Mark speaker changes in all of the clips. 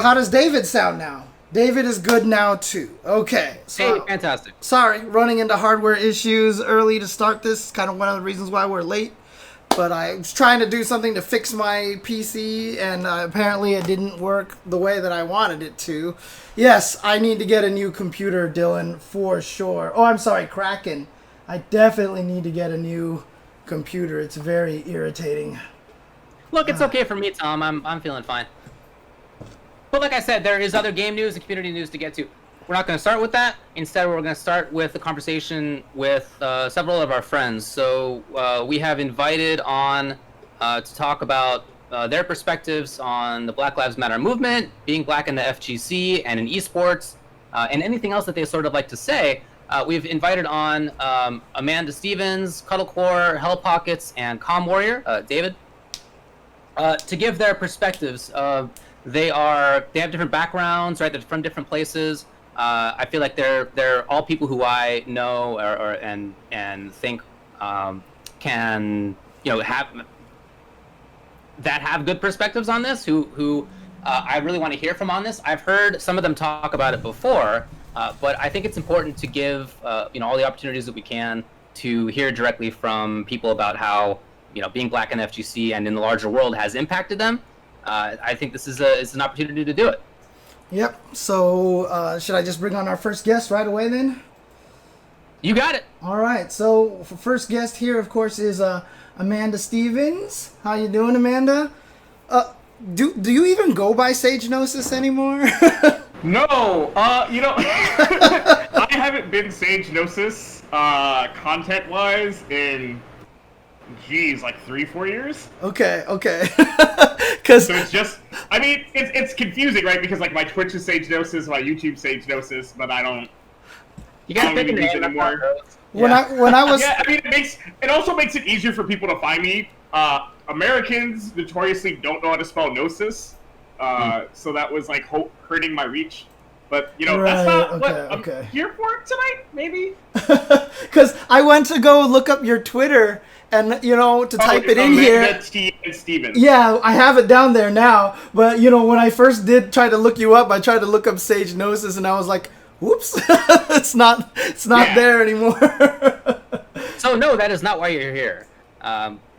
Speaker 1: how does David sound now? David is good now too. Okay. So,
Speaker 2: hey, fantastic.
Speaker 1: Sorry, running into hardware issues early to start this. Kind of one of the reasons why we're late. But I was trying to do something to fix my PC, and apparently it didn't work the way that I wanted it to. Yes, I need to get a new computer, Dylan, for sure. Oh, I'm sorry, Kraken. I definitely need to get a new computer. It's very irritating.
Speaker 2: Look, it's okay for me, Tom. I'm feeling fine. But like I said, there is other game news and community news to get to. We're not going to start with that. Instead, we're going to start with the conversation with several of our friends. So we have invited on to talk about their perspectives on the Black Lives Matter movement, being black in the FGC and in esports, and anything else that they sort of like to say. We've invited on Amanda Stevens, Cuddle, HellPockets, and CalmWarrior, David, to give their perspectives. They have different backgrounds, right? They're from different places. I feel like they're all people who I know and think can have good perspectives on this. Who I really want to hear from on this. I've heard some of them talk about it before, but I think it's important to give all the opportunities that we can to hear directly from people about how being black in FGC and in the larger world has impacted them. I think this is an opportunity to do it.
Speaker 1: Yep. So should I just bring on our first guest right away then?
Speaker 2: You got it.
Speaker 1: All right. So first guest here, of course, is Amanda Stevens. How you doing, Amanda? Do you even go by Sage Gnosis anymore?
Speaker 3: No. I haven't been Sage Gnosis content-wise in like 3-4 years.
Speaker 1: Okay.
Speaker 3: So it's just, it's confusing, right? Because like my Twitch is Sage Gnosis, my YouTube Sage Gnosis, but I don't.
Speaker 2: You gotta pick a name
Speaker 3: anymore.
Speaker 1: When I was
Speaker 3: it also makes it easier for people to find me. Americans notoriously don't know how to spell Gnosis, so that was like hurting my reach. But that's not what I'm here for tonight. Maybe
Speaker 1: because I went to go look up your Twitter. And, to type it in here.
Speaker 3: Stevens.
Speaker 1: Yeah, I have it down there now. But, when I first did try to look you up, I tried to look up Sage Gnosis, and I was like, whoops, it's not there anymore.
Speaker 2: So, no, that is not why you're here.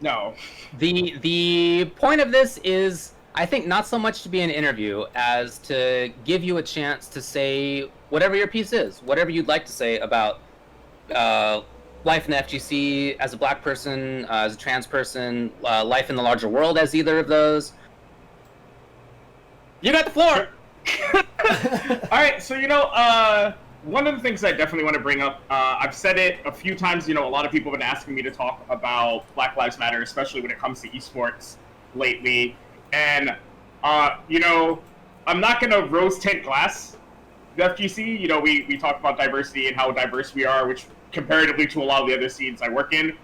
Speaker 3: No.
Speaker 2: The point of this is, I think, not so much to be an interview as to give you a chance to say whatever your piece is, whatever you'd like to say about life in the FGC as a black person, as a trans person, life in the larger world as either of those. You got the floor.
Speaker 3: All right, so one of the things I definitely want to bring up, I've said it a few times. A lot of people have been asking me to talk about Black Lives Matter, especially when it comes to esports lately. And I'm not gonna rose tint glass the FGC. We talk about diversity and how diverse we are, which comparatively to a lot of the other scenes I work in,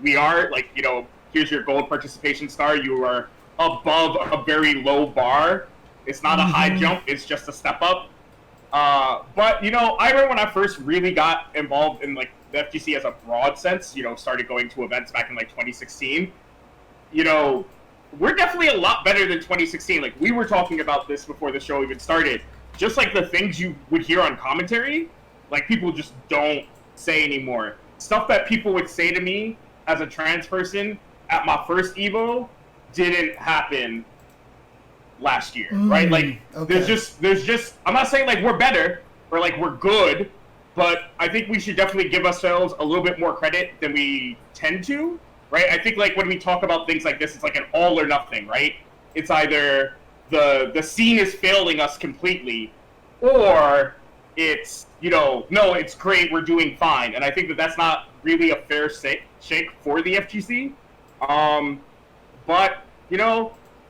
Speaker 3: we are here's your gold participation star. You are above a very low bar. It's not a high jump. It's just a step up. But I remember when I first really got involved in the FGC as a broad sense. Started going to events back in 2016. We're definitely a lot better than 2016. We were talking about this before the show even started. Just the things you would hear on commentary, people just don't say anymore. Stuff that people would say to me as a trans person at my first Evo didn't happen last year, right? Okay. There's just I'm not saying we're better or we're good, but I think we should definitely give ourselves a little bit more credit than we tend to, right? I think when we talk about things like this, it's an all or nothing, right? It's either the scene is failing us completely, or it's no, it's great, we're doing fine. And I think that's not really a fair shake for the FGC. But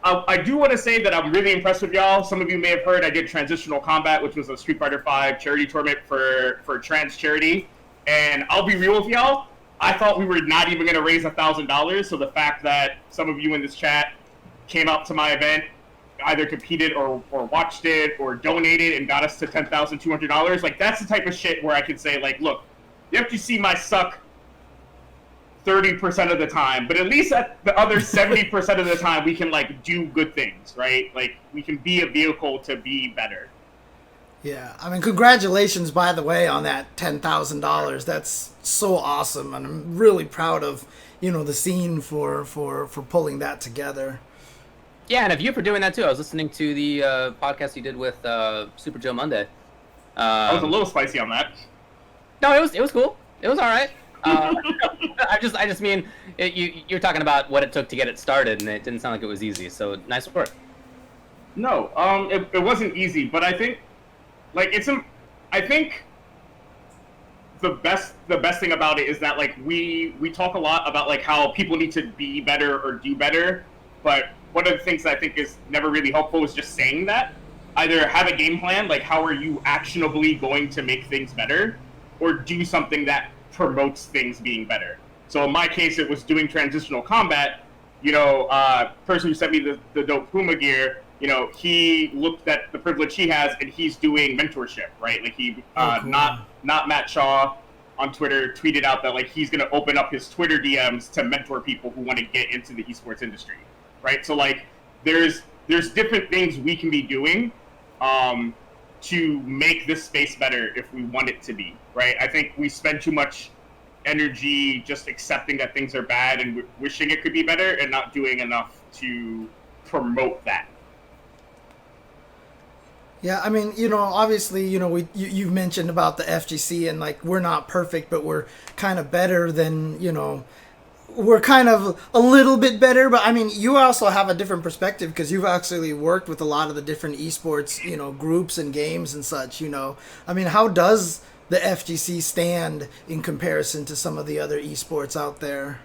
Speaker 3: I do want to say that I'm really impressed with y'all. Some of you may have heard I did Transitional Combat, which was a Street Fighter V charity tournament for trans charity. And I'll be real with y'all, I thought we were not even going to raise $1,000. So the fact that some of you in this chat came out to my event, either competed or watched it or donated and got us to $10,200, that's the type of shit where I could say, look, the FGC might suck 30% of the time, but at least at the other 70% of the time, we can like do good things, right? Like we can be a vehicle to be better.
Speaker 1: Yeah, I mean, congratulations, by the way, on that $10,000. That's so awesome, and I'm really proud of, the scene for pulling that together.
Speaker 2: Yeah, and of you for doing that too. I was listening to the podcast you did with Super Joe Monday.
Speaker 3: I was a little spicy on that.
Speaker 2: No, it was cool. It was all right. I just mean you're talking about what it took to get it started, and it didn't sound like it was easy. So nice work.
Speaker 3: No, it wasn't easy, but I think, like, I think the best thing about it is that like we talk a lot about like how people need to be better or do better, but one of the things that I think is never really helpful is just saying that. Either have a game plan, like how are you actionably going to make things better, or do something that promotes things being better. So in my case, it was doing transitional combat. Person who sent me the dope Puma gear, he looked at the privilege he has, and he's doing mentorship, right? Like he, cool. not Matt Shaw on Twitter tweeted out that like he's going to open up his Twitter DMs to mentor people who want to get into the esports industry, right? So like there's different things we can be doing to make this space better if we want it to be, right? I think we spend too much energy just accepting that things are bad and wishing it could be better and not doing enough to promote that.
Speaker 1: Yeah, I mean, obviously, you've mentioned about the FGC, and like we're not perfect, but we're kind of better than, we're kind of a little bit better, but I mean, you also have a different perspective because you've actually worked with a lot of the different esports, groups and games and such, I mean, how does the FGC stand in comparison to some of the other esports out there?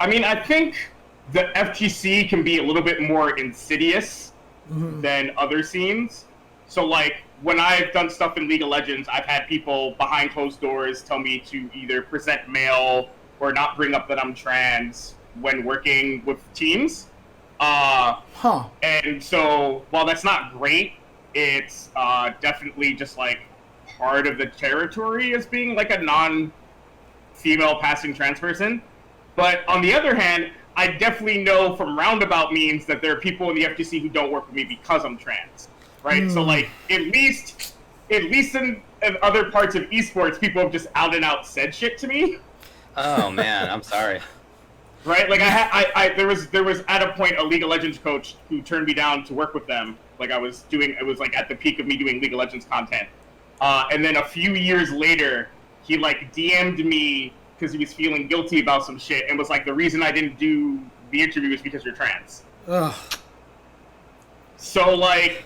Speaker 3: I mean, I think the FGC can be a little bit more insidious than other scenes. So like when I've done stuff in League of Legends, I've had people behind closed doors tell me to either present mail or not bring up that I'm trans when working with teams. And so while that's not great, it's definitely just like part of the territory as being like a non-female passing trans person. But on the other hand, I definitely know from roundabout means that there are people in the FGC who don't work with me because I'm trans, right? So like at least in other parts of esports, people have just out and out said shit to me.
Speaker 2: Oh man, I'm sorry.
Speaker 3: Right, like there was at a point a League of Legends coach who turned me down to work with them. Like it was like at the peak of me doing League of Legends content, and then a few years later, he like DM'd me because he was feeling guilty about some shit and was like, the reason I didn't do the interview is because you're trans. Ugh. So like,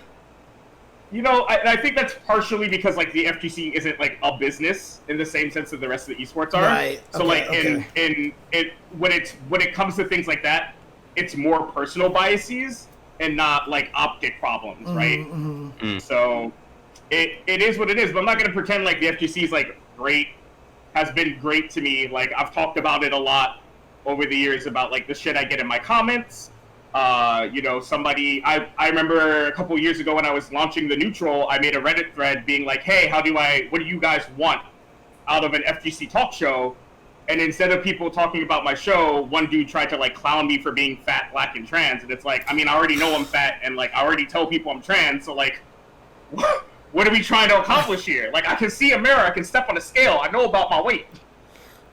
Speaker 3: I think that's partially because like the FGC isn't like a business in the same sense that the rest of the esports are. Right. So when it comes to things like that, it's more personal biases and not like optic problems, right? So it is what it is. But I'm not gonna pretend like the FGC is like great, has been great to me. Like I've talked about it a lot over the years about like the shit I get in my comments. I remember a couple years ago when I was launching the Neutral, I made a Reddit thread being like, hey, what do you guys want out of an FGC talk show? And instead of people talking about my show, one dude tried to like clown me for being fat, black, and trans. And it's like, I mean, I already know I'm fat and like I already tell people I'm trans. So like, what are we trying to accomplish here? Like I can see a mirror, I can step on a scale, I know about my weight.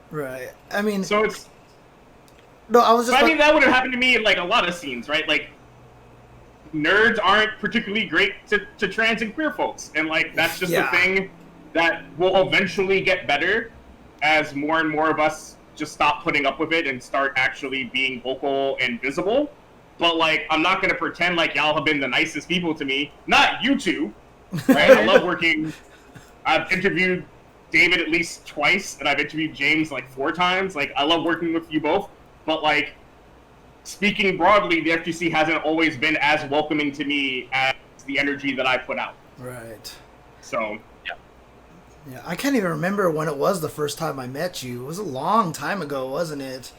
Speaker 1: Right. I mean,
Speaker 3: so it's.
Speaker 1: No, I was just.
Speaker 3: I mean, that would have happened to me in like a lot of scenes, right? Like, nerds aren't particularly great to trans and queer folks, and like that's just a thing that will eventually get better as more and more of us just stop putting up with it and start actually being vocal and visible. But like, I'm not gonna pretend like y'all have been the nicest people to me. Not you two, right? I love working. I've interviewed David at least twice, and I've interviewed James like 4 times. Like, I love working with you both. But, like, speaking broadly, the FGC hasn't always been as welcoming to me as the energy that I put out.
Speaker 1: Right.
Speaker 3: So,
Speaker 1: yeah, I can't even remember when it was the first time I met you. It was a long time ago, wasn't it?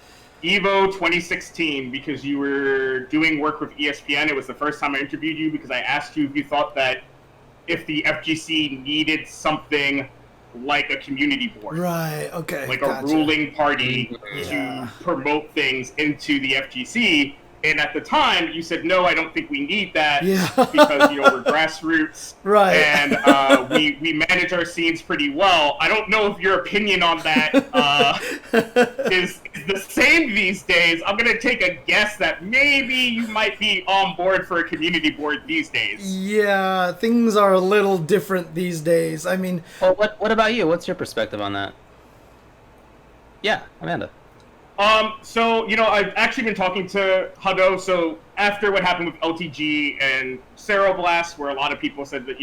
Speaker 3: Evo 2016, because you were doing work with ESPN. It was the first time I interviewed you because I asked you if you thought that if the FGC needed something like a community board.
Speaker 1: Right, okay.
Speaker 3: Like
Speaker 1: gotcha.
Speaker 3: a ruling party
Speaker 1: Yeah.
Speaker 3: to promote things into the FGC. And at the time, you said, no, I don't think we need that
Speaker 1: Yeah.
Speaker 3: because, we're grassroots.
Speaker 1: Right.
Speaker 3: And we manage our scenes pretty well. I don't know if your opinion on that is the same these days. I'm going to take a guess that maybe you might be on board for a community board these days.
Speaker 1: Yeah, things are a little different these days. I mean...
Speaker 2: Well, what about you? What's your perspective on that? Yeah, Amanda.
Speaker 3: So, I've actually been talking to Hudo, so after what happened with LTG and Ceroblast, where a lot of people said that,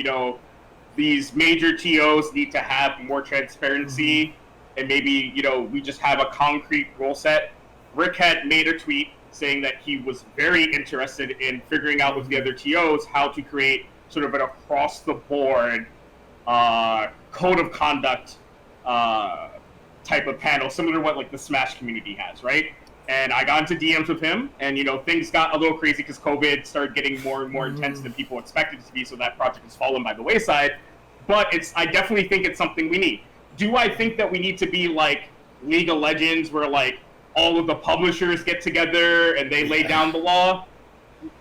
Speaker 3: these major TOs need to have more transparency, and maybe, we just have a concrete rule set. Rick had made a tweet saying that he was very interested in figuring out with the other TOs how to create sort of an across-the-board code of conduct type of panel, similar to what like the Smash community has, right? And I got into DMs with him, and things got a little crazy because COVID started getting more and more intense than people expected it to be, so that project has fallen by the wayside. But I definitely think it's something we need. Do I think that we need to be like League of Legends, where like all of the publishers get together and they lay down the law?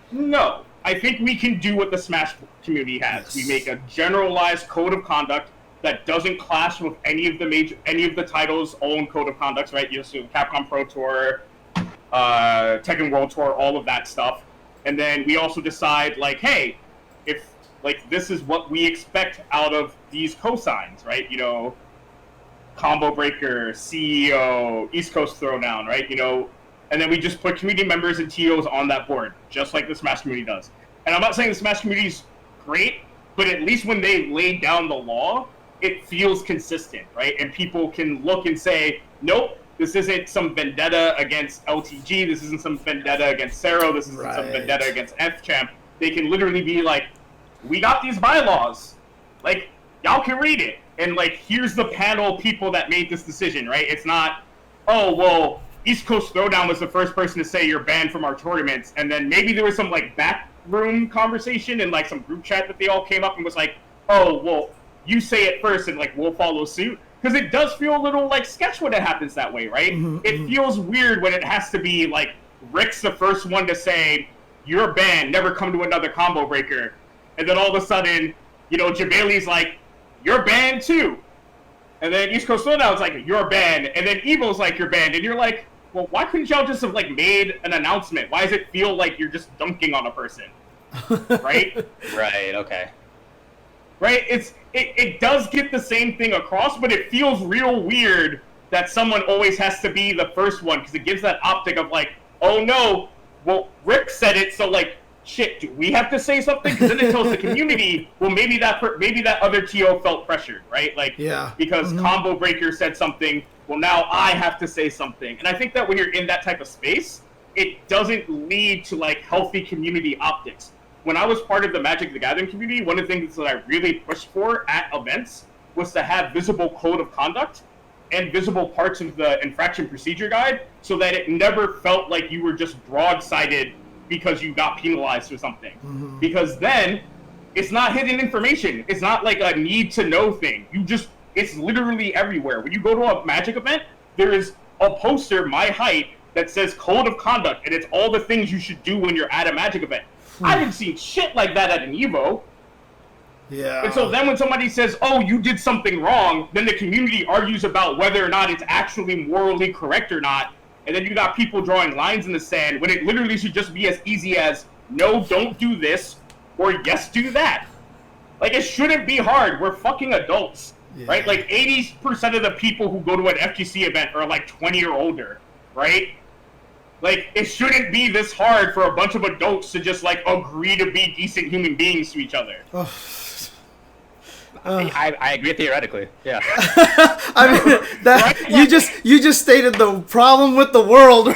Speaker 3: No. I think we can do what the Smash community has.
Speaker 1: Yes.
Speaker 3: We make a generalized code of conduct that doesn't clash with any of the titles' own code of conducts, right? So Capcom Pro Tour, Tekken World Tour, all of that stuff. And then we also decide, like, hey, if like this is what we expect out of these cosigns, right? Combo Breaker, CEO, East Coast Throwdown, right? And then we just put community members and TOs on that board, just like the Smash community does. And I'm not saying the Smash community is great, but at least when they lay down the law, it feels consistent, right? And people can look and say, nope, this isn't some vendetta against LTG, this isn't some vendetta against Cero, this isn't some vendetta against FChamp. They can literally be like, we got these bylaws. Like, y'all can read it. And, like, here's the panel of people that made this decision, right? It's not, oh, well, East Coast Throwdown was the first person to say you're banned from our tournaments. And then maybe there was some, like, backroom conversation in, like, some group chat that they all came up and was like, oh, well, you say it first and, like, we'll follow suit. Because it does feel a little like sketch when it happens that way, right? It feels weird when it has to be, like, Rick's the first one to say, you're banned, never come to another combo breaker. And then all of a sudden, Jabali's like, you're banned too. And then East Coast Throwdown's like, you're banned. And then Evo's like, you're banned. And you're like, well, why couldn't y'all just have, like, made an announcement? Why does it feel like you're just dunking on a person? Right?
Speaker 2: Right, okay.
Speaker 3: Right? It does get the same thing across, but it feels real weird that someone always has to be the first one, because it gives that optic of like, oh no, well, Rick said it, so like, shit, do we have to say something? Because then it tells the community, well, maybe that other TO felt pressured, right? Like,
Speaker 1: Yeah.
Speaker 3: Because Combo Breaker said something, well, now I have to say something. And I think that when you're in that type of space, it doesn't lead to, like, healthy community optics. When I was part of the Magic the Gathering community, one of the things that I really pushed for at events was to have visible code of conduct and visible parts of the infraction procedure guide, so that it never felt like you were just broadsided because you got penalized or something. Because then it's not hidden information. It's not like a need to know thing. It's literally everywhere. When you go to a Magic event, there is a poster my height that says code of conduct, and it's all the things you should do when you're at a Magic event. I haven't seen shit like that at an Evo.
Speaker 1: Yeah.
Speaker 3: And so then when somebody says, oh, you did something wrong, then the community argues about whether or not it's actually morally correct or not. And then you got people drawing lines in the sand when it literally should just be as easy as, no, don't do this, or yes, do that. Like, it shouldn't be hard. We're fucking adults, right? Like, 80% of the people who go to an FGC event are, like, 20 or older, right? Like, it shouldn't be this hard for a bunch of adults to just, like, agree to be decent human beings to each other.
Speaker 2: I agree theoretically. Yeah.
Speaker 1: I mean, that
Speaker 3: Right?
Speaker 1: you just stated the problem with the world. Right?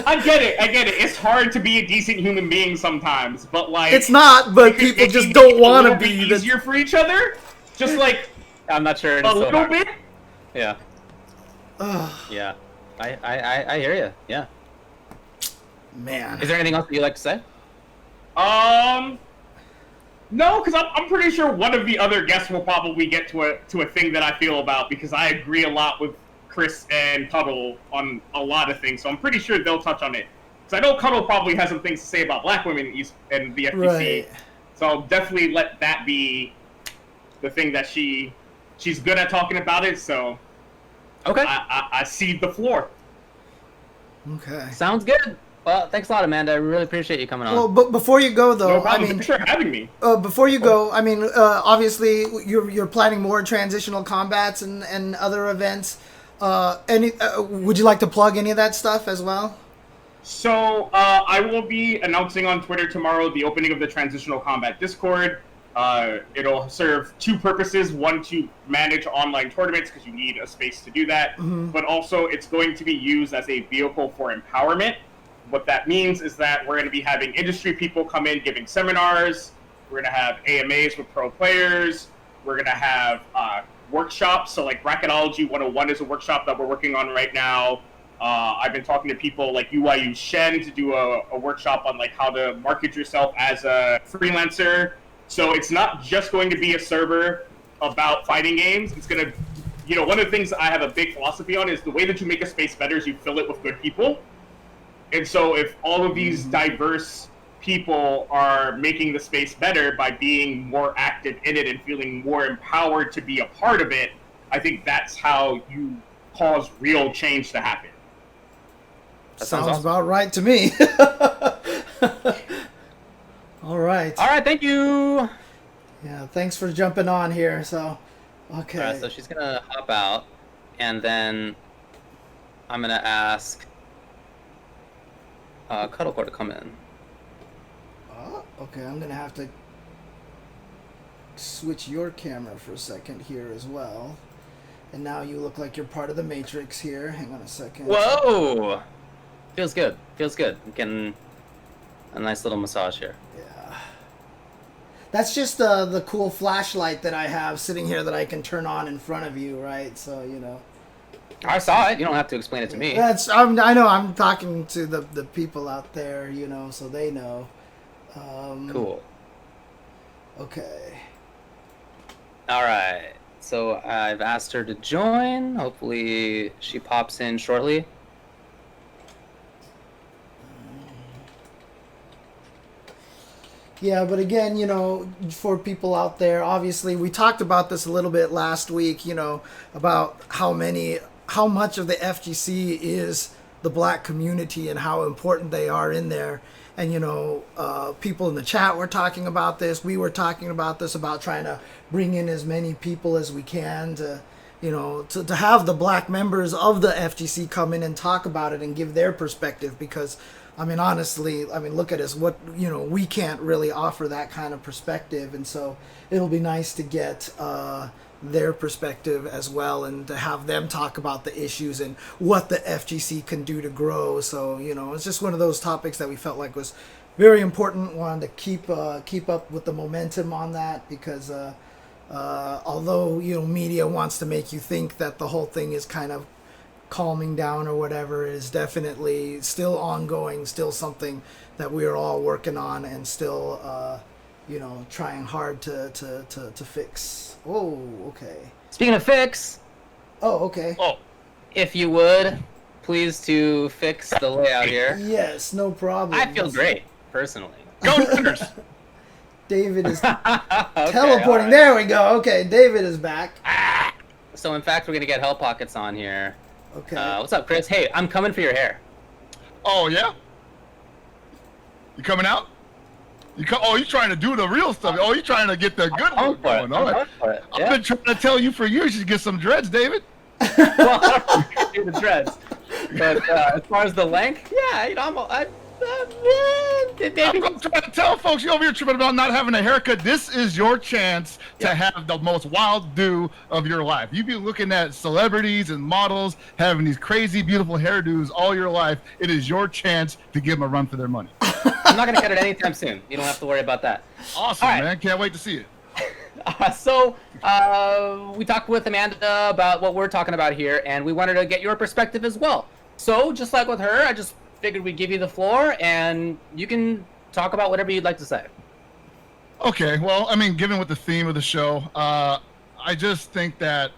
Speaker 3: I get it. It's hard to be a decent human being sometimes, but like
Speaker 1: It's not, but people just don't want to be.
Speaker 3: Easier for each other, just like
Speaker 2: I'm not sure.
Speaker 3: a little bit.
Speaker 2: Yeah. Yeah. I hear you. Yeah.
Speaker 1: Man.
Speaker 2: Is there anything else that you'd like to say?
Speaker 3: No, because I'm pretty sure one of the other guests will probably get to a thing that I feel about, because I agree a lot with Chris and Cuddle on a lot of things. So I'm pretty sure they'll touch on it. Because I know Cuddle probably has some things to say about black women and the FGC.
Speaker 1: Right.
Speaker 3: So I'll definitely let that be the thing that she's good at talking about it. So
Speaker 2: Okay.
Speaker 3: I cede the floor.
Speaker 1: Okay.
Speaker 2: Sounds good. Well, thanks a lot, Amanda. I really appreciate you coming on.
Speaker 1: Well, but before you go, though,
Speaker 3: No problem.
Speaker 1: I mean,
Speaker 3: Thanks for having me.
Speaker 1: before you go, I mean, obviously you're planning more transitional combats and other events. Would you like to plug any of that stuff as well?
Speaker 3: So I will be announcing on Twitter tomorrow the opening of the Transitional Combat Discord. It'll serve two purposes. One, to manage online tournaments, because you need a space to do that.
Speaker 1: Mm-hmm.
Speaker 3: But also, it's going to be used as a vehicle for empowerment. What that means is that we're going to be having industry people come in giving seminars. We're going to have AMAs with pro players. We're going to have workshops. So like Bracketology 101 is a workshop that we're working on right now. I've been talking to people like UYU Shen to do a workshop on like how to market yourself as a freelancer. So it's not just going to be a server about fighting games. It's going to, one of the things I have a big philosophy on is the way that you make a space better is you fill it with good people. And so if all of these diverse people are making the space better by being more active in it and feeling more empowered to be a part of it, I think that's how you cause real change to happen.
Speaker 1: Sounds
Speaker 2: awesome.
Speaker 1: about right to me. All right.
Speaker 2: All right, thank you.
Speaker 1: Yeah, thanks for jumping on here. So, okay.
Speaker 2: All right, so she's going to hop out, and then I'm going to ask Cuddlecore to come in.
Speaker 1: Okay, I'm going to have to switch your camera for a second here as well. And now you look like you're part of the Matrix here. Hang on a second.
Speaker 2: Whoa! Feels good. Feels good. I'm getting a nice little massage here.
Speaker 1: Yeah. That's just the cool flashlight that I have sitting here that I can turn on in front of you, right? So,
Speaker 2: I saw it. You don't have to explain it to me.
Speaker 1: I know I'm talking to the people out there, so they know.
Speaker 2: Cool.
Speaker 1: Okay.
Speaker 2: All right. So I've asked her to join. Hopefully she pops in shortly.
Speaker 1: Yeah, but again, for people out there, obviously we talked about this a little bit last week, about how much of the FGC is the black community and how important they are in there. And, people in the chat were talking about this. We were talking about this, about trying to bring in as many people as we can to, to have the black members of the FGC come in and talk about it and give their perspective. Because, honestly, look at us. We can't really offer that kind of perspective. And so it'll be nice to get their perspective as well, and to have them talk about the issues and what the FGC can do to grow. So it's just one of those topics that we felt like was very important. Wanted to keep up with the momentum on that, because although media wants to make you think that the whole thing is kind of calming down or whatever, it is definitely still ongoing, still something that we are all working on, and still trying hard to fix. Oh, okay.
Speaker 2: Speaking of fix.
Speaker 1: Oh, okay.
Speaker 2: Oh, if you would, please to fix the layout here.
Speaker 1: Yes, no problem.
Speaker 2: I feel great, personally.
Speaker 3: Go Niners!
Speaker 1: David is
Speaker 2: Okay,
Speaker 1: teleporting.
Speaker 2: all right.
Speaker 1: There we go. Okay, David is back.
Speaker 2: So in fact, we're gonna get HellPockets on here.
Speaker 1: Okay.
Speaker 2: What's up, Chris? Hey, I'm coming for your hair.
Speaker 4: Oh, yeah? You coming out? You trying to do the real stuff. Oh, you trying to get the good one going. All right. I've been trying to tell you for years you should get some dreads, David.
Speaker 2: Well, I don't do the dreads. But as far as the length, yeah,
Speaker 4: I'm trying to tell folks, you over here tripping about not having a haircut. This is your chance to have the most wild do of your life. You've been looking at celebrities and models having these crazy, beautiful hairdos all your life. It is your chance to give them a run for their money.
Speaker 2: I'm not gonna cut it anytime soon. You don't have to worry about that.
Speaker 4: Awesome,
Speaker 2: right.
Speaker 4: man. Can't wait to see it.
Speaker 2: So we talked with Amanda about what we're talking about here, and we wanted to get your perspective as well. So just like with her, I just figured we'd give you the floor, and you can talk about whatever you'd like to say.
Speaker 4: Okay, well, I mean, given with the theme of the show, I just think that,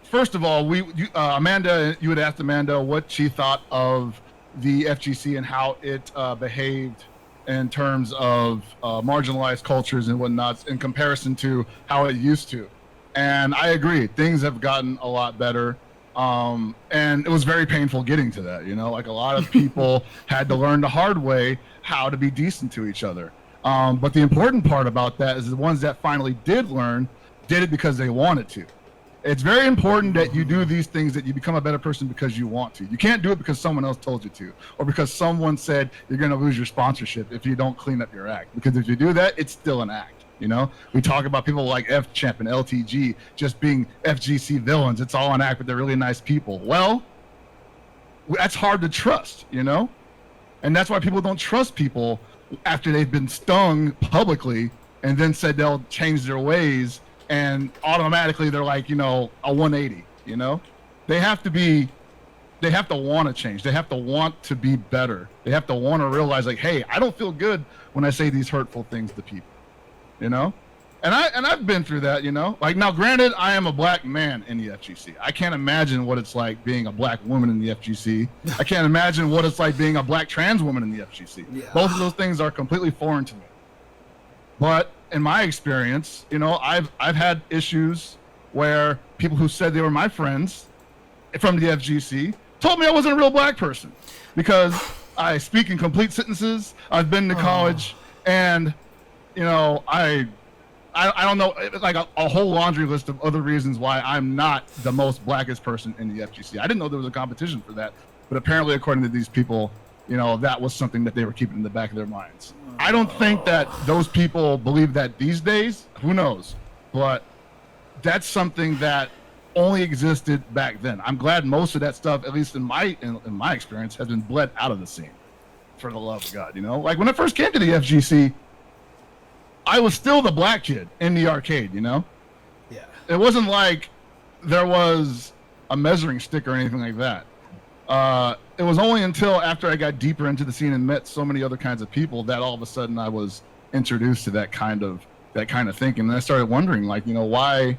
Speaker 4: first of all, Amanda, you had asked Amanda what she thought of the FGC and how it behaved in terms of marginalized cultures and whatnot in comparison to how it used to. And I agree, things have gotten a lot better. And it was very painful getting to that, you know, like a lot of people had to learn the hard way how to be decent to each other. But the important part about that is the ones that finally did learn did it because they wanted to. It's very important that you do these things, that you become a better person because you want to. You can't do it because someone else told you to, or because someone said you're going to lose your sponsorship if you don't clean up your act. Because if you do that, it's still an act. You know, we talk about people like F-Champ and LTG just being FGC villains. It's all an act, but they're really nice people. Well, that's hard to trust, you know? And that's why people don't trust people after they've been stung publicly and then said they'll change their ways, and automatically they're like, you know, a 180, you know? They have to want to change. They have to want to be better. They have to want to realize, like, hey, I don't feel good when I say these hurtful things to people. You know, and I've been through that, you know, like, now granted, I am a black man in the FGC. I can't imagine what it's like being a black woman in the FGC. I can't imagine what it's like being a black trans woman in the FGC. Yeah. Both of those things are completely foreign to me. But in my experience, you know, I've had issues where people who said they were my friends from the FGC told me I wasn't a real black person because I speak in complete sentences. I've been to college, and you know, I don't know, like a whole laundry list of other reasons why I'm not the most blackest person in the FGC. I didn't know there was a competition for that, but apparently, according to these people, you know, that was something that they were keeping in the back of their minds. I don't think that those people believe that these days. Who knows? But that's something that only existed back then. I'm glad most of that stuff, at least in my experience, has been bled out of the scene. For the love of God, you know, like when I first came to the FGC, I was still the black kid in the arcade, you know? Yeah. It wasn't like there was a measuring stick or anything like that. It was only until after I got deeper into the scene and met so many other kinds of people that all of a sudden I was introduced to that kind of thinking. And I started wondering, like, you know, why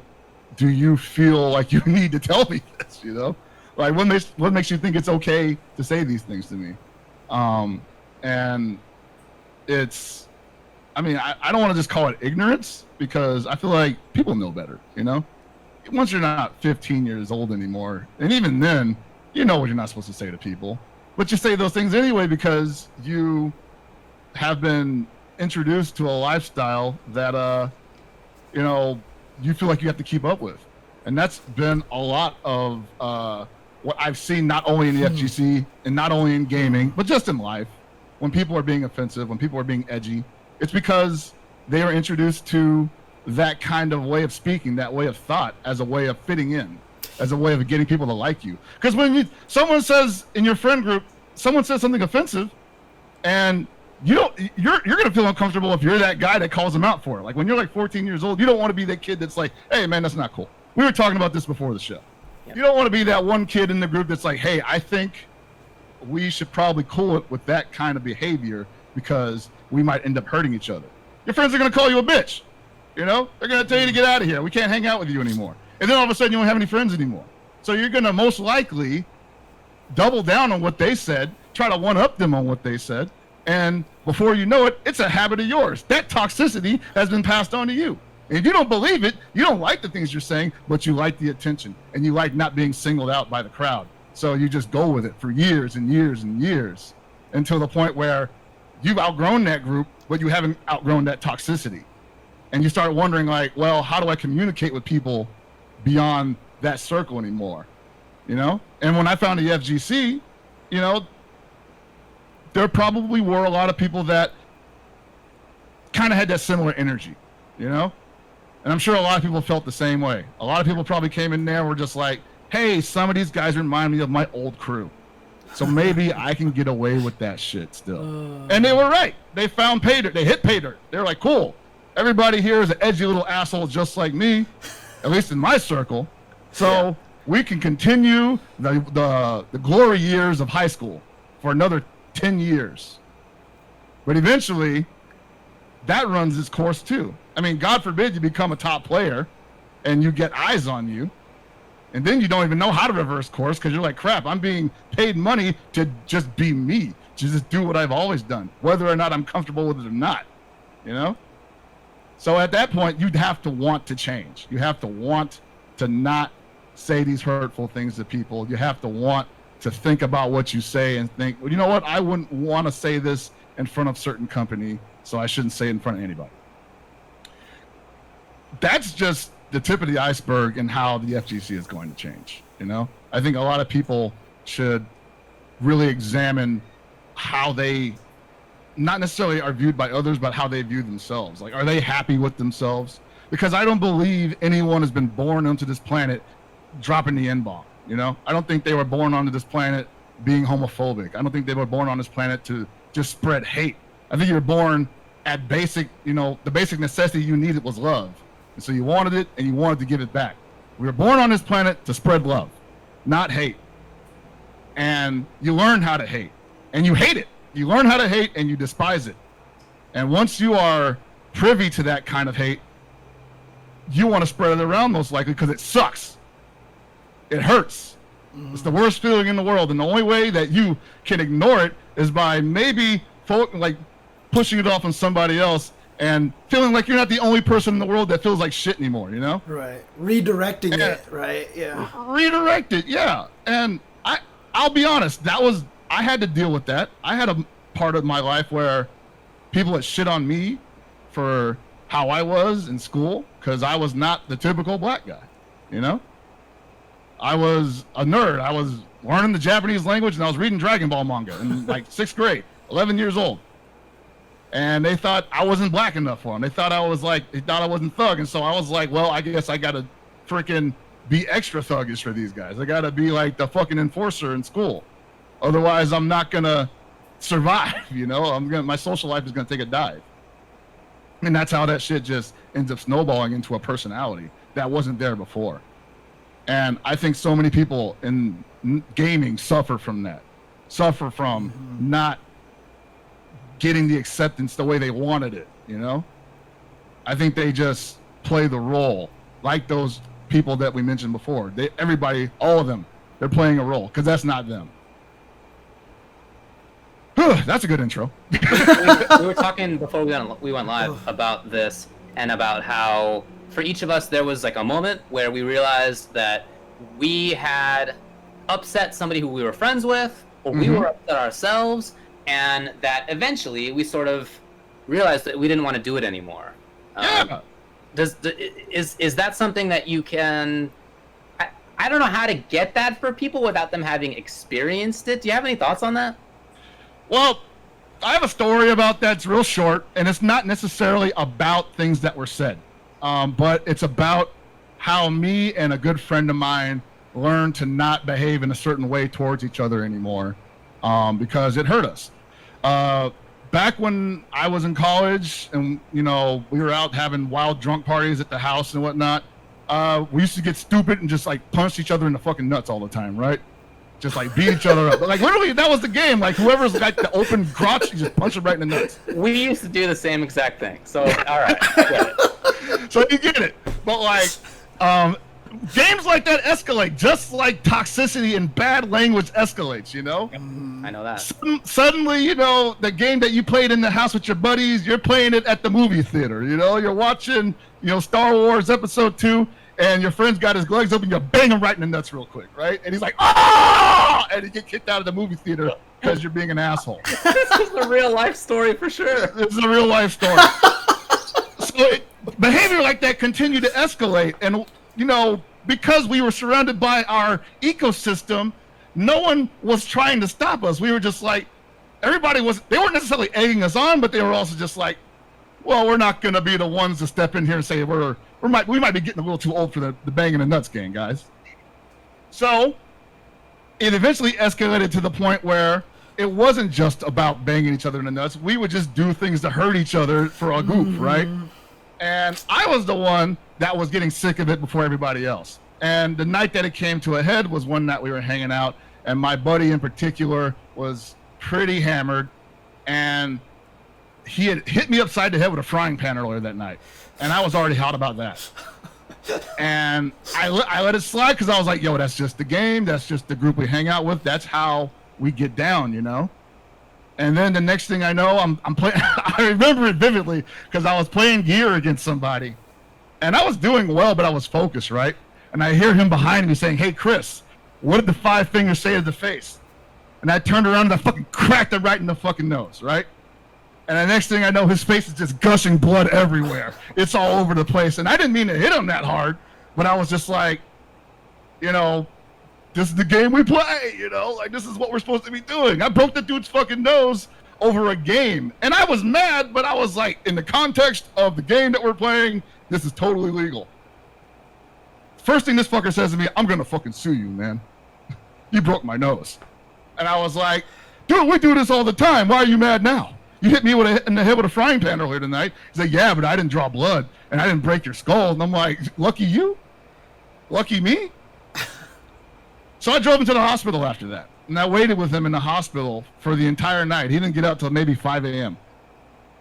Speaker 4: do you feel like you need to tell me this, you know? Like, what makes you think it's okay to say these things to me? And it's... I mean, I don't want to just call it ignorance, because I feel like people know better, you know? Once you're not 15 years old anymore, and even then, you know what you're not supposed to say to people. But you say those things anyway because you have been introduced to a lifestyle that, you know, you feel like you have to keep up with. And that's been a lot of what I've seen, not only in the FGC and not only in gaming, but just in life. When people are being offensive, when people are being edgy, it's because they were introduced to that kind of way of speaking, that way of thought, as a way of fitting in, as a way of getting people to like you. Because when someone says in your friend group, someone says something offensive, and you're gonna feel uncomfortable if you're that guy that calls them out for it. Like when you're like 14 years old, you don't want to be that kid that's like, hey man, that's not cool. We were talking about this before the show. Yep. You don't want to be that one kid in the group that's like, hey, I think we should probably cool it with that kind of behavior, because we might end up hurting each other. Your friends are going to call you a bitch. You know, they're going to tell you to get out of here. We can't hang out with you anymore. And then all of a sudden you don't have any friends anymore. So you're going to most likely double down on what they said, try to one-up them on what they said, and before you know it, it's a habit of yours. That toxicity has been passed on to you. And if you don't believe it, you don't like the things you're saying, but you like the attention, and you like not being singled out by the crowd. So you just go with it for years and years and years, until the point where you've outgrown that group, but you haven't outgrown that toxicity. And you start wondering, like, well, how do I communicate with people beyond that circle anymore? You know? And when I found the FGC, you know, there probably were a lot of people that kind of had that similar energy, you know? And I'm sure a lot of people felt the same way. A lot of people probably came in there and were just like, hey, some of these guys remind me of my old crew. So maybe I can get away with that shit still. And they were right. They found pay dirt. They hit pay dirt. They're like, cool. Everybody here is an edgy little asshole just like me, at least in my circle. So we can continue the glory years of high school for another 10 years. But eventually, that runs its course too. I mean, God forbid you become a top player and you get eyes on you, and then you don't even know how to reverse course because you're like, crap, I'm being paid money to just be me, to just do what I've always done, whether or not I'm comfortable with it or not, you know? So at that point, you'd have to want to change. You have to want to not say these hurtful things to people. You have to want to think about what you say and think, well, you know what? I wouldn't want to say this in front of certain company, so I shouldn't say it in front of anybody. That's just the tip of the iceberg in how the FGC is going to change. You know, I think a lot of people should really examine how they not necessarily are viewed by others, but how they view themselves. Like, are they happy with themselves? Because I don't believe anyone has been born onto this planet dropping the N-bomb. You know, I don't think they were born onto this planet being homophobic. I don't think they were born on this planet to just spread hate. I think you were born at basic, you know, the basic necessity you needed was love. And so you wanted it and you wanted to give it back. We were born on this planet to spread love, not hate. And you learn how to hate, and you hate it. You learn how to hate and you despise it. And once you are privy to that kind of hate, you want to spread it around most likely because it sucks. It hurts. It's the worst feeling in the world. And the only way that you can ignore it is by maybe pushing it off on somebody else and feeling like you're not the only person in the world that feels like shit anymore, you know?
Speaker 1: Right. Redirecting it, right? Yeah.
Speaker 4: Redirect it, yeah. And I'll be honest, I had to deal with that. I had a part of my life where people had shit on me for how I was in school because I was not the typical black guy, you know? I was a nerd. I was learning the Japanese language and I was reading Dragon Ball manga in like 6th grade, 11 years old. And they thought I wasn't black enough for them. They thought I wasn't thug. And so I was like, well, I guess I got to freaking be extra thuggish for these guys. I got to be like the fucking enforcer in school. Otherwise, I'm not going to survive, you know? My social life is going to take a dive. And that's how that shit just ends up snowballing into a personality that wasn't there before. And I think so many people in gaming suffer from that. Suffer from not getting the acceptance the way they wanted it, you know? I think they just play the role like those people that we mentioned before. Everybody, all of them, they're playing a role because that's not them. That's a good intro.
Speaker 2: We were talking before we went live about this and about how for each of us there was like a moment where we realized that we had upset somebody who we were friends with, or we were upset ourselves, and that eventually we sort of realized that we didn't want to do it anymore.
Speaker 4: Yeah.
Speaker 2: Is that something that you can? I don't know how to get that for people without them having experienced it. Do you have any thoughts on that?
Speaker 4: Well, I have a story about that. It's real short, and it's not necessarily about things that were said, but it's about how me and a good friend of mine learned to not behave in a certain way towards each other anymore, because it hurt us. Back when I was in college and, you know, we were out having wild drunk parties at the house and whatnot, we used to get stupid and just like punch each other in the fucking nuts all the time, right? Just like beat each other up. But like literally, that was the game. Like whoever's got the open crotch, you just punch them right in the nuts.
Speaker 2: We used to do the same exact thing. So all right, I get it.
Speaker 4: So you get it. But like, games like that escalate, just like toxicity and bad language escalates. You know.
Speaker 2: Yep. I know that.
Speaker 4: Suddenly, you know, the game that you played in the house with your buddies, you're playing it at the movie theater. You know, you're watching, you know, Star Wars Episode 2. And your friend's got his legs open, you bang him right in the nuts real quick, right? And he's like, ah! And you get kicked out of the movie theater because you're being an asshole.
Speaker 2: This is a real life story for sure.
Speaker 4: This is a real life story. So behavior like that continued to escalate. And, you know, because we were surrounded by our ecosystem, no one was trying to stop us. We were just like, they weren't necessarily egging us on, but they were also just like, well, we're not going to be the ones to step in here and say we might be getting a little too old for the banging the nuts game, guys. So it eventually escalated to the point where it wasn't just about banging each other in the nuts. We would just do things to hurt each other for a goof, right? And I was the one that was getting sick of it before everybody else. And the night that it came to a head was one night we were hanging out, and my buddy in particular was pretty hammered, and he had hit me upside the head with a frying pan earlier that night, and I was already hot about that. And I let it slide because I was like, yo, that's just the game. That's just the group we hang out with. That's how we get down, you know? And then the next thing I know, I'm playing. I remember it vividly because I was playing gear against somebody, and I was doing well, but I was focused, right? And I hear him behind me saying, "Hey, Chris, what did the 5 fingers say to the face?" And I turned around and I fucking cracked it right in the fucking nose, right? And the next thing I know, his face is just gushing blood everywhere. It's all over the place. And I didn't mean to hit him that hard, but I was just like, you know, this is the game we play, you know? Like, this is what we're supposed to be doing. I broke the dude's fucking nose over a game. And I was mad, but I was like, in the context of the game that we're playing, this is totally legal. First thing this fucker says to me, I'm gonna fucking sue you, man. You broke my nose. And I was like, dude, we do this all the time. Why are you mad now? You hit me in the head with a frying pan earlier tonight. He's like, yeah, but I didn't draw blood, and I didn't break your skull. And I'm like, lucky you? Lucky me? So I drove him to the hospital after that. And I waited with him in the hospital for the entire night. He didn't get out till maybe 5 a.m.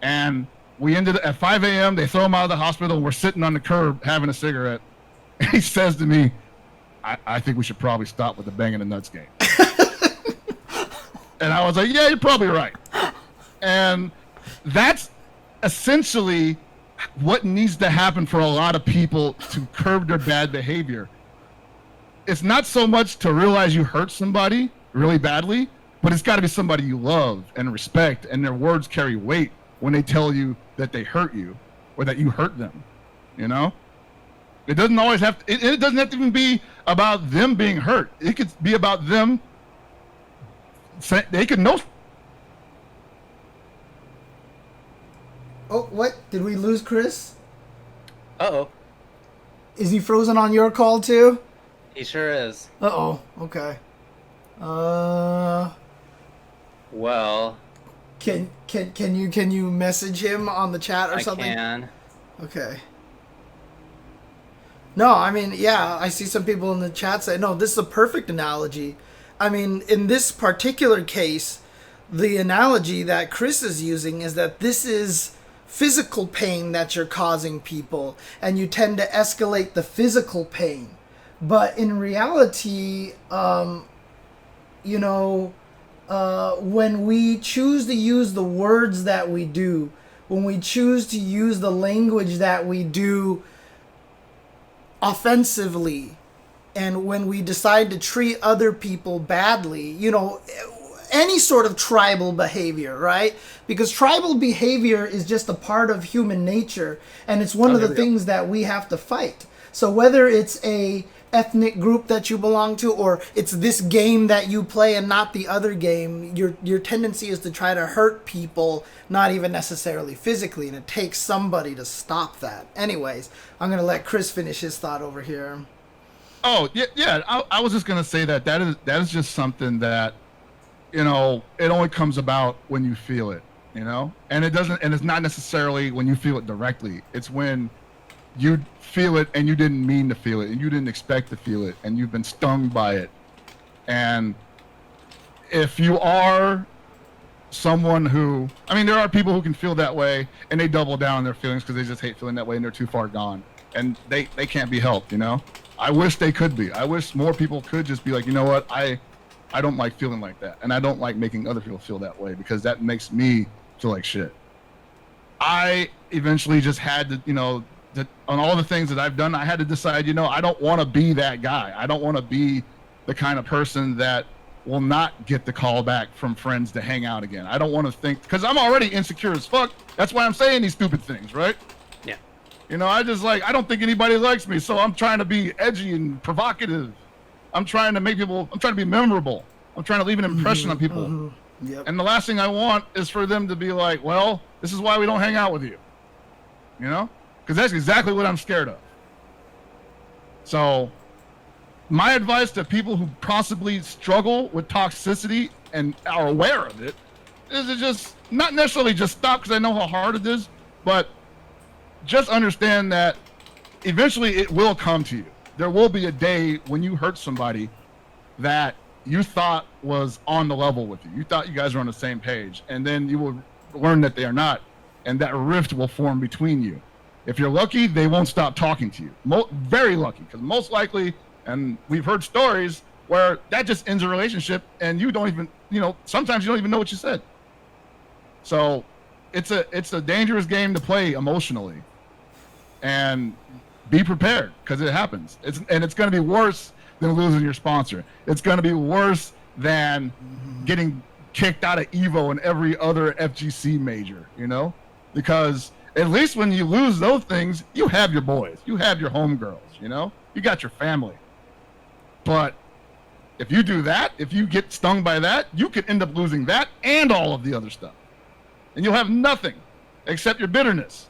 Speaker 4: And we ended at 5 a.m. They throw him out of the hospital, and we're sitting on the curb having a cigarette. And he says to me, I think we should probably stop with the banging the nuts game. And I was like, yeah, you're probably right. And that's essentially what needs to happen for a lot of people to curb their bad behavior. It's not so much to realize you hurt somebody really badly, but it's got to be somebody you love and respect, and their words carry weight when they tell you that they hurt you or that you hurt them, you know? It doesn't always have to, it doesn't have to even be about them being hurt. It could be about them, they could know.
Speaker 1: Oh, what? Did we lose Chris?
Speaker 2: Uh-oh.
Speaker 1: Is he frozen on your call too?
Speaker 2: He sure is.
Speaker 1: Uh-oh. Okay.
Speaker 2: Well.
Speaker 1: Can you message him on the chat or something?
Speaker 2: I can.
Speaker 1: Okay. No, I mean, yeah, I see some people in the chat say, no, this is a perfect analogy. I mean, in this particular case, the analogy that Chris is using is that this is physical pain that you're causing people, and you tend to escalate the physical pain. But in reality, you know, when we choose to use the words that we do, when we choose to use the language that we do offensively, and when we decide to treat other people badly, you know, any sort of tribal behavior, right? Because tribal behavior is just a part of human nature, and it's one of the things that we have to fight. So whether it's a ethnic group that you belong to, or it's this game that you play and not the other game, your tendency is to try to hurt people, not even necessarily physically, and it takes somebody to stop that. Anyways, I'm going to let Chris finish his thought over here.
Speaker 4: Oh, yeah. I was just going to say that is just something that, you know, it only comes about when you feel it, you know? And it's not necessarily when you feel it directly. It's when you feel it and you didn't mean to feel it and you didn't expect to feel it and you've been stung by it. And if you are someone who, I mean, there are people who can feel that way and they double down on their feelings because they just hate feeling that way and they're too far gone. And they can't be helped, you know? I wish they could be. I wish more people could just be like, you know what, I don't like feeling like that. And I don't like making other people feel that way because that makes me feel like shit. I eventually just had to, you know, on all the things that I've done, I had to decide, you know, I don't want to be that guy. I don't want to be the kind of person that will not get the call back from friends to hang out again. I don't want to think, because I'm already insecure as fuck. That's why I'm saying these stupid things, right?
Speaker 2: Yeah.
Speaker 4: You know, I don't think anybody likes me, so I'm trying to be edgy and provocative. I'm trying to be memorable. I'm trying to leave an impression on people.
Speaker 1: Mm-hmm. Yep.
Speaker 4: And the last thing I want is for them to be like, well, this is why we don't hang out with you. You know? Because that's exactly what I'm scared of. So my advice to people who possibly struggle with toxicity and are aware of it is to just not necessarily just stop because I know how hard it is, but just understand that eventually it will come to you. There will be a day when you hurt somebody that you thought was on the level with you. You thought you guys were on the same page, and then you will learn that they are not. and that rift will form between you. If you're lucky, they won't stop talking to you. Very lucky, because most likely, and we've heard stories where that just ends a relationship, and you don't even, sometimes you don't even know what you said. So it's a dangerous game to play emotionally, and be prepared, because it happens. It's going to be worse than losing your sponsor. It's going to be worse than getting kicked out of Evo and every other FGC major, because at least when you lose those things, you have your boys, you have your homegirls, you got your family. But if you do that, if you get stung by that, you could end up losing that and all of the other stuff. And you'll have nothing except your bitterness.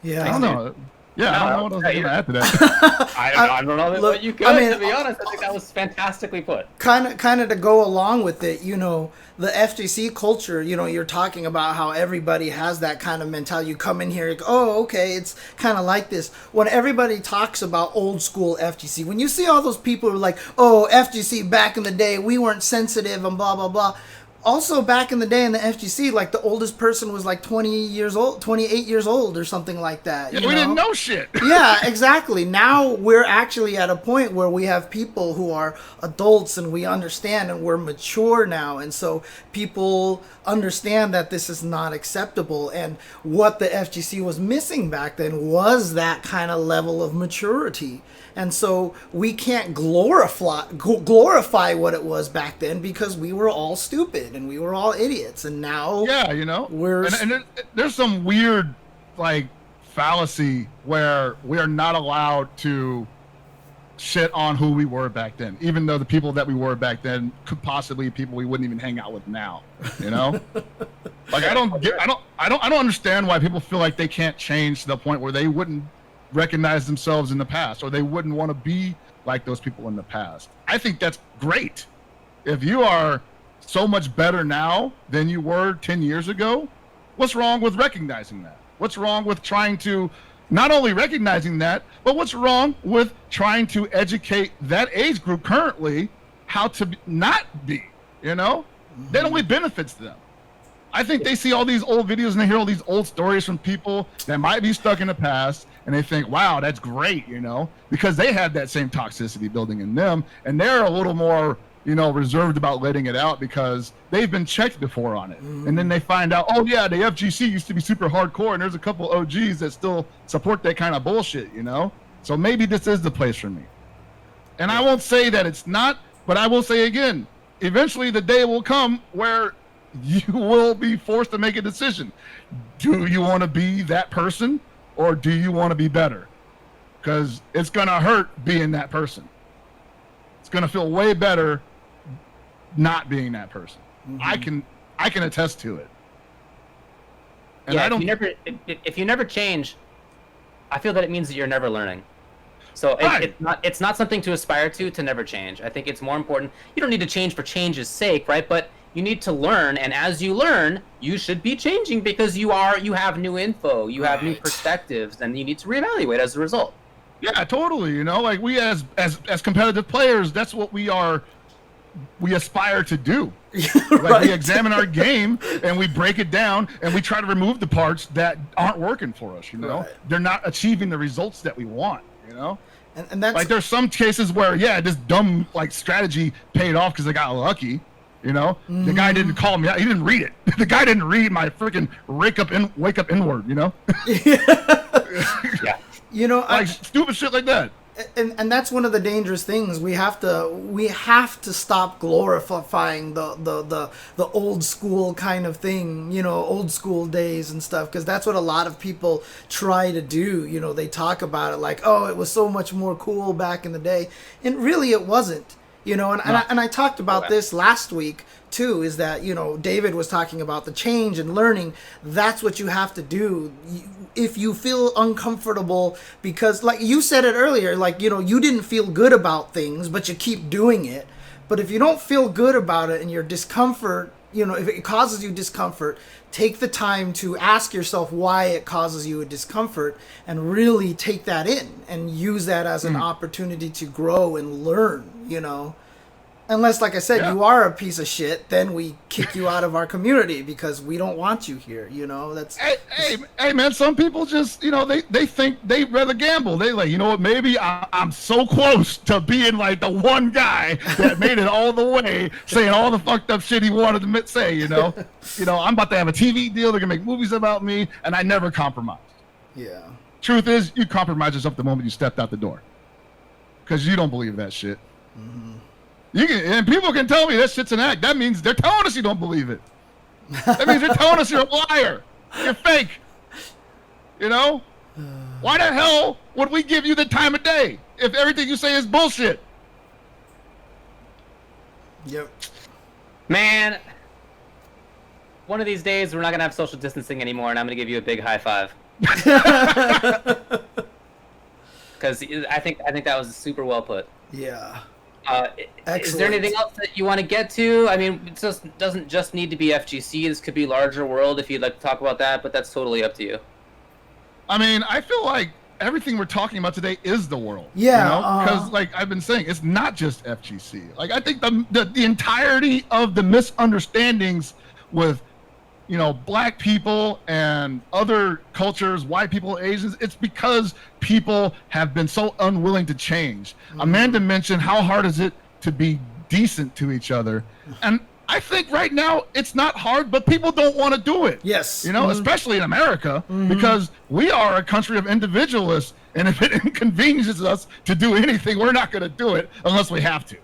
Speaker 1: Yeah.
Speaker 4: I don't know. Yeah, I don't know what else to add to that.
Speaker 2: I don't know what you could. To be honest, I think that was fantastically put.
Speaker 1: Kind of to go along with it, the FGC culture. You're talking about how everybody has that kind of mentality. You come in here, oh, okay, it's kind of like this. When everybody talks about old school FGC, when you see all those people who are like, oh, FGC back in the day, we weren't sensitive and blah blah blah. Also, back in the day in the FGC, like the oldest person was like 28 years old or something like that.
Speaker 4: Yeah, we didn't know shit.
Speaker 1: Yeah, exactly. Now we're actually at a point where we have people who are adults and we understand and we're mature now. And so people understand that this is not acceptable. And what the FGC was missing back then was that kind of level of maturity. And so we can't glorify what it was back then because we were all stupid and we were all idiots. And now, we're
Speaker 4: and there's some weird fallacy where we are not allowed to shit on who we were back then, even though the people that we were back then could possibly be people we wouldn't even hang out with now. I don't understand why people feel like they can't change to the point where they wouldn't recognize themselves in the past, or they wouldn't want to be like those people in the past. I think that's great. If you are so much better now than you were 10 years ago, what's wrong with recognizing that? What's wrong with trying to not only recognizing that, but what's wrong with trying to educate that age group currently how to not be, That only benefits them. I think they see all these old videos and they hear all these old stories from people that might be stuck in the past, and they think, wow, that's great, because they have that same toxicity building in them, and they're a little more, reserved about letting it out because they've been checked before on it. And then they find out, oh yeah, the FGC used to be super hardcore, and there's a couple OGs that still support that kind of bullshit, So maybe this is the place for me. And I won't say that it's not, but I will say again, eventually the day will come where you will be forced to make a decision. Do you want to be that person, or do you want to be better? Because it's going to hurt being that person. It's going to feel way better not being that person. I can attest to it. And
Speaker 2: yeah, if you never change, I feel that it means that you're never learning. So it's not something to aspire to never change. I think it's more important. You don't need to change for change's sake, right? But you need to learn, and as you learn, you should be changing because you have new info, you have new perspectives, and you need to reevaluate as a result.
Speaker 4: Yeah, totally. We as competitive players, that's what we aspire to do.
Speaker 1: Right.
Speaker 4: We examine our game and we break it down and we try to remove the parts that aren't working for us.
Speaker 1: Right.
Speaker 4: They're not achieving the results that we want.
Speaker 1: And that's
Speaker 4: there's some cases where this dumb strategy paid off because I got lucky. The guy didn't call me out. He didn't read it. The guy didn't read my freaking wake up inward.
Speaker 2: Yeah.
Speaker 4: Stupid shit like that.
Speaker 1: And that's one of the dangerous things. We have to stop glorifying the old school kind of thing, old school days and stuff, because that's what a lot of people try to do. They talk about it like, oh, it was so much more cool back in the day, and really it wasn't. And I talked about this last week too, is that, David was talking about the change and learning. That's what you have to do. If you feel uncomfortable, because like you said it earlier, you didn't feel good about things, but you keep doing it. But if you don't feel good about it and your discomfort, if it causes you discomfort, take the time to ask yourself why it causes you a discomfort and really take that in and use that as an opportunity to grow and learn, Unless, like I said,
Speaker 4: Yeah.
Speaker 1: you are a piece of shit, then we kick you out of our community because we don't want you here. You know, that's.
Speaker 4: Hey, man. Some people just, they think they'd rather gamble. They like, you know what? Maybe I'm so close to being like the one guy that made it all the way, saying all the fucked up shit he wanted to say. I'm about to have a TV deal. They're gonna make movies about me, and I never compromised.
Speaker 1: Yeah.
Speaker 4: Truth is, you compromise yourself the moment you stepped out the door, because you don't believe that shit.
Speaker 1: Mm-hmm.
Speaker 4: And people can tell me that shit's an act. That means they're telling us you don't believe it. That means they're telling us you're a liar. You're fake. Why the hell would we give you the time of day if everything you say is bullshit?
Speaker 1: Yep.
Speaker 2: Man, one of these days we're not gonna have social distancing anymore, and I'm gonna give you a big high five. Because I think that was super well put.
Speaker 1: Yeah.
Speaker 2: Is there anything else that you want to get to? I mean, it just doesn't just need to be FGC. This could be larger world if you'd like to talk about that, but that's totally up to you.
Speaker 4: I mean, I feel like everything we're talking about today is the world.
Speaker 1: Yeah.
Speaker 4: Because like I've been saying, it's not just FGC. Like I think the entirety of the misunderstandings with black people and other cultures, white people, Asians, it's because people have been so unwilling to change. Mm-hmm. Amanda mentioned how hard is it to be decent to each other. And I think right now it's not hard, but people don't want to do it.
Speaker 1: Yes.
Speaker 4: Especially in America, because we are a country of individualists. And if it inconveniences us to do anything, we're not going to do it unless we have to.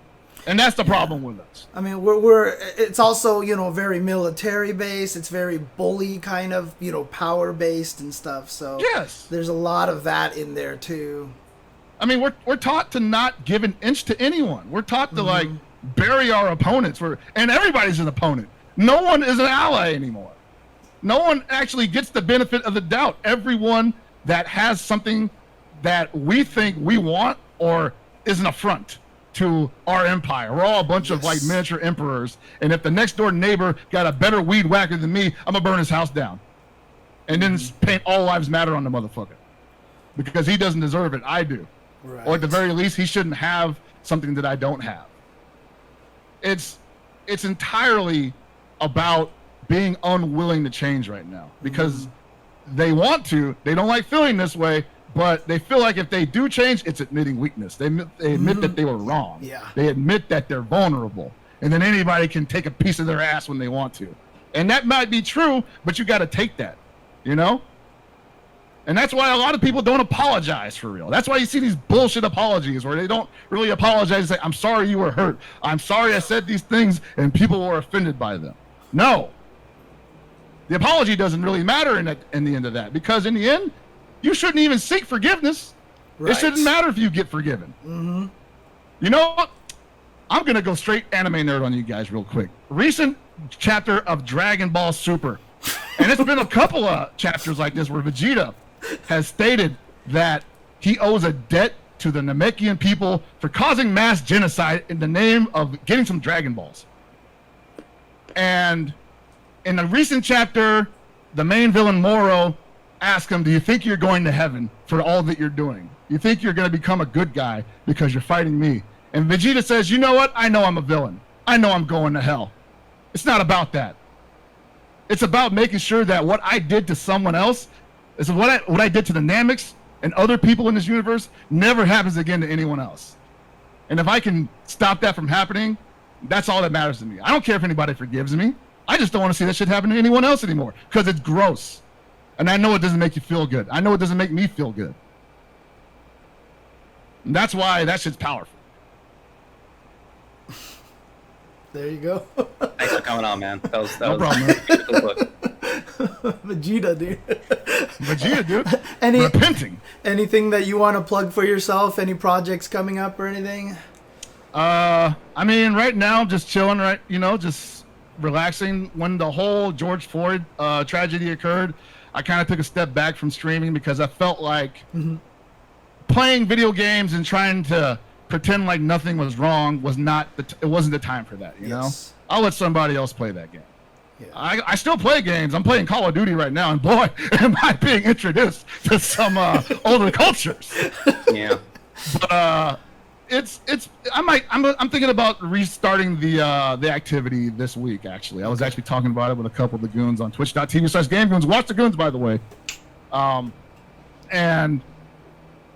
Speaker 4: And that's the problem with us.
Speaker 1: I mean, it's also, very military based. It's very bully kind of, power based and stuff. So
Speaker 4: yes,
Speaker 1: there's a lot of that in there too.
Speaker 4: I mean, we're taught to not give an inch to anyone. We're taught to like bury our opponents, and everybody's an opponent. No one is an ally anymore. No one actually gets the benefit of the doubt. Everyone that has something that we think we want or is an affront to our empire. We're all a bunch of like miniature emperors, and if the next door neighbor got a better weed whacker than me, I'm gonna burn his house down, and then paint all lives matter on the motherfucker, because he doesn't deserve it. I do, or at the very least, he shouldn't have something that I don't have. It's entirely about being unwilling to change right now, because they want to. They don't like feeling this way. But they feel like if they do change, it's admitting weakness. They admit that they were wrong.
Speaker 1: Yeah.
Speaker 4: They admit that they're vulnerable. And then anybody can take a piece of their ass when they want to. And that might be true, but you got to take that, And that's why a lot of people don't apologize for real. That's why you see these bullshit apologies where they don't really apologize and say, I'm sorry you were hurt. I'm sorry I said these things and people were offended by them. No. The apology doesn't really matter in the end of that, because in the end, you shouldn't even seek forgiveness. Right. It shouldn't matter if you get forgiven.
Speaker 1: Mm-hmm.
Speaker 4: You know what? I'm going to go straight anime nerd on you guys real quick. Recent chapter of Dragon Ball Super. And it's been a couple of chapters like this where Vegeta has stated that he owes a debt to the Namekian people for causing mass genocide in the name of getting some Dragon Balls. And in a recent chapter, the main villain Moro ask him, do you think you're going to heaven for all that you're doing? You think you're going to become a good guy because you're fighting me? And Vegeta says, you know what? I know I'm a villain. I know I'm going to hell. It's not about that. It's about making sure that what I did to someone else is what I did to the Namecs and other people in this universe never happens again to anyone else. And if I can stop that from happening, that's all that matters to me. I don't care if anybody forgives me. I just don't want to see that shit happen to anyone else anymore, because it's gross. And I know it doesn't make you feel good. I know it doesn't make me feel good. And that's why that shit's powerful.
Speaker 1: There you go.
Speaker 2: Thanks for coming on, man. That was
Speaker 4: no problem, man.
Speaker 1: Vegeta, dude.
Speaker 4: Vegeta, dude. Repenting.
Speaker 1: Anything that you want to plug for yourself? Any projects coming up or anything?
Speaker 4: I mean, right now, just chilling, right? Just relaxing. When the whole George Floyd tragedy occurred, I kind of took a step back from streaming because I felt like playing video games and trying to pretend like nothing was wrong was not it wasn't the time for that, you know? I'll let somebody else play that game. Yeah. I still play games. I'm playing Call of Duty right now, and boy, am I being introduced to some older cultures.
Speaker 2: Yeah.
Speaker 4: But I'm thinking about restarting the activity this week. Actually, I was actually talking about it with a couple of the goons on Twitch.tv/GameGoons. Watch the goons, by the way. And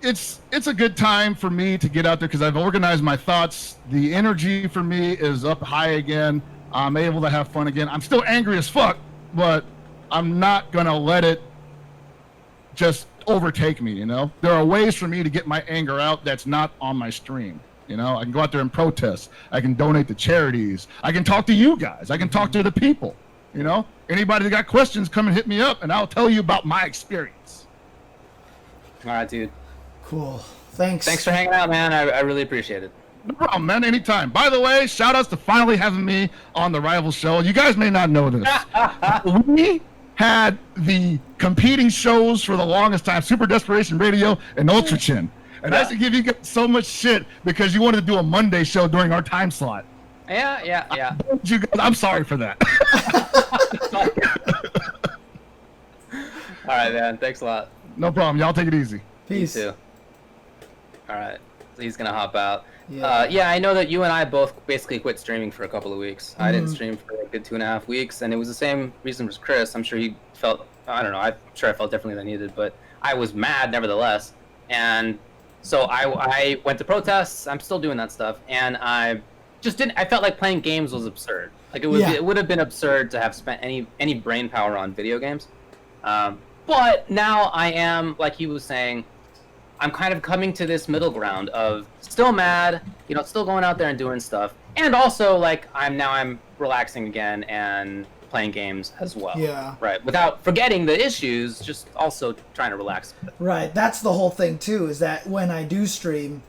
Speaker 4: it's a good time for me to get out there because I've organized my thoughts. The energy for me is up high again. I'm able to have fun again. I'm still angry as fuck, but I'm not gonna let it just overtake me. There are ways for me to get my anger out that's not on my stream. I can go out there and protest. I can donate to charities. I can talk to you guys. I can talk to the people. Anybody that got questions, come and hit me up, and I'll tell you about my experience.
Speaker 2: All right, dude.
Speaker 1: Cool. Thanks.
Speaker 2: Thanks for hanging out, man. I really appreciate it.
Speaker 4: No problem, man. Anytime. By the way, shout outs to finally having me on the Rival Show. You guys may not know this. We had the competing shows for the longest time, Super Desperation Radio and Ultra Chin. And I used to give you guys so much shit because you wanted to do a Monday show during our time slot.
Speaker 2: Yeah.
Speaker 4: You guys, I'm sorry for that.
Speaker 2: All right, man. Thanks a lot.
Speaker 4: No problem. Y'all take it easy.
Speaker 1: Peace.
Speaker 2: You too. All right. So he's gonna hop out.
Speaker 1: Yeah.
Speaker 2: I know that you and I both basically quit streaming for a couple of weeks. I didn't stream for a good 2.5 weeks, and it was the same reason as Chris. I'm sure he felt, I don't know, I'm sure I felt differently than he did, but I was mad nevertheless. And so I went to protests. I'm still doing that stuff, and I felt like playing games was absurd. Like it would have been absurd to have spent any brain power on video games. But now I am, like he was saying, I'm kind of coming to this middle ground of still mad, still going out there and doing stuff, and also like I'm relaxing again and playing games as well.
Speaker 1: Yeah.
Speaker 2: Right. Without forgetting the issues, just also trying to relax a bit.
Speaker 1: Right. That's the whole thing too, is that when I do stream,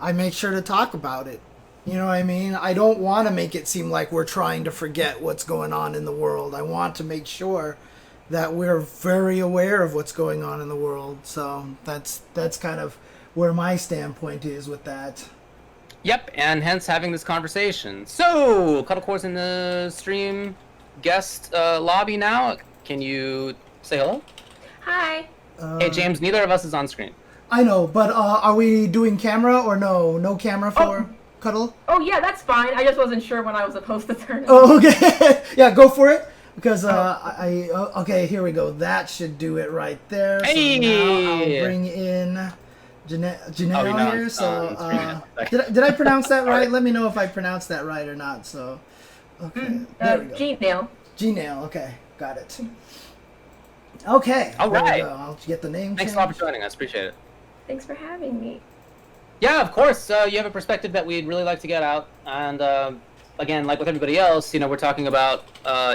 Speaker 1: I make sure to talk about it. You know what I mean? I don't want to make it seem like we're trying to forget what's going on in the world. I want to make sure that we're very aware of what's going on in the world. So that's kind of where my standpoint is with that.
Speaker 2: Yep, and hence having this conversation. So, Cuddle Core's in the stream guest lobby now. Can you say hello?
Speaker 5: Hi.
Speaker 2: Hey, James, neither of us is on screen.
Speaker 1: I know, but are we doing camera or no? No camera for Cuddle?
Speaker 5: Oh, yeah, that's fine. I just wasn't sure when I was supposed to turn it.
Speaker 1: Oh, okay. Yeah, go for it. Because okay, here we go. That should do it right there.
Speaker 2: Hey!
Speaker 1: So now I'll bring in Jeannail here. So did I pronounce that right? Let me know if I pronounced that right or not. So okay, there we go.
Speaker 5: Jeannail.
Speaker 1: Jeannail. Okay, got it. Okay.
Speaker 2: All right.
Speaker 1: I'll get the name.
Speaker 2: Thanks a lot for joining us. Appreciate it.
Speaker 5: Thanks for having me.
Speaker 2: Yeah, of course. You have a perspective that we'd really like to get out, and again, like with everybody else, we're talking about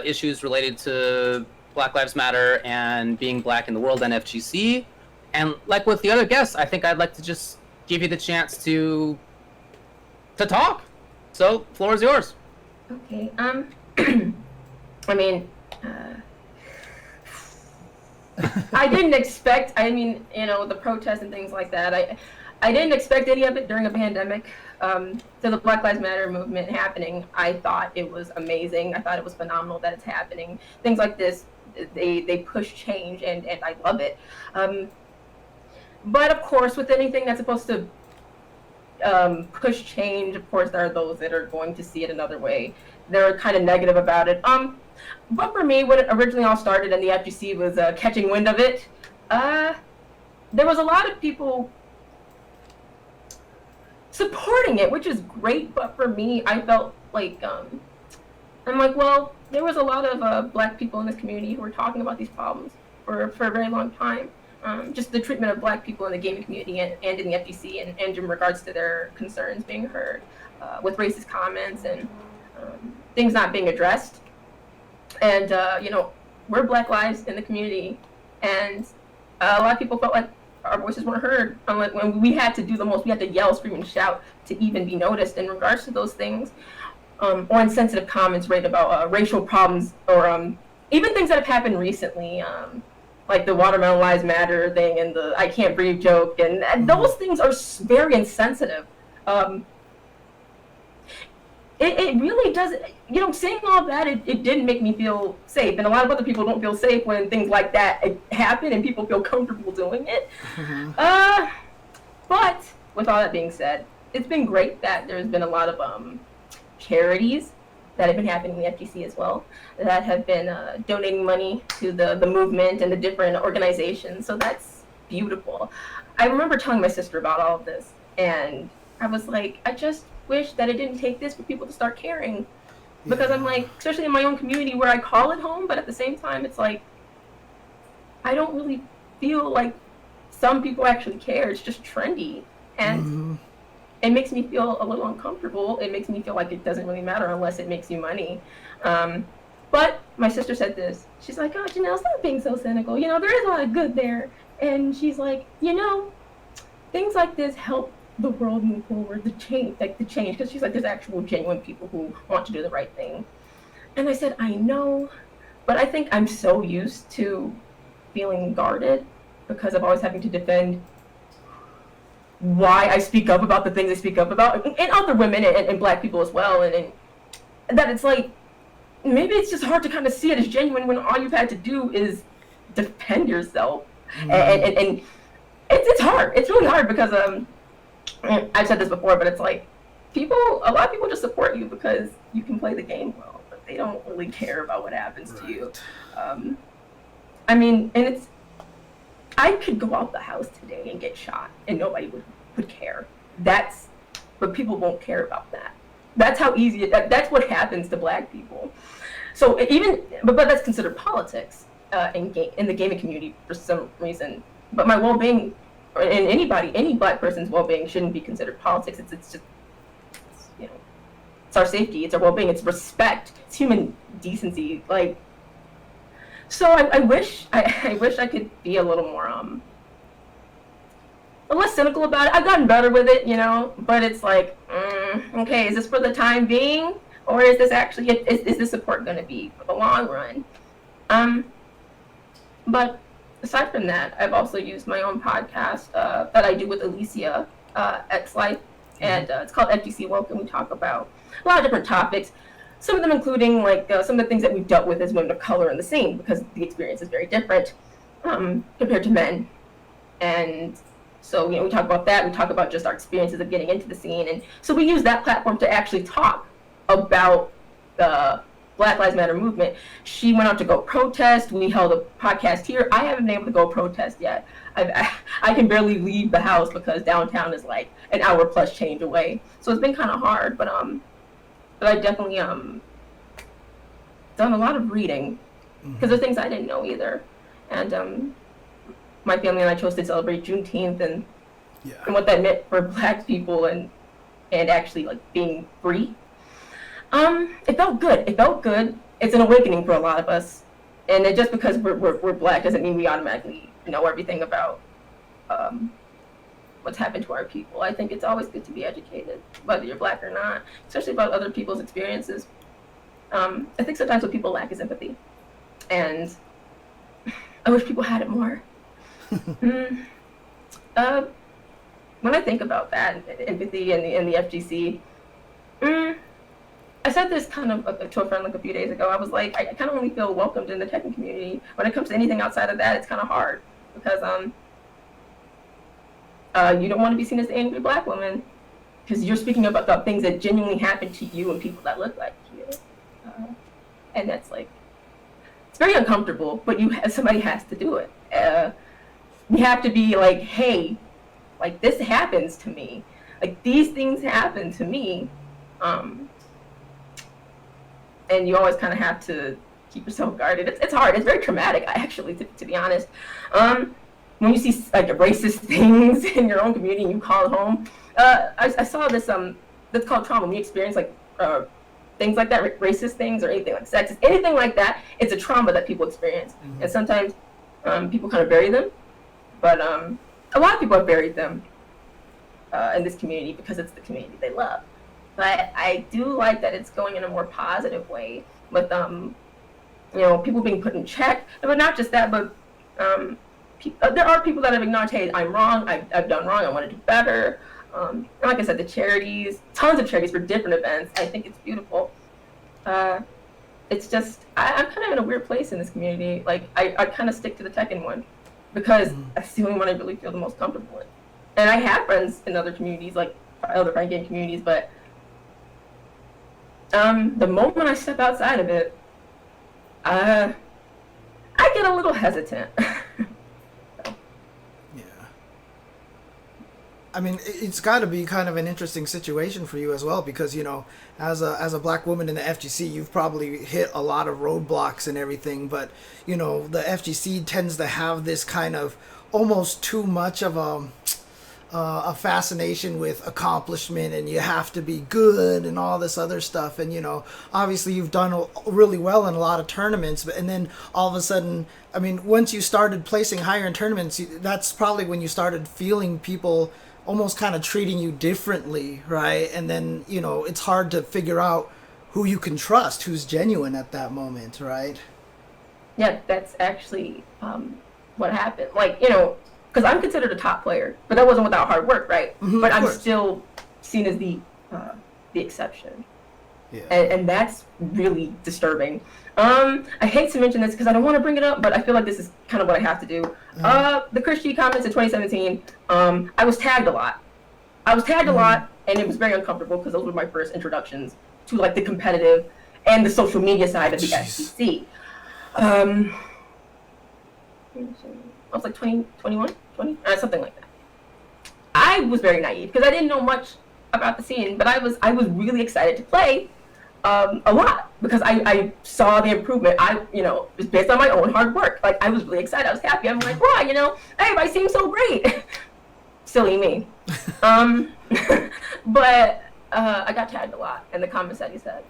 Speaker 2: issues related to Black Lives Matter and being black in the world and FGC. And like with the other guests, I think I'd like to just give you the chance to talk. So, floor is yours.
Speaker 5: Okay. I mean, I didn't expect. The protests and things like that. I didn't expect any of it during a pandemic. To the Black Lives Matter movement happening, I thought it was amazing. I thought it was phenomenal that it's happening. Things like this, they push change, and I love it. But of course, with anything that's supposed to push change, of course, there are those that are going to see it another way. They're kind of negative about it. But for me, when it originally all started and the FGC was catching wind of it, there was a lot of people supporting it, which is great. But for me, I felt like I'm like, well, there was a lot of black people in this community who were talking about these problems for a very long time. Just the treatment of black people in the gaming community and in the FGC, and in regards to their concerns being heard, with racist comments and things not being addressed. And we're Black lives in the community, and a lot of people felt like our voices weren't heard. When we had to do the most, we had to yell, scream, and shout to even be noticed in regards to those things, or insensitive comments right about racial problems, or even things that have happened recently, like the Watermelon Lives Matter thing and the I Can't Breathe joke, and those things are very insensitive. It really does, saying all that, it didn't make me feel safe. And a lot of other people don't feel safe when things like that happen and people feel comfortable doing it. But with all that being said, it's been great that there's been a lot of charities that have been happening in the FGC as well, that have been donating money to the movement and the different organizations. So that's beautiful. I remember telling my sister about all of this, and I was like, I just wish that it didn't take this for people to start caring. Because I'm like, especially in my own community where I call it home, but at the same time, it's like, I don't really feel like some people actually care. It's just trendy. And it makes me feel a little uncomfortable. It makes me feel like it doesn't really matter unless it makes you money. But my sister said this. She's like, oh, Jeannail, stop being so cynical. You know, there is a lot of good there. And she's like, you know, things like this help the world move forward, the change, because she's like, there's actual genuine people who want to do the right thing. And I said, I know, but I think I'm so used to feeling guarded because of always having to defend why I speak up about the things I speak up about, and other women and Black people as well, and that it's like, maybe it's just hard to kind of see it as genuine when all you've had to do is defend yourself. And it's hard. It's really hard because I've said this before, but it's like a lot of people just support you because you can play the game well, but they don't really care about what happens to you. I mean, and I could go out the house today and get shot and nobody would care. But people won't care about that. That's how easy that's what happens to Black people. So but that's considered politics in the gaming community for some reason. But my well-being, and any Black person's well-being shouldn't be considered politics. It's just, you know, it's our safety, it's our well-being, it's respect, it's human decency. Like, so I wish I could be a little more less cynical about it. I've gotten better with it, you know, but it's like, okay, is this for the time being, or is this actually is this support going to be for the long run? But aside from that, I've also used my own podcast that I do with Alicia X Life, and it's called FGC Welcome. We talk about a lot of different topics, some of them including like some of the things that we've dealt with as women of color in the scene, because the experience is very different compared to men. And so, you know, we talk about that. We talk about just our experiences of getting into the scene, and so we use that platform to actually talk about the Black Lives Matter movement. She went out to go protest. We held a podcast here. I haven't been able to go protest yet. I can barely leave the house because downtown is like an hour plus change away. So it's been kind of hard, but I definitely done a lot of reading because there's things I didn't know either. And my family and I chose to celebrate Juneteenth and what that meant for Black people and actually like being free. It felt good. It felt good. It's an awakening for a lot of us, and just because we're Black doesn't mean we automatically know everything about what's happened to our people. I think it's always good to be educated, whether you're Black or not, especially about other people's experiences. I think sometimes what people lack is empathy, and I wish people had it more. When I think about that, empathy and the FGC, I said this kind of to a friend like a few days ago. I was like, I kind of only feel welcomed in the Tekken community. When it comes to anything outside of that, it's kind of hard because you don't want to be seen as the angry Black woman because you're speaking about the things that genuinely happen to you and people that look like you, and that's like, it's very uncomfortable. But somebody has to do it. You have to be like, hey, like this happens to me, like these things happen to me. And you always kind of have to keep yourself guarded. It's hard. It's very traumatic, actually, to be honest. When you see like racist things in your own community and you call it home, I saw this that's called trauma. When you experience like things like that, racist things or anything like sexist, anything like that, it's a trauma that people experience. And sometimes people kind of bury them, but a lot of people have buried them in this community because it's the community they love. But I do like that it's going in a more positive way with, you know, people being put in check. But not just that, but there are people that have acknowledged, hey, I'm wrong, I've done wrong, I want to do better. And like I said, the charities, tons of charities for different events. I think it's beautiful. It's just, I'm kind of in a weird place in this community. Like, I kind of stick to the Tekken one because that's the only one I really feel the most comfortable in. And I have friends in other communities, like other fighting game communities, but the moment I step outside of it, I get a little hesitant.
Speaker 1: Yeah. I mean, it's got to be kind of an interesting situation for you as well, because, you know, as a black woman in the FGC, you've probably hit a lot of roadblocks and everything, but, you know, the FGC tends to have this kind of almost too much of a fascination with accomplishment, and you have to be good and all this other stuff. And, you know, obviously you've done really well in a lot of tournaments, and then all of a sudden, I mean, once you started placing higher in tournaments, that's probably when you started feeling people almost kind of treating you differently, right? And then, you know, it's hard to figure out who you can trust, who's genuine at that moment, right?
Speaker 5: Yeah, that's actually what happened. Like, you know, because I'm considered a top player, but that wasn't without hard work, right?
Speaker 1: Mm-hmm,
Speaker 5: but I'm still seen as the exception.
Speaker 1: Yeah.
Speaker 5: And that's really disturbing. I hate to mention this because I don't want to bring it up, but I feel like this is kind of what I have to do. The Chris G comments in 2017, I was tagged a lot. A lot, and it was very uncomfortable because those were my first introductions to like the competitive and the social media side of the FGC. I was like 20, 21, 20, something like that. I was very naive because I didn't know much about the scene, but I was really excited to play a lot because I saw the improvement. You know, it was based on my own hard work. Like, I was really excited. I was happy. I'm like, wow, you know, everybody seems so great. Silly me. But I got tagged a lot in the comments that he said,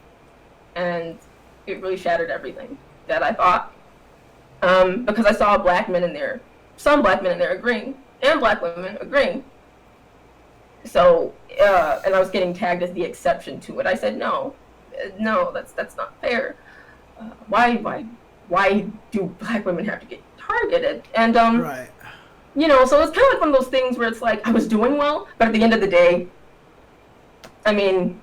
Speaker 5: and it really shattered everything that I thought. Because I saw black men in there, some black men in there agreeing, and black women agreeing. So, and I was getting tagged as the exception to it. I said, no, that's not fair. Why do black women have to get targeted? And
Speaker 1: right.
Speaker 5: You know, so it's kind of like one of those things where it's like I was doing well, but at the end of the day, I mean,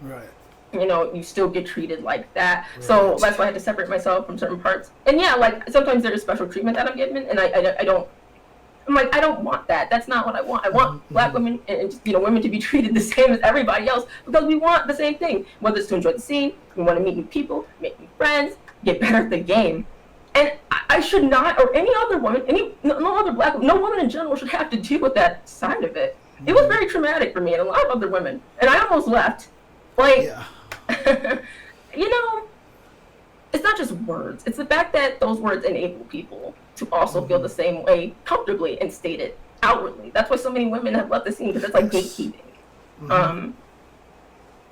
Speaker 1: right.
Speaker 5: You know, you still get treated like that. Right. So that's why I had to separate myself from certain parts. And yeah, like sometimes there is special treatment that I'm getting, and I don't. I'm like, I don't want that. That's not what I want. I want black women and just, you know, women to be treated the same as everybody else because we want the same thing. Whether it's to enjoy the scene, we want to meet new people, make new friends, get better at the game. And I should not, or any other woman, no other black woman, no woman in general should have to deal with that side of it. It was very traumatic for me and a lot of other women, and I almost left. Like, yeah. You know, it's not just words. It's the fact that those words enable people to also feel the same way comfortably and state it outwardly. That's why so many women have left the scene, because it's like gatekeeping.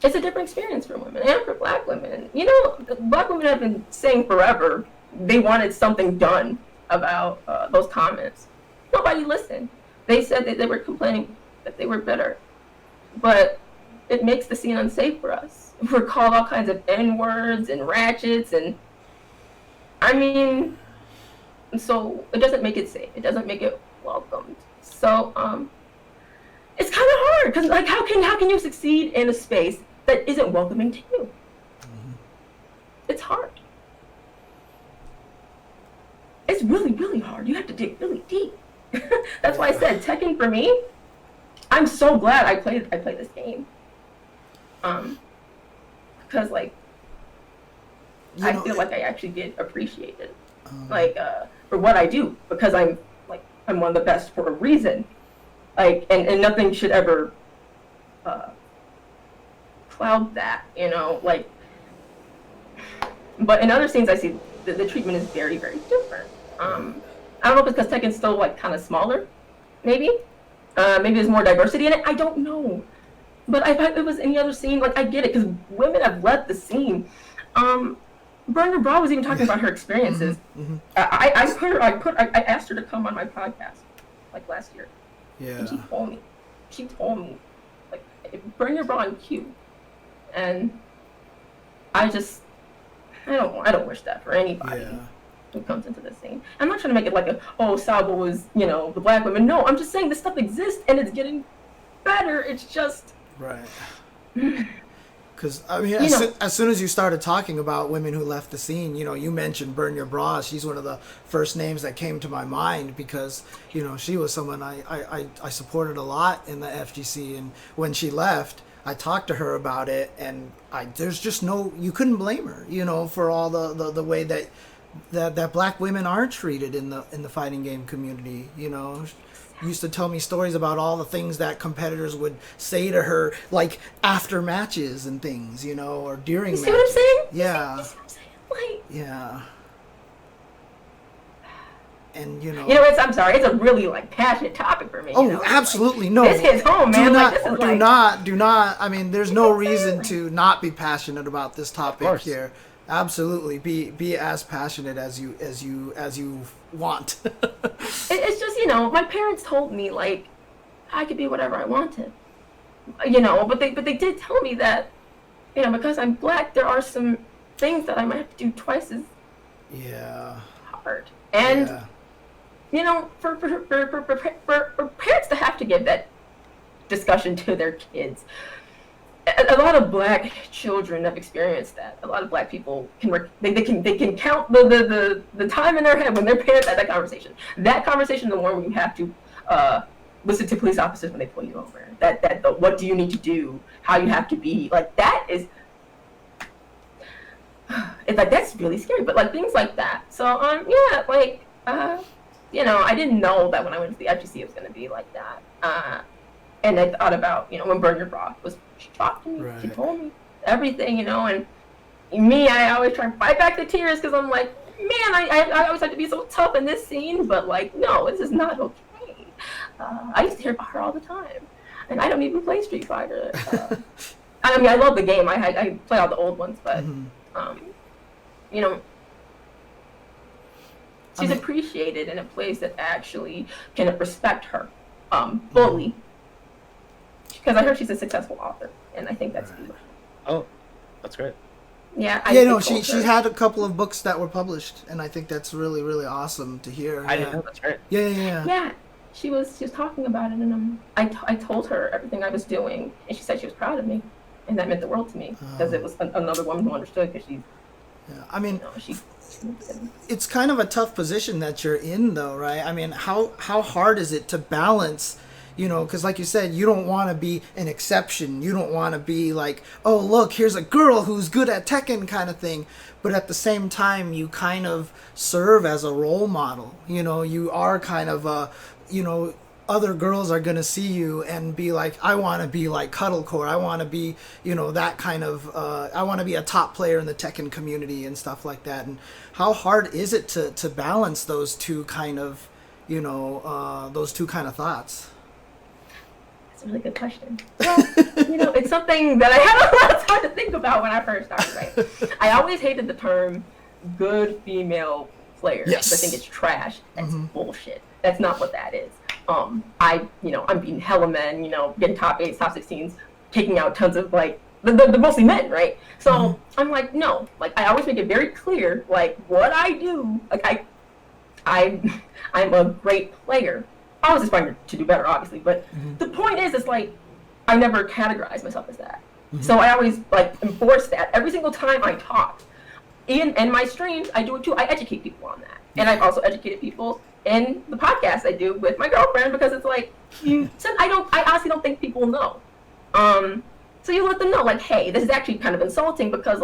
Speaker 5: It's a different experience for women and for black women. You know, black women have been saying forever they wanted something done about those comments. Nobody listened. They said that they were complaining that they were bitter. But it makes the scene unsafe for us. We're called all kinds of N-words and ratchets, and I mean, so it doesn't make it safe. It doesn't make it welcomed. So it's kind of hard because, like, how can you succeed in a space that isn't welcoming to you? It's hard. It's really, really hard. You have to dig really deep. That's why I said Tekken for me. I'm so glad I played this game. Because, like, I feel like I actually get appreciated, like, for what I do, because I'm one of the best for a reason, like, and nothing should ever cloud that, you know, like. But in other scenes, I see the treatment is very, very different. I don't know if it's because Tekken's still, like, kind of smaller, maybe there's more diversity in it. I don't know. But if it was any other scene, like, I get it, because women have left the scene. Burner Bra was even talking about her experiences. I asked her to come on my podcast, like, last year. Yeah. And she told me, like, burn your bra in Q. And I don't wish that for anybody who comes into the scene. I'm not trying to make it like Sabo was, you know, the black women. No, I'm just saying this stuff exists and it's getting better. It's just
Speaker 1: right. Because, I mean, as soon as you started talking about women who left the scene, you mentioned Burn Your Bra. She's one of the first names that came to my mind because, she was someone I supported a lot in the FGC. And when she left, I talked to her about it. And there's just you couldn't blame her, for all the way that black women are treated in the fighting game community, used to tell me stories about all the things that competitors would say to her, like after matches and things, or during matches.
Speaker 5: You see what I'm saying?
Speaker 1: Yeah.
Speaker 5: You see what I'm saying? Like,
Speaker 1: yeah. And
Speaker 5: I'm sorry, it's a really passionate topic for me.
Speaker 1: Oh, absolutely. No.
Speaker 5: This hits home, man.
Speaker 1: Do not. I mean, there's no reason to not be passionate about this topic here. Absolutely, be as passionate as you want.
Speaker 5: It's just my parents told me I could be whatever I wanted, but they did tell me that because I'm black, there are some things that I might have to do twice as hard, and for parents to have to give that discussion to their kids. A lot of black children have experienced that. A lot of black people can count the time in their head when their parents had that conversation. That conversation is the one where you have to listen to police officers when they pull you over. What do you need to do? How you have to be. That is. It's that's really scary. But things like that. So I didn't know that when I went to the FGC it was going to be like that. And I thought about, when Burn Your Bra was shocking me. Right. She told me everything, and me, I always try and fight back the tears because I'm like, man, I always have to be so tough in this scene, but no, this is not okay. I used to hear about her all the time, and I don't even play Street Fighter. I mean, I love the game. I play all the old ones, but, she's appreciated in a place that actually can respect her fully. Because I heard she's a successful author, and I think that's beautiful.
Speaker 2: Oh, that's great.
Speaker 5: Yeah,
Speaker 1: she's had a couple of books that were published, and I think that's really, really awesome to hear.
Speaker 2: I didn't know that's great.
Speaker 1: Yeah.
Speaker 5: She was talking about it, and I told her everything I was doing, and she said she was proud of me, and that meant the world to me because it was another woman who understood. Because she's.
Speaker 1: Yeah, I mean. It's kind of a tough position that you're in, though, right? I mean, how hard is it to balance? Because like you said, you don't want to be an exception. You don't want to be like, oh, look, here's a girl who's good at Tekken kind of thing. But at the same time, you kind of serve as a role model. You are kind of other girls are going to see you and be like, I want to be like Cuddle Core. I want to be, that kind of, I want to be a top player in the Tekken community and stuff like that. And how hard is it to balance those two kind of, thoughts?
Speaker 5: That's a really good question. Well, it's something that I had a lot of time to think about when I first started, right? I always hated the term good female player.
Speaker 1: Yes.
Speaker 5: I think it's trash. That's bullshit. That's not what that is. I'm beating hella men, getting top 8s, top 16s, taking out tons of the mostly men, right? So I'm like, no, I always make it very clear, what I do, I'm a great player. I was aspiring to do better, obviously, but the point is, I never categorize myself as that. So I always enforce that every single time I talk. In my streams, I do it too. I educate people on that, and I've also educated people in the podcast I do with my girlfriend because it's I honestly don't think people know. So you let them know, hey, this is actually kind of insulting because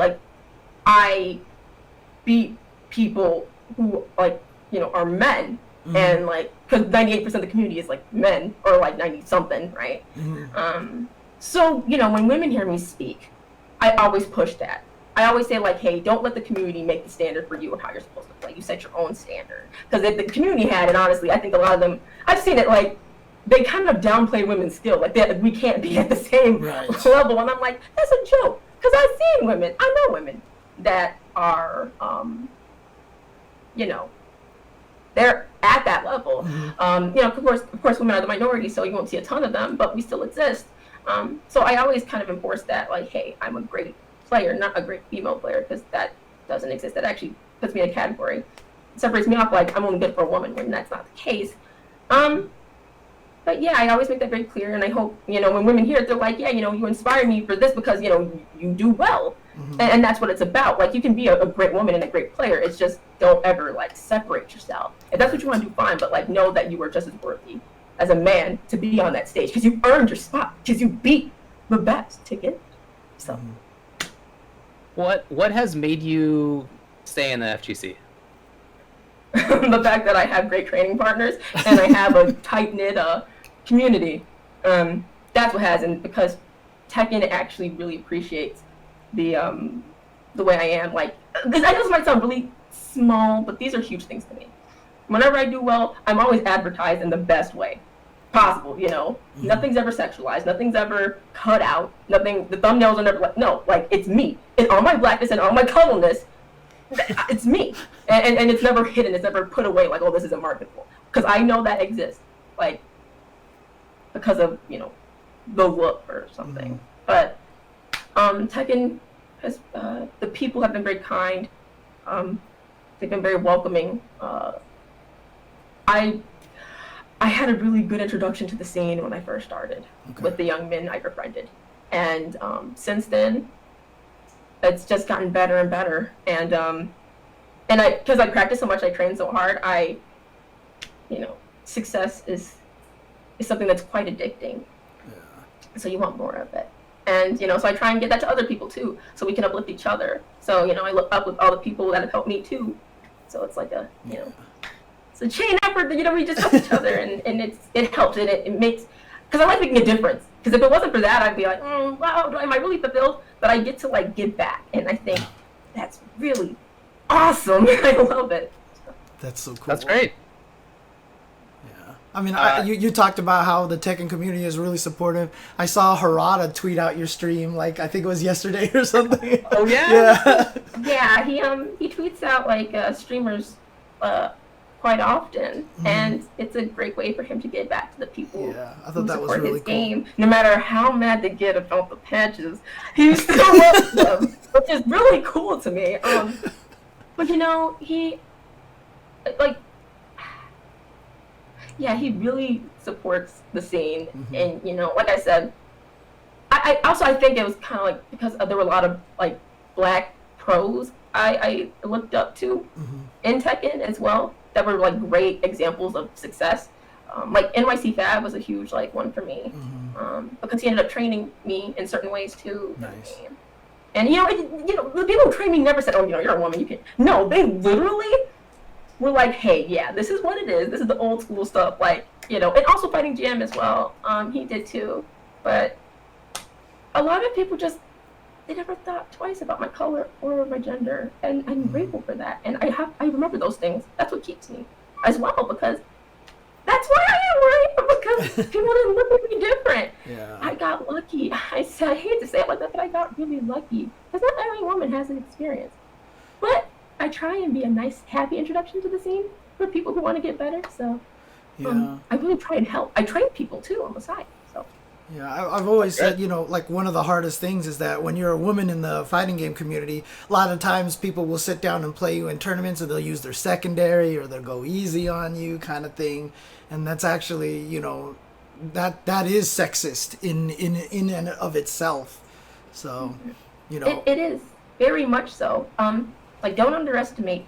Speaker 5: I beat people who are men. And because 98% of the community is men or 90 something, right? So when women hear me speak, I always push that. I always say hey, don't let the community make the standard for you or how you're supposed to play. You set your own standard. Because if the community had it, honestly, I think a lot of them, I've seen it they kind of downplay women's skill. We can't be at the same level. And I'm like, that's a joke. Because I've seen women, I know women that are, they're at that level. Of course, women are the minority, so you won't see a ton of them, but we still exist. So I always kind of enforce that, hey, I'm a great player, not a great female player, because that doesn't exist. That actually puts me in a category. It separates me off I'm only good for a woman when that's not the case. But yeah, I always make that very clear, and I hope, when women hear it, they're like, yeah, you inspire me for this because, you do well. And that's what it's about. Like, you can be a great woman and a great player. It's just don't ever, like, separate yourself. If that's what you want to do, fine, but, like, know that you are just as worthy as a man to be on that stage because you earned your spot, because you beat the best to get it. So.
Speaker 2: What has made you stay in the FGC?
Speaker 5: The fact that I have great training partners and I have a tight-knit community. That's what has, and because Tekken actually really appreciates the way I am. Like, I know this might sound really small, but these are huge things to me. Whenever I do well, I'm always advertised in the best way possible, Nothing's ever sexualized, nothing's ever cut out, the thumbnails are never like, no, like, it's me. And all my blackness and all my cuddleness, it's me. And it's never hidden, it's never put away like, oh, this isn't marketable. Because I know that exists, like, because of, the look or something. But Tekken has, the people have been very kind. They've been very welcoming. I had a really good introduction to the scene when I first started with the young men I befriended. And since then, it's just gotten better and better. And because I practice so much, I train so hard, success is something that's quite addicting. Yeah. So you want more of it. And, so I try and get that to other people too, so we can uplift each other. So, I look up with all the people that have helped me too. So it's like a, it's a chain effort, we just help each other, and it helps, and it makes, because I like making a difference. Because if it wasn't for that, I'd be like, wow, am I really fulfilled? But I get to, like, give back, and I think that's really awesome. I love it.
Speaker 1: That's so cool.
Speaker 2: That's great.
Speaker 1: Yeah. I mean, you talked about how the Tekken community is really supportive. I saw Harada tweet out your stream, like, I think it was yesterday or something.
Speaker 2: Oh, yeah?
Speaker 5: Yeah, he tweets out, like, streamers quite often, and it's a great way for him to get back to the people who support his game. No matter how mad they get about the patches, he still loves them, which is really cool to me. But he, like, he really supports the scene, and like I said, I think it was kind of like because there were a lot of like black pros I looked up to in Tekken as well, that were like great examples of success. Like NYC Fab was a huge like one for me, because he ended up training me in certain ways too.
Speaker 1: Nice.
Speaker 5: And the people who trained me never said, "Oh, you're a woman, you can't." No, they literally were like, "Hey, yeah, this is what it is. This is the old school stuff." Like, and also Fighting Jam as well. He did too, but a lot of people they never thought twice about my color or my gender, and I'm grateful for that. And I remember those things. That's what keeps me as well, because that's why I am where I am, because people didn't look at me different.
Speaker 1: Yeah.
Speaker 5: I got lucky. I hate to say it like that, but I got really lucky, because not every woman has an experience. But I try and be a nice, happy introduction to the scene for people who want to get better. So I really try and help. I train people too on the side. So.
Speaker 1: Yeah, I've always said, like one of the hardest things is that when you're a woman in the fighting game community, a lot of times people will sit down and play you in tournaments, or they'll use their secondary, or they'll go easy on you kind of thing. And that's actually, that is sexist in and of itself. So,
Speaker 5: It is, very much so. Like, don't underestimate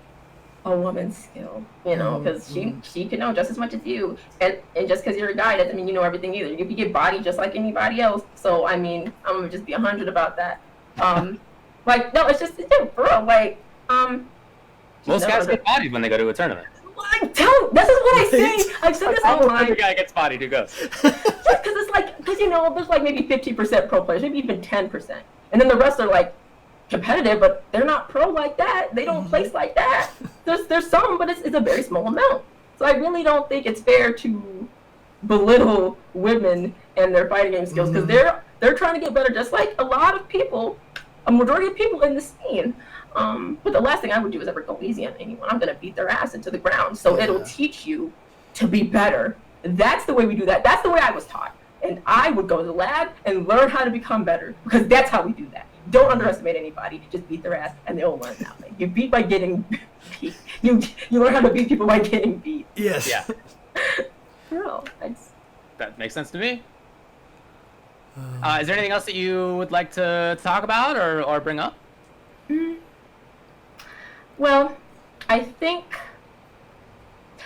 Speaker 5: a woman's skill, because she can know just as much as you, and just because you're a guy doesn't mean you know everything either. You can get body just like anybody else. So I mean, I'm gonna just be 100 about that. Like, no, it's just for real. Like,
Speaker 2: most guys get bodied when they go to a tournament.
Speaker 5: This is what I say. I've said this online.
Speaker 2: Every guy gets bodied who goes.
Speaker 5: Because it's like, there's like maybe 50% pro players, maybe even 10%, and then the rest are like competitive, but they're not pro like that. They don't place like that. There's some, but it's a very small amount. So I really don't think it's fair to belittle women and their fighting game skills, because they're trying to get better, just like a lot of people, a majority of people in the scene. But the last thing I would do is ever go easy on anyone. I'm gonna beat their ass into the ground. So it'll teach you to be better. That's the way we do that. That's the way I was taught. And I would go to the lab and learn how to become better, because that's how we do that. Don't underestimate anybody. You just beat their ass, and they'll learn that way. You beat by getting beat. You learn how to beat people by getting beat.
Speaker 1: Yes.
Speaker 2: Yeah.
Speaker 5: No,
Speaker 2: That makes sense to me. Is there anything else that you would like to talk about or bring up?
Speaker 5: Well, I think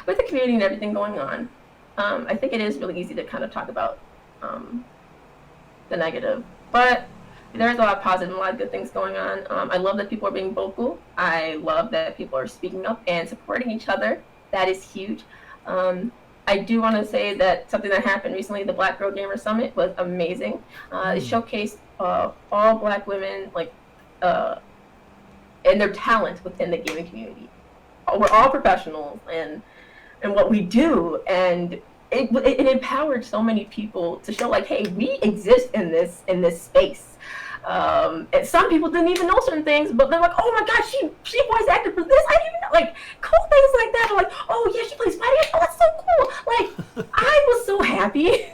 Speaker 5: with the community and everything going on, I think it is really easy to kind of talk about the negative, but there's a lot of positive and a lot of good things going on. I love that people are being vocal. I love that people are speaking up and supporting each other. That is huge. I do want to say that something that happened recently, the Black Girl Gamer Summit, was amazing. It showcased all Black women, like, and their talent within the gaming community. We're all professionals and what we do, and it empowered so many people to show, like, hey, we exist in this space. And some people didn't even know certain things, but they're like, oh my gosh, she voice acted for this. I didn't even know, like, cool things like that. They're like, oh yeah, she plays Fighter. Oh, that's so cool. Like, I was so happy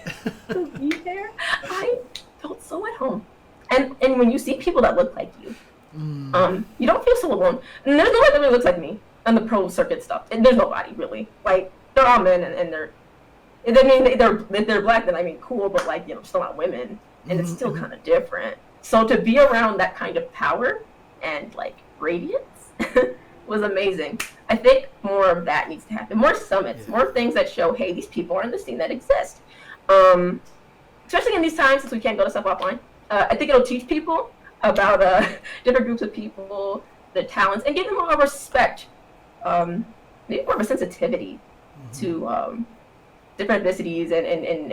Speaker 5: to be there. I felt so at home. And when you see people that look like you, you don't feel so alone. And there's nobody that really looks like me on the pro circuit stuff. And there's nobody really. Like, they're all men and they're, I mean, they're Black, then I mean cool, but like, you know, still not women. And it's still kind of different. So to be around that kind of power and like radiance was amazing. I think more of that needs to happen. More summits, more things that show, hey, these people are in the scene that exist. Especially in these times since we can't go to stuff offline. I think it'll teach people about different groups of people, their talents, and give them more respect, maybe more of a sensitivity to different ethnicities and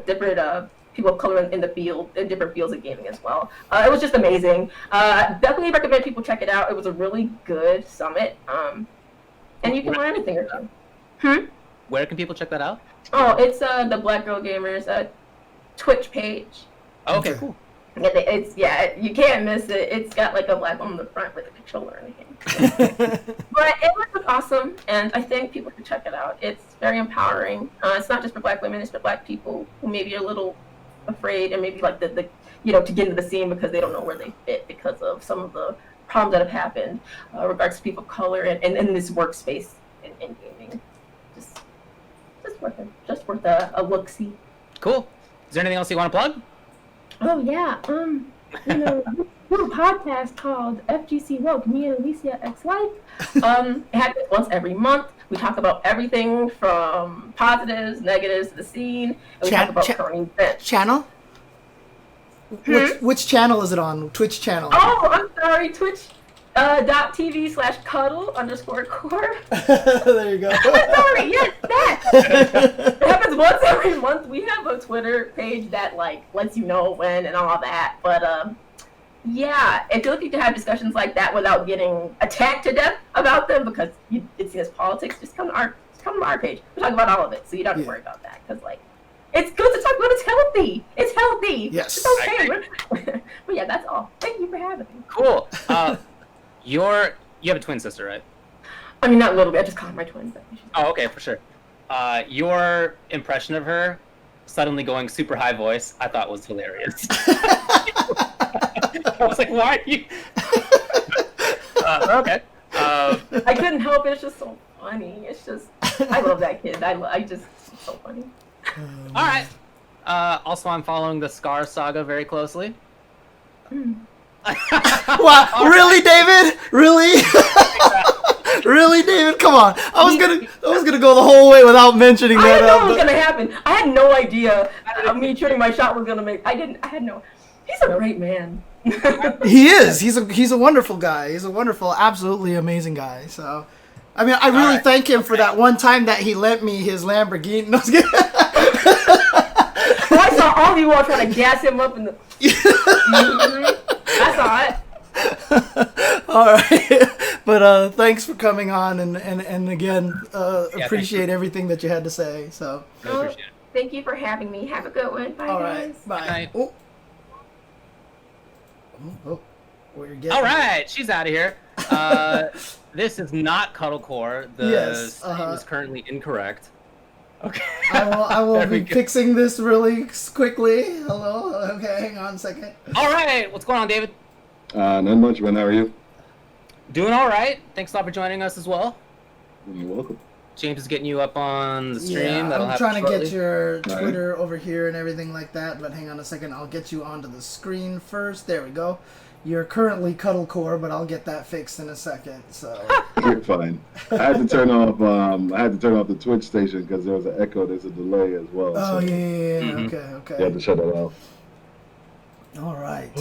Speaker 5: different people of color in the field, in different fields of gaming as well. It was just amazing. Definitely recommend people check it out. It was a really good summit. And you can learn anything or two.
Speaker 2: Where can people check that out?
Speaker 5: Oh, it's the Black Girl Gamers Twitch page.
Speaker 2: Oh, okay, cool.
Speaker 5: It's, yeah, you can't miss it. It's got like a black woman on the front with a controller and everything. But it was awesome, and I think people should check it out. It's very empowering. It's not just for Black women, it's for Black people who maybe are a little afraid and maybe like the you know, to get into the scene because they don't know where they fit because of some of the problems that have happened regards to people of color and in this workspace in gaming. Just worth it. Just worth a look-see.
Speaker 2: Cool. Is there anything else you want to plug?
Speaker 5: Oh yeah, you know, we have a podcast called FGC Rogue, me and Alicia X Life. It happens once every month. We talk about everything from positives, negatives to the scene, and we talk about current events.
Speaker 1: Channel? Which channel is it on? Twitch channel?
Speaker 5: Oh, I'm sorry, Twitch. .tv/cuddle_core.
Speaker 1: There you go.
Speaker 5: Sorry, yes, that. It happens once every month. We have a Twitter page that like lets you know when and all that. But yeah, if you're looking to have discussions like that without getting attacked to death about them because it's seen as politics, just come to our page. We talk about all of it, so you don't have to worry about that. Because like, it's good to talk about. It's healthy. It's healthy.
Speaker 1: Yes.
Speaker 5: It's okay. But yeah, that's all. Thank you for having me.
Speaker 2: Cool. You have a twin sister, right?
Speaker 5: I mean, not a little bit. I just call her my twin.
Speaker 2: Oh, okay, for sure. Your impression of her, suddenly going super high voice, I thought was hilarious. I was like, why are you? Okay.
Speaker 5: I couldn't help it. It's just so funny. It's just, I love that kid. I just, it's so funny.
Speaker 2: All right. Also, I'm following the Scar saga very closely.
Speaker 1: Wow, really, David? Really? Really, David? Come on. I was gonna go the whole way without mentioning that.
Speaker 5: I didn't know what was gonna happen. I had no idea. Me shooting my shot was gonna make. I had no. He's a great man.
Speaker 1: He is. He's a wonderful guy. He's a wonderful, absolutely amazing guy. So, I mean, I really thank him for that one time that he lent me his Lamborghini. No,
Speaker 5: I saw all of you all trying to gas him up in the. I saw it.
Speaker 1: All right, but thanks for coming on, and again, appreciate everything that you had to say. So,
Speaker 2: Appreciate it.
Speaker 5: Thank you for having me. Have a good one. Bye,
Speaker 1: all
Speaker 5: guys.
Speaker 1: right, bye.
Speaker 2: Night.
Speaker 1: Oh, what you're getting?
Speaker 2: All right, she's out of here. This is not Cuddle Core. The name is currently incorrect. Okay.
Speaker 1: I will be fixing this really quickly. Hello. Okay, hang on a second.
Speaker 2: All right, what's going on, David?
Speaker 6: Not much, man. How are you?
Speaker 2: Doing all right. Thanks a lot for joining us as well.
Speaker 6: You're welcome.
Speaker 2: James is getting you up on the stream.
Speaker 1: Yeah,
Speaker 2: That'll
Speaker 1: I'm
Speaker 2: happen
Speaker 1: trying to
Speaker 2: shortly.
Speaker 1: get your Twitter over here and everything like that, but hang on a second. I'll get you onto the screen first. There we go. You're currently Cuddle Core, but I'll get that fixed in a second. So
Speaker 6: You're fine. I had to turn off. I had to turn off the Twitch station because there was an echo. There's a delay as well.
Speaker 1: oh
Speaker 6: so
Speaker 1: yeah.
Speaker 2: Mhm.
Speaker 1: Okay.
Speaker 6: You had to shut that off.
Speaker 1: All right.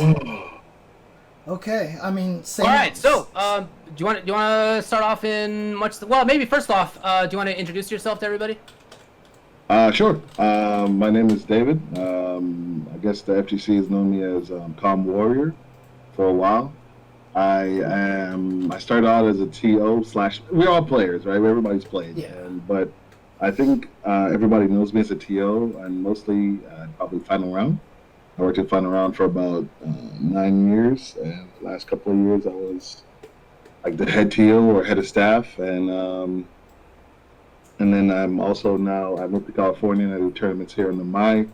Speaker 1: Okay. I mean, same.
Speaker 2: All right. So, do you want to start off in much? Well, maybe first off, do you want to introduce yourself to everybody?
Speaker 6: Sure. My name is David. I guess the FGC has known me as CalmWarrior for a while. I started out as a TO / we're all players, right? Everybody's played.
Speaker 1: Yeah.
Speaker 6: But I think everybody knows me as a TO, and mostly probably Final Round. I worked at Final Round for about 9 years, and the last couple of years I was like the head TO or head of staff, and then I'm also now I moved to California and I do tournaments here under my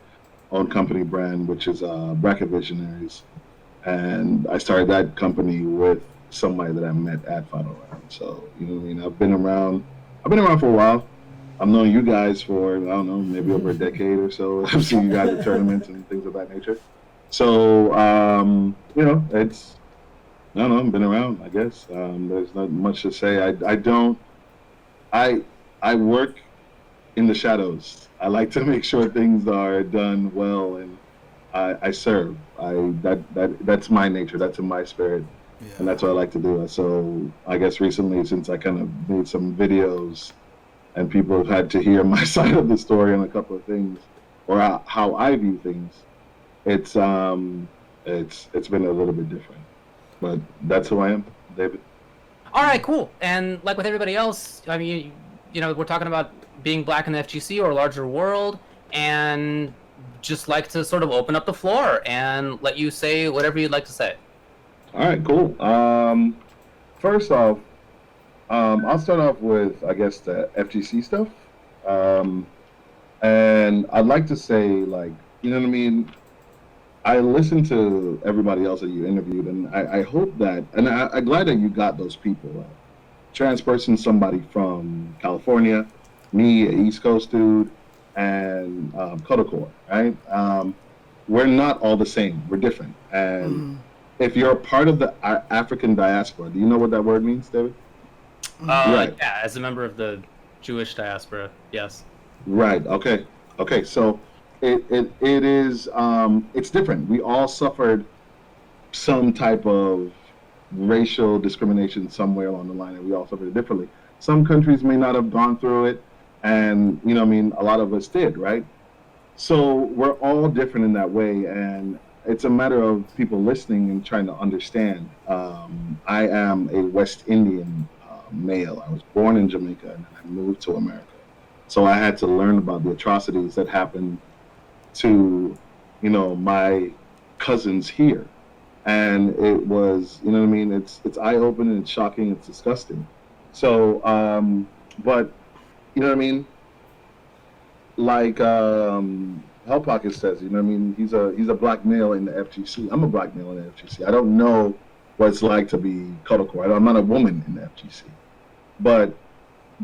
Speaker 6: own company brand, which is Bracket Visionaries, and I started that company with somebody that I met at Final Round. So you know what I mean. I've been around for a while. I've known you guys for, I don't know, maybe over a decade or so. I've seen you guys at tournaments and things of that nature. So, you know, it's, I don't know, I've been around, I guess. There's not much to say. I work in the shadows. I like to make sure things are done well, and I serve. That's my nature. That's in my spirit.
Speaker 1: Yeah.
Speaker 6: And that's what I like to do. So I guess recently, since I kind of made some videos, and people have had to hear my side of the story on a couple of things, or how I view things, it's been a little bit different. But that's who I am, David.
Speaker 2: All right, cool. And like with everybody else, I mean, you know, we're talking about being black in the FGC or a larger world, and just like to sort of open up the floor and let you say whatever you'd like to say.
Speaker 6: All right, cool. First off, I'll start off with, I guess, the FGC stuff. And I'd like to say, like, you know what I mean? I listened to everybody else that you interviewed, and I hope that, and I'm glad that you got those people. Trans person, somebody from California, me, an East Coast dude, and Cuddle, right? We're not all the same. We're different. And if you're a part of the African diaspora, do you know what that word means, David? Right.
Speaker 2: Yeah, as a member of the Jewish diaspora, yes.
Speaker 6: Right. Okay. So it is it's different. We all suffered some type of racial discrimination somewhere along the line, and we all suffered it differently. Some countries may not have gone through it, and you know, I mean, a lot of us did, right? So we're all different in that way, and it's a matter of people listening and trying to understand. I am a West Indian male. I was born in Jamaica and I moved to America. So I had to learn about the atrocities that happened to, you know, my cousins here. And it was, you know what I mean? It's eye-opening, it's shocking, it's disgusting. So, but, you know what I mean? Like HellPockets says, you know what I mean? He's a black male in the FGC. I'm a black male in the FGC. I don't know what it's like to be Cuddle. I'm not a woman in the FGC. But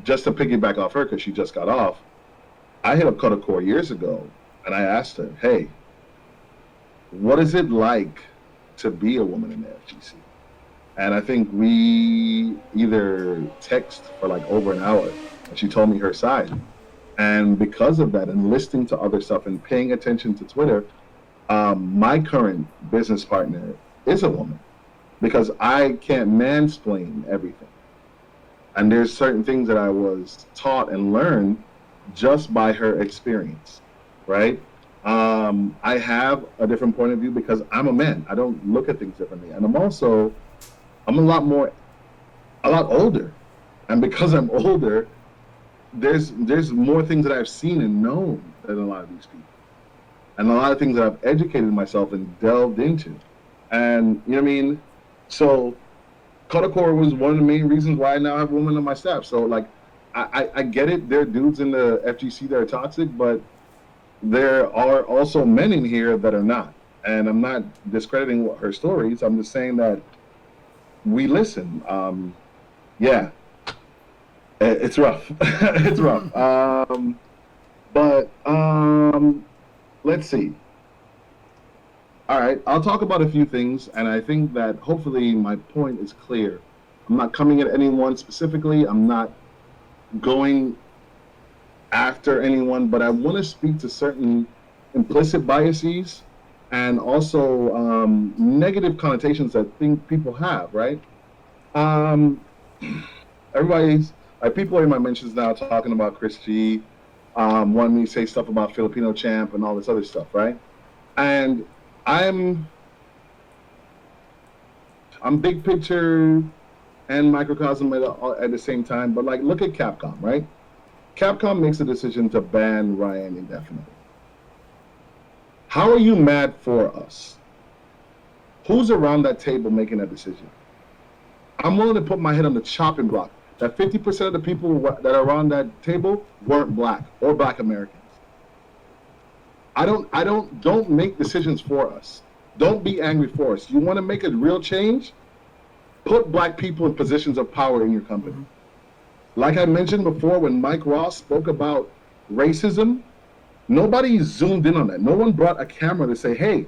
Speaker 6: just to piggyback off her, because she just got off, I hit up Cuddle years ago, and I asked her, hey, what is it like to be a woman in the FGC? And I think we either text for like over an hour, and she told me her side. And because of that, and listening to other stuff and paying attention to Twitter, my current business partner is a woman, because I can't mansplain everything. And there's certain things that I was taught and learned just by her experience, right? I have a different point of view because I'm a man. I don't look at things differently. And I'm a lot older. And because I'm older, there's more things that I've seen and known than a lot of these people. And a lot of things that I've educated myself and delved into. And, you know what I mean? So Cuddle was one of the main reasons why I now have women on my staff. So, like, I get it. There are dudes in the FGC that are toxic, but there are also men in here that are not. And I'm not discrediting her stories. I'm just saying that we listen. Yeah. It's rough. It's rough. But let's see. All right, I'll talk about a few things, and I think that hopefully my point is clear. I'm not coming at anyone specifically. I'm not going after anyone, but I want to speak to certain implicit biases and also negative connotations that people have, right? Everybody's people are in my mentions now talking about Chris G, wanting me to say stuff about Filipino champ and all this other stuff, right? And I'm big picture and microcosm at the same time, but like, look at Capcom, right? Capcom makes a decision to ban Ryan indefinitely. How are you mad for us? Who's around that table making that decision? I'm willing to put my head on the chopping block that 50% of the people that are around that table weren't black or black Americans. Don't make decisions for us. Don't be angry for us. You want to make a real change? Put black people in positions of power in your company. Like I mentioned before, when Mike Ross spoke about racism, nobody zoomed in on that. No one brought a camera to say, hey,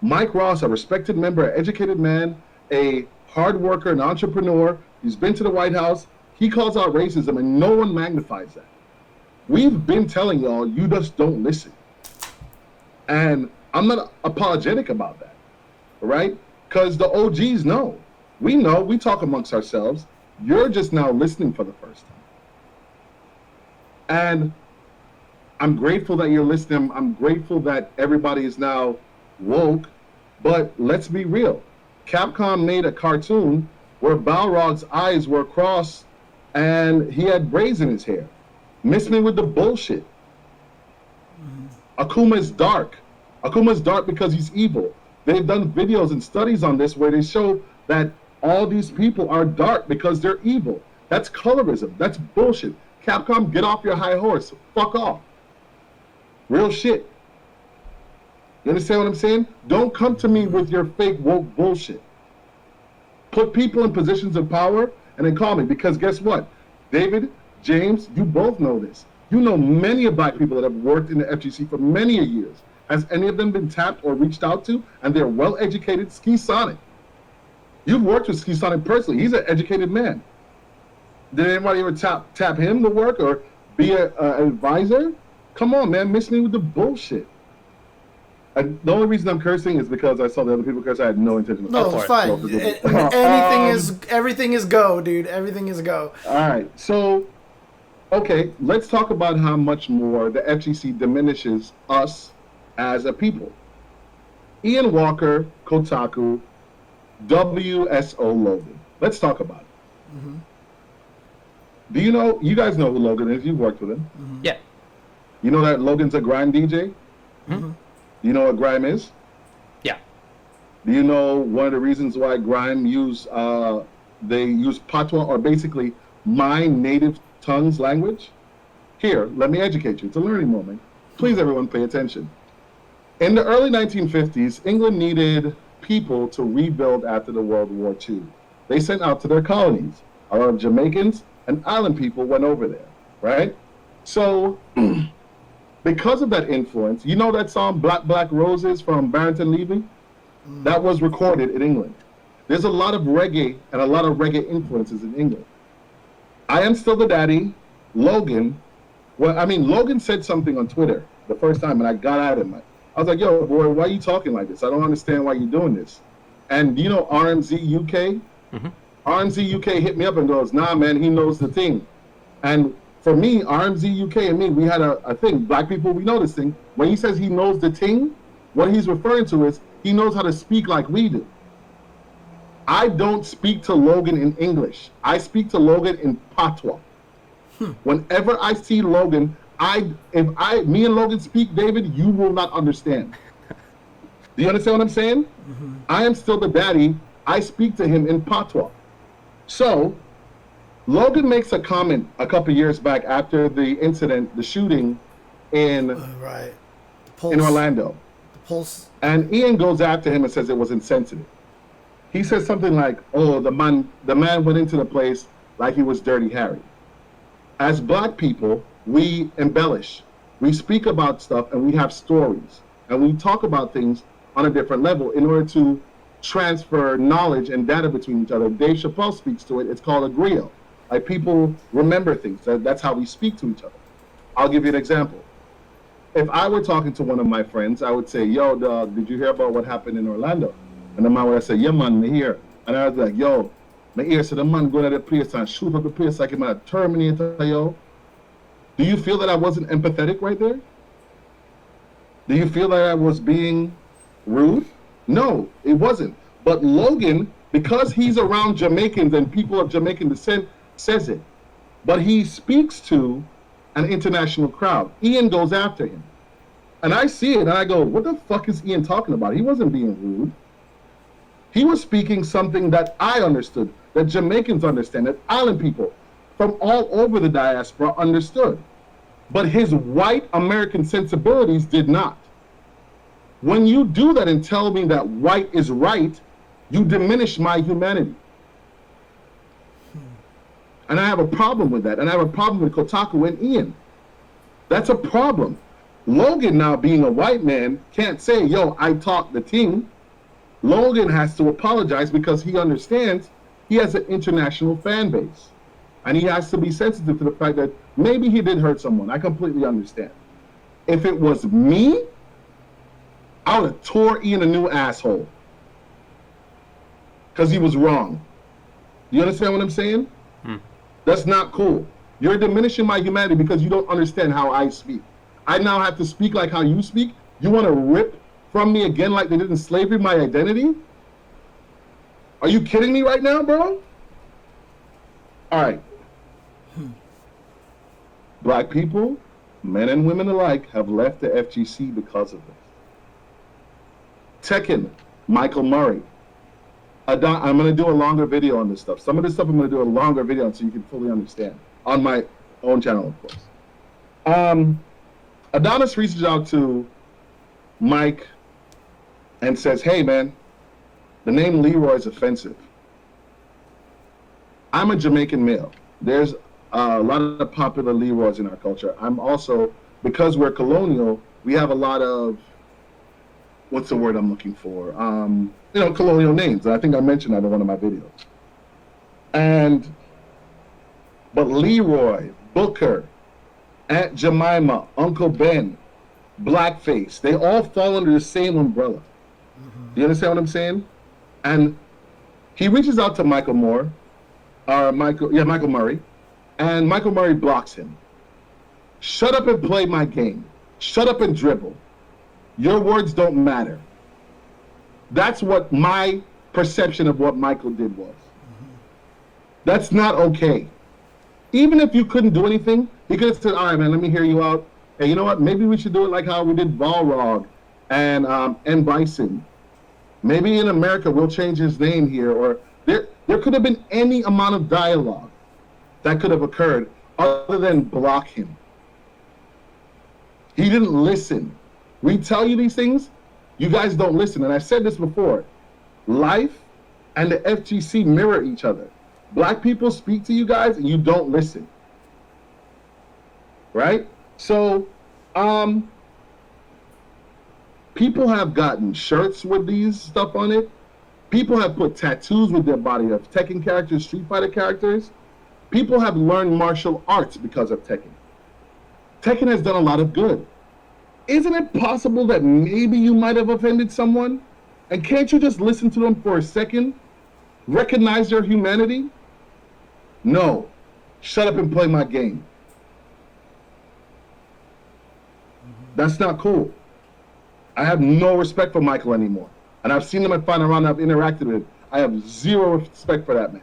Speaker 6: Mike Ross, a respected member, an educated man, a hard worker, an entrepreneur, he's been to the White House, he calls out racism, and no one magnifies that. We've been telling y'all, you just don't listen. And I'm not apologetic about that, right? Because the OGs know. We know, we talk amongst ourselves. You're just now listening for the first time. And I'm grateful that you're listening. I'm grateful that everybody is now woke, but let's be real. Capcom made a cartoon where Balrog's eyes were crossed and he had braids in his hair. Miss me with the bullshit. Akuma's dark. Akuma's dark because he's evil. They've done videos and studies on this where they show that all these people are dark because they're evil. That's colorism. That's bullshit. Capcom, get off your high horse. Fuck off. Real shit. You understand what I'm saying? Don't come to me with your fake woke bullshit. Put people in positions of power and then call me, because guess what? David, James, you both know this. You know many of black people that have worked in the FGC for many years. Has any of them been tapped or reached out to? And they're well-educated. Ski Sonic. You've worked with Ski Sonic personally. He's an educated man. Did anybody ever tap him to work or be an advisor? Come on, man. Miss me with the bullshit. And the only reason I'm cursing is because I saw the other people curse. I had no intention of
Speaker 1: No, it's fine. Everything is go, dude. Everything is go.
Speaker 6: All right. So, okay, let's talk about how much more the FGC diminishes us as a people. Ian Walker, Kotaku, WSO Logan. Let's talk about it. Mm-hmm. Do you know, you guys know who Logan is? You've worked with him.
Speaker 2: Mm-hmm. Yeah.
Speaker 6: You know that Logan's a grime DJ?
Speaker 2: Mm-hmm.
Speaker 6: Do you know what grime is?
Speaker 2: Yeah.
Speaker 6: Do you know one of the reasons why grime they use patois, or basically my native tongue's language? Here, let me educate you. It's a learning moment. Please, everyone, pay attention. In the early 1950s, England needed people to rebuild after the World War II. They sent out to their colonies. A lot of Jamaicans and island people went over there, right? So, because of that influence, you know that song Black Black Roses from Barrington Levy? That was recorded in England. There's a lot of reggae and a lot of reggae influences in England. I Am Still the Daddy, Logan, Logan said something on Twitter the first time, and I got at him. I was like, yo, boy, why are you talking like this? I don't understand why you're doing this. And you know RMZ UK? Mm-hmm. RMZ UK hit me up and goes, nah, man, he knows the thing. And for me, RMZ UK and me, we had a thing. Black people, we know this thing. When he says he knows the thing, what he's referring to is he knows how to speak like we do. I don't speak to Logan in English. I speak to Logan in patois. Whenever I see Logan, if me and Logan speak, David, you will not understand. Do you understand what I'm saying? Mm-hmm. I Am Still the Daddy. I speak to him in patois. So, Logan makes a comment a couple years back after the incident, the shooting in Orlando.
Speaker 1: The Pulse.
Speaker 6: And Ian goes after him and says it was insensitive. He says something like, "Oh, the man went into the place like he was Dirty Harry." as black people, we embellish. We speak about stuff and we have stories. And we talk about things on a different level in order to transfer knowledge and data between each other. Dave Chappelle speaks to it. It's called a griot. Like, people remember things. That's how we speak to each other. I'll give you an example. If I were talking to one of my friends, I would say, yo, dog, did you hear about what happened in Orlando? And the man would say, yeah, man, me hear. And I was like, yo, my ear said the man going to the place and shoot up the place like him a Terminator, yo. Do you feel that I wasn't empathetic right there? Do you feel that I was being rude? No, it wasn't. But Logan, because he's around Jamaicans and people of Jamaican descent, says it. But he speaks to an international crowd. Ian goes after him. And I see it and I go, what the fuck is Ian talking about? He wasn't being rude. He was speaking something that I understood, that Jamaicans understand, that island people from all over the diaspora understood. But his white American sensibilities did not. When you do that and tell me that white is right, you diminish my humanity. And I have a problem with that. And I have a problem with Kotaku and Ian. That's a problem. Logan, now being a white man, can't say, yo, I taught the team. Logan has to apologize because he understands he has an international fan base. And he has to be sensitive to the fact that maybe he did hurt someone. I completely understand. If it was me, I would have tore Ian a new asshole. Because he was wrong. You understand what I'm saying? That's not cool. You're diminishing my humanity because you don't understand how I speak. I now have to speak like how you speak. You want to rip from me again like they did in slavery my identity? Are you kidding me right now, bro? All right. Black people, men and women alike, have left the FGC because of this. Tekken, Michael Murray. I'm going to do a longer video on this stuff. Some of this stuff I'm going to do a longer video on so you can fully understand. On my own channel, of course. Adonis reaches out to Mike and says, hey, man, the name Leroy is offensive. I'm a Jamaican male. There's a lot of popular Leroys in our culture. I'm also, because we're colonial, we have a lot of, what's the word I'm looking for? Colonial names. I think I mentioned that in one of my videos. But Leroy, Booker, Aunt Jemima, Uncle Ben, Blackface, they all fall under the same umbrella. Mm-hmm. Do you understand what I'm saying? And he reaches out to Michael Murray, and Michael Murray blocks him. Shut up and play my game. Shut up and dribble. Your words don't matter. That's what my perception of what Michael did was. Mm-hmm. That's not okay. Even if you couldn't do anything, he could have said, all right, man, let me hear you out. Hey, you know what? Maybe we should do it like how we did Balrog and Bison. Maybe in America we'll change his name here. Or there could have been any amount of dialogue that could have occurred other than block him. He didn't listen. We tell you these things, you guys don't listen. And I've said this before. Life and the FGC mirror each other. Black people speak to you guys and you don't listen. Right? So, people have gotten shirts with these stuff on it. People have put tattoos with their body of Tekken characters, Street Fighter characters. People have learned martial arts because of Tekken. Tekken has done a lot of good. Isn't it possible that maybe you might have offended someone? And can't you just listen to them for a second? Recognize their humanity? No. Shut up and play my game. That's not cool. I have no respect for Michael anymore. And I've seen him at Final Round, I've interacted with him. I have zero respect for that man.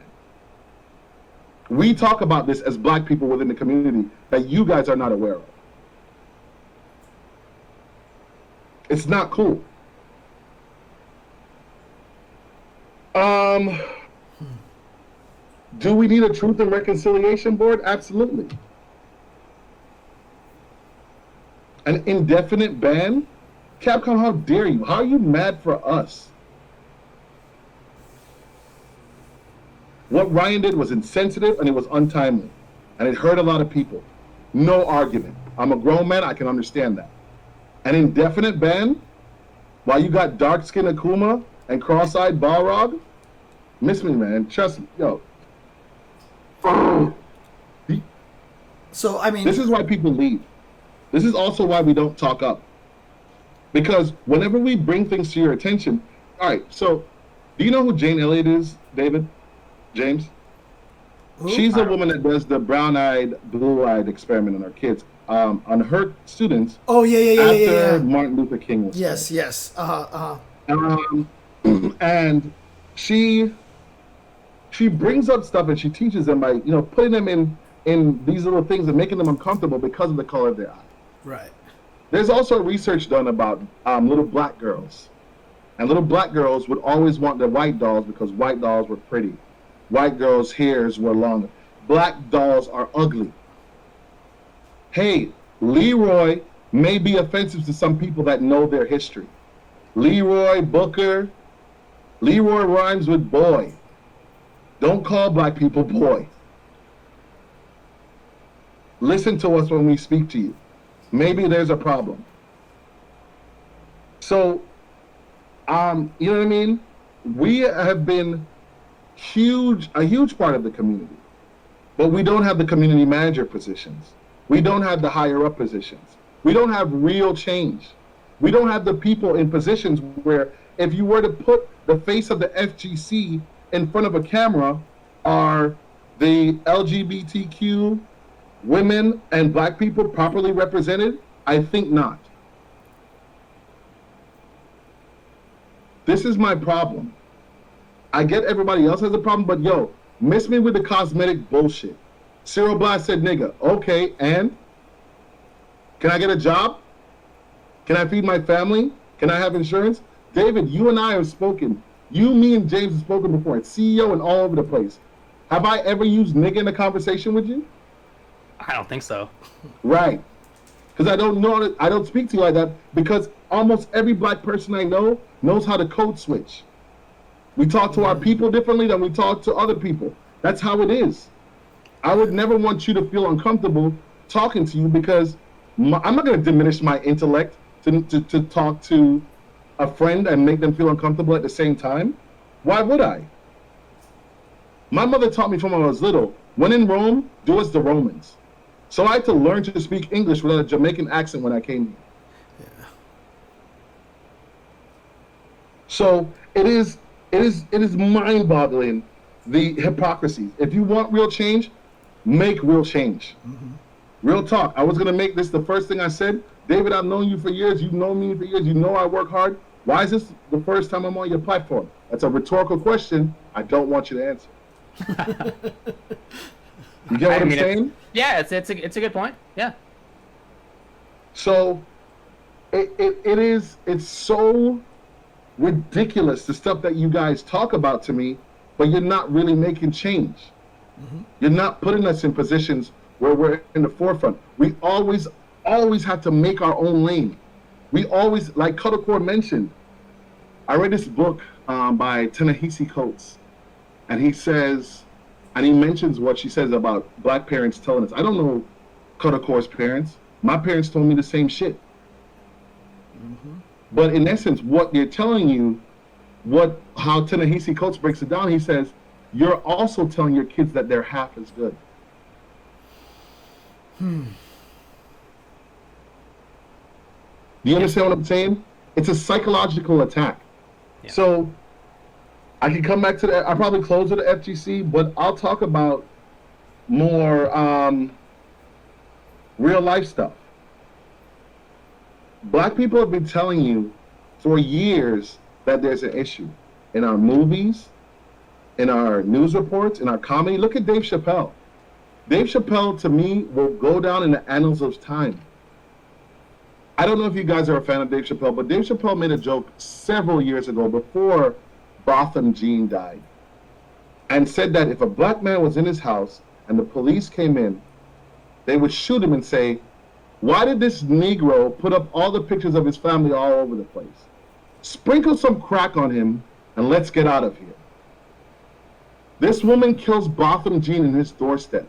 Speaker 6: We talk about this as black people within the community that you guys are not aware of. It's not cool. Do we need a Truth and Reconciliation Board? Absolutely. An indefinite ban? Capcom, how dare you? How are you mad for us? What Ryan did was insensitive and it was untimely. and it hurt a lot of people. No argument. I'm a grown man, I can understand that. An indefinite ban, while you got dark-skinned Akuma and cross-eyed Balrog? Miss me, man. Trust me. Yo.
Speaker 1: So, I mean...
Speaker 6: This is why people leave. This is also why we don't talk up. Because whenever we bring things to your attention... All right, so do you know who Jane Elliott is, David? James?
Speaker 1: Who?
Speaker 6: She's a woman that does the brown-eyed, blue-eyed experiment on her kids. On her students.
Speaker 1: Oh, yeah.
Speaker 6: After Martin Luther King was
Speaker 1: Yes.
Speaker 6: And she brings up stuff and she teaches them by putting them in these little things and making them uncomfortable because of the color of their eye.
Speaker 1: Right.
Speaker 6: There's also research done about little black girls, and little black girls would always want their white dolls because white dolls were pretty. White girls' hairs were longer. Black dolls are ugly. Hey, Leroy may be offensive to some people that know their history. Leroy Booker. Leroy rhymes with boy. Don't call black people boy. Listen to us when we speak to you. Maybe there's a problem. So, you know what I mean? We have been a huge part of the community, but we don't have the community manager positions. We don't have the higher up positions. We don't have real change. We don't have the people in positions where if you were to put the face of the FGC in front of a camera, are the LGBTQ women and black people properly represented? I think not. This is my problem. I get everybody else has a problem, but yo, miss me with the cosmetic bullshit. Cyril Blast said nigga. Okay, and? Can I get a job? Can I feed my family? Can I have insurance? David, you and I have spoken. You, me, and James have spoken before. It's CEO and all over the place. Have I ever used nigga in a conversation with you?
Speaker 2: I don't think so.
Speaker 6: Right. Because I don't speak to you like that because almost every black person I know knows how to code switch. We talk to our people differently than we talk to other people. That's how it is. I would never want you to feel uncomfortable talking to you because I'm not going to diminish my intellect to talk to a friend and make them feel uncomfortable at the same time. Why would I? My mother taught me from when I was little, when in Rome, do as the Romans. So I had to learn to speak English without a Jamaican accent when I came here.
Speaker 1: Yeah.
Speaker 6: So it is mind-boggling, the hypocrisy. If you want real change, make real change.
Speaker 1: Mm-hmm.
Speaker 6: Real talk. I was going to make this the first thing I said. David, I've known you for years. You've known me for years. You know I work hard. Why is this the first time I'm on your platform? That's a rhetorical question. I don't want you to answer. You get what I'm saying?
Speaker 2: Yeah, it's a good point. Yeah.
Speaker 6: So it's so ridiculous, the stuff that you guys talk about to me, but you're not really making change. Mm-hmm. You're not putting us in positions where we're in the forefront. We always have to make our own lane. We always, like Cuddle mentioned, I read this book by Ta-Nehisi Coates, and he mentions what she says about black parents telling us. I don't know Cuddle's parents. My parents told me the same shit. Mm-hmm. But in essence, what they're telling you, how Ta-Nehisi Coates breaks it down, he says, you're also telling your kids that they're half as good. Do you understand what I'm saying? It's a psychological attack. Yeah. So I can come back to that. I'll probably close with the FGC, but I'll talk about more real life stuff. Black people have been telling you for years that there's an issue in our movies, in our news reports, in our comedy. Look at Dave Chappelle. Dave Chappelle, to me, will go down in the annals of time. I don't know if you guys are a fan of Dave Chappelle, but Dave Chappelle made a joke several years ago before Botham Jean died and said that if a black man was in his house and the police came in, they would shoot him and say, why did this Negro put up all the pictures of his family all over the place? Sprinkle some crack on him and let's get out of here. This woman kills Botham Jean in his doorstep.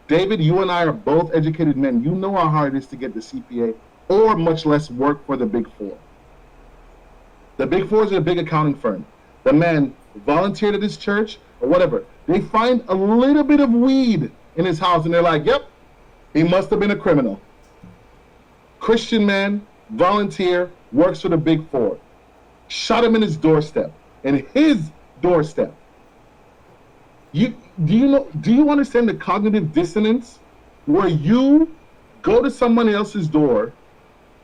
Speaker 6: David, you and I are both educated men. You know how hard it is to get the CPA, or much less work for the Big Four. The Big Four is a big accounting firm. The man volunteered at his church or whatever. They find a little bit of weed in his house, and they're like, yep, he must have been a criminal. Christian man, volunteer, works for the Big Four. Shot him in his doorstep. In his doorstep. Do you understand the cognitive dissonance where you go to someone else's door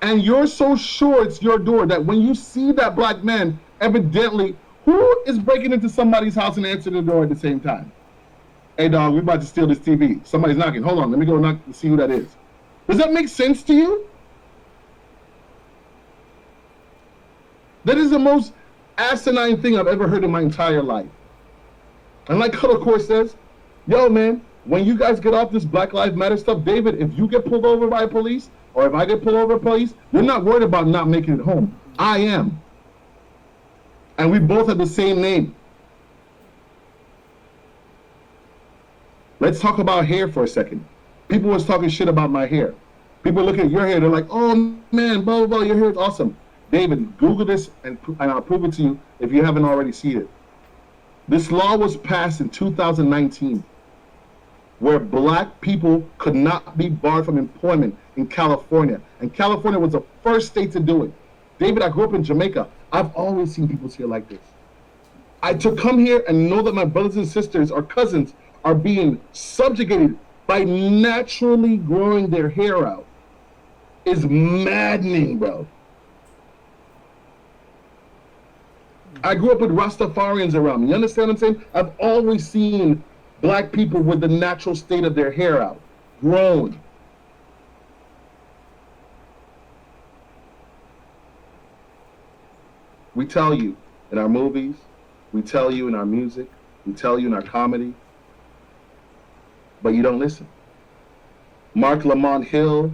Speaker 6: and you're so sure it's your door that when you see that black man, evidently, who is breaking into somebody's house and answering the door at the same time? Hey dog, we're about to steal this TV. Somebody's knocking. Hold on, let me go knock and see who that is. Does that make sense to you? That is the most asinine thing I've ever heard in my entire life. And like Cuddle, of course, says, yo, man, when you guys get off this Black Lives Matter stuff, David, if you get pulled over by police, or if I get pulled over by police, you're not worried about not making it home. I am. And we both have the same name. Let's talk about hair for a second. People was talking shit about my hair. People look at your hair, they're like, oh, man, blah, blah, blah, your hair is awesome. David, Google this, and I'll prove it to you if you haven't already seen it. This law was passed in 2019, where black people could not be barred from employment in California. And California was the first state to do it. David, I grew up in Jamaica. I've always seen people's hair like this. To come here and know that my brothers and sisters or cousins are being subjugated by naturally growing their hair out is maddening, bro. I grew up with Rastafarians around me. You understand what I'm saying? I've always seen black people with the natural state of their hair out, grown. We tell you in our movies, we tell you in our music, we tell you in our comedy, but you don't listen. Mark Lamont Hill,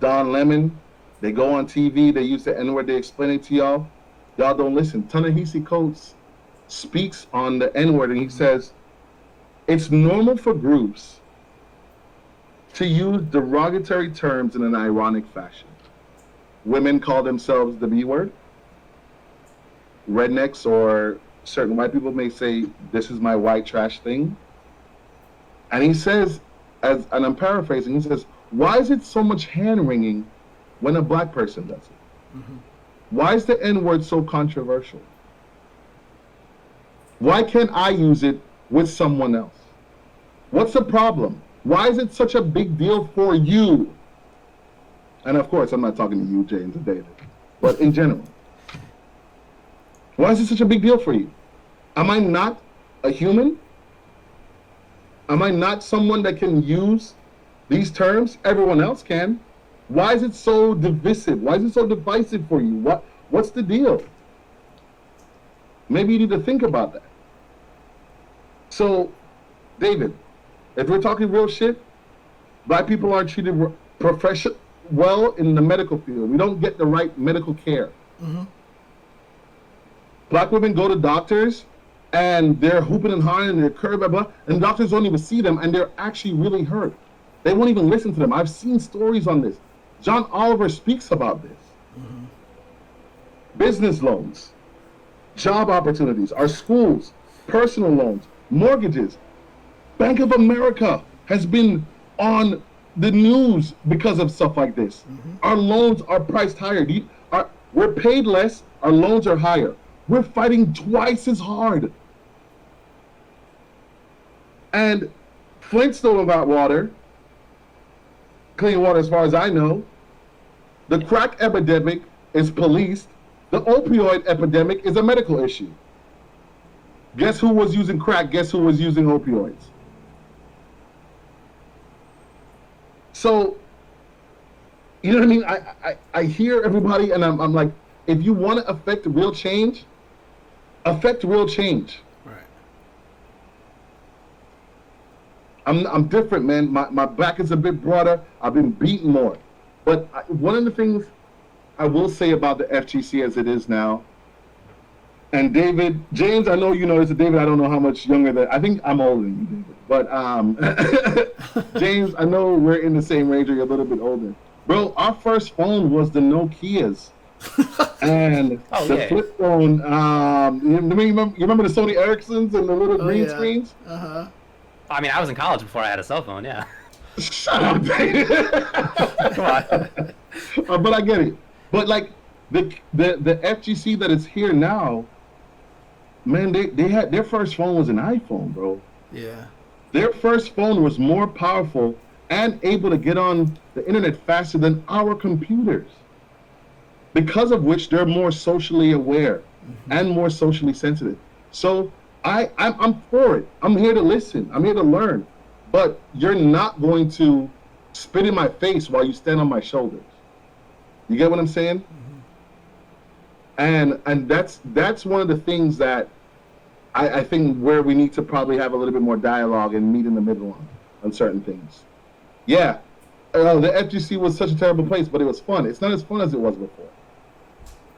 Speaker 6: Don Lemon, they go on TV, they use the N-word, they explain it to y'all. Y'all don't listen. Ta-Nehisi Coates speaks on the N-word and he says, it's normal for groups to use derogatory terms in an ironic fashion. Women call themselves the B-word. Rednecks or certain white people may say, this is my white trash thing. And he says, and I'm paraphrasing, he says, why is it so much hand-wringing when a black person does it? Mm-hmm. Why is the N-word so controversial? Why can't I use it with someone else? What's the problem? Why is it such a big deal for you? And of course, I'm not talking to you, James and David, but in general. Why is it such a big deal for you? Am I not a human? Am I not someone that can use these terms? Everyone else can. Why is it so divisive? Why is it so divisive for you? What's the deal? Maybe you need to think about that. So, David, if we're talking real shit, black people aren't treated well in the medical field. We don't get the right medical care. Mm-hmm. Black women go to doctors and they're hooping and hollering and they're curved, blah, blah, and doctors don't even see them and they're actually really hurt. They won't even listen to them. I've seen stories on this. John Oliver speaks about this. Mm-hmm. Business loans, job opportunities, our schools, personal loans, mortgages. Bank of America has been on the news because of stuff like this. Mm-hmm. Our loans are priced higher. We're paid less, our loans are higher. We're fighting twice as hard. And Flintstone about water, clean water as far as I know. The crack epidemic is policed. The opioid epidemic is a medical issue. Guess who was using crack? Guess who was using opioids? So, you know what I mean? I hear everybody and I'm like, if you want to affect real change, affect real change.
Speaker 1: Right.
Speaker 6: I'm different, man. My back is a bit broader. I've been beaten more. But one of the things I will say about the FGC as it is now, And David, James, I know you know this. David, I don't know how much younger than. I think I'm older than you, David. But James, I know we're in the same range, or you're a little bit older. Bro, our first phone was the Nokias. And the flip phone, you remember the Sony Ericssons and the little green screens?
Speaker 2: I mean, I was in college before I had a cell phone, yeah.
Speaker 6: Shut up, David.
Speaker 2: Come on.
Speaker 6: But I get it. But like the FGC that is here now, man, they had their first phone was an iPhone, bro.
Speaker 1: Yeah.
Speaker 6: Their first phone was more powerful and able to get on the internet faster than our computers. Because of which they're more socially aware and more socially sensitive. So I'm for it. I'm here to listen. I'm here to learn. But you're not going to spit in my face while you stand on my shoulders. You get what I'm saying? And that's one of the things that I think where we need to probably have a little bit more dialogue and meet in the middle on certain things. Yeah, the FGC was such a terrible place, but it was fun. It's not as fun as it was before.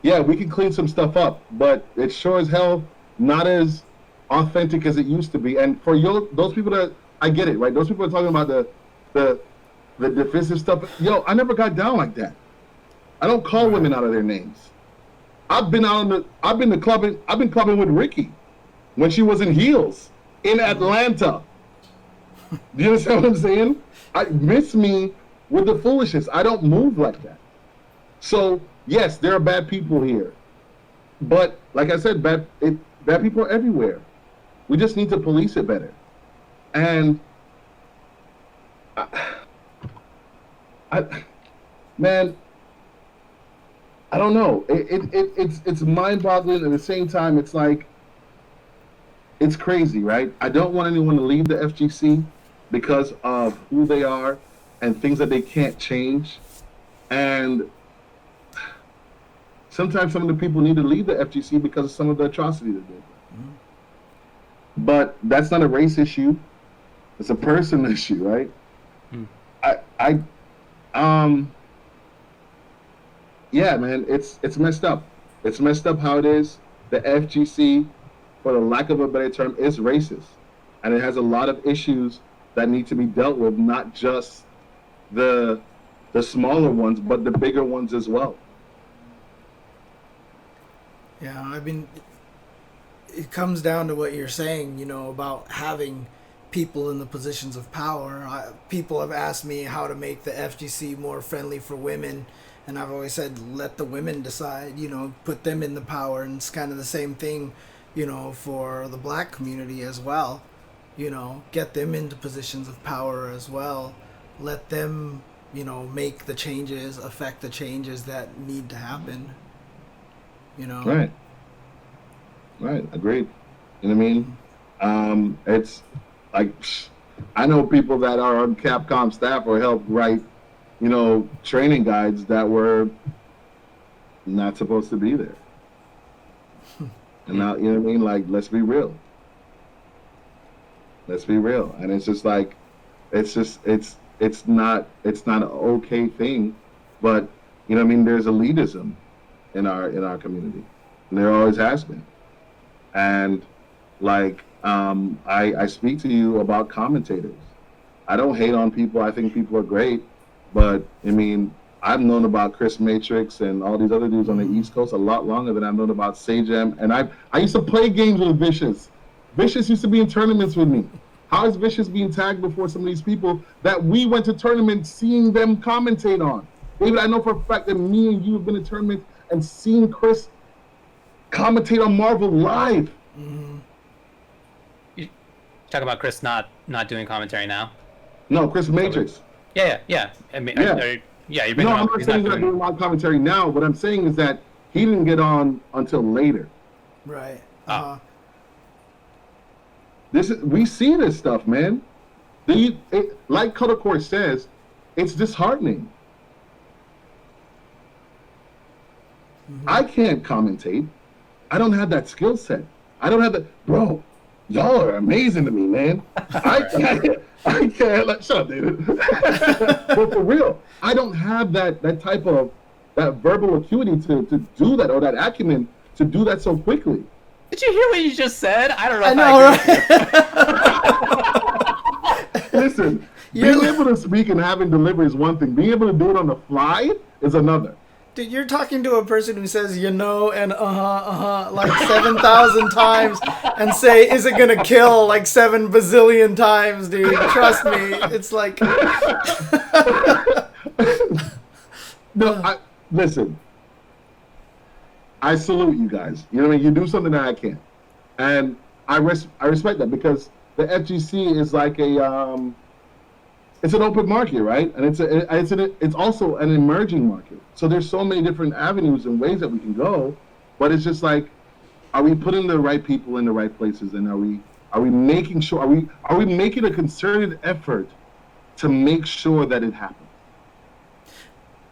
Speaker 6: Yeah, we can clean some stuff up, but it's sure as hell not as authentic as it used to be. And for those people that, I get it, right? Those people are talking about the defensive stuff. Yo, I never got down like that. I don't call women out of their names. I've been clubbing with Ricky when she was in heels in Atlanta. Do you understand what I'm saying? I miss me with the foolishness. I don't move like that. So yes, there are bad people here, but like I said, bad people are everywhere. We just need to police it better. And man, I don't know. It's mind-boggling. At the same time, it's like it's crazy, right? I don't want anyone to leave the FGC because of who they are and things that they can't change. And sometimes some of the people need to leave the FGC because of some of the atrocities that they did. But that's not a race issue. It's a person issue, right? Yeah, man, it's messed up. It's messed up how it is. The FGC, for the lack of a better term, is racist. And it has a lot of issues that need to be dealt with, not just the smaller ones, but the bigger ones as well.
Speaker 1: Yeah, I mean, it comes down to what you're saying, about having people in the positions of power. People have asked me how to make the FGC more friendly for women, and I've always said, let the women decide, put them in the power. And it's kind of the same thing, for the black community as well. Get them into positions of power as well. Let them, make the changes, affect the changes that need to happen.
Speaker 6: Right, agreed. You know what I mean? It's like, I know people that are on Capcom staff or help write, training guides that were not supposed to be there. And now, you know what I mean? Like, let's be real. And it's just like, it's not an okay thing, but, you know what I mean? There's elitism in our community, and there always has been. And like, I speak to you about commentators. I don't hate on people. I think people are great, but I mean, I've known about Chris Matrix and all these other dudes on the East Coast a lot longer than I've known about Sajam. And I used to play games with Vicious. Vicious used to be in tournaments with me. How is Vicious being tagged before some of these people that we went to tournaments seeing them commentate on? David, I know for a fact that me and you have been in tournaments and seen Chris commentate on Marvel live.
Speaker 2: Mm-hmm. You talk about Chris not doing commentary now?
Speaker 6: No, Chris Matrix.
Speaker 2: Yeah. I mean, you've been.
Speaker 6: No, I'm not saying he's not doing live commentary now. What I'm saying is that he didn't get on until later.
Speaker 1: Right.
Speaker 6: We see this stuff, man. Like Cuddle Court says, it's disheartening. Mm-hmm. I can't commentate. I don't have that skill set. I don't have that. Bro, y'all are amazing to me, man. I can't. Like, shut up, David. But for real, I don't have that type of that verbal acuity to do that, or that acumen to do that so quickly.
Speaker 2: Did you hear what you just said? I don't know.
Speaker 1: I know, right?
Speaker 6: Listen, being able to speak and having delivery is one thing. Being able to do it on the fly is another.
Speaker 1: Dude, you're talking to a person who says and like 7,000 times and say, is it gonna kill like 7 bazillion times, dude? Trust me. It's like...
Speaker 6: No, listen. I salute you guys. You know what I mean? You do something that I can't. And I respect that because the FGC is like it's an open market, right? And it's also an emerging market. So there's so many different avenues and ways that we can go, but it's just like, are we putting the right people in the right places, and are we making sure, are we making a concerted effort to make sure that it happens?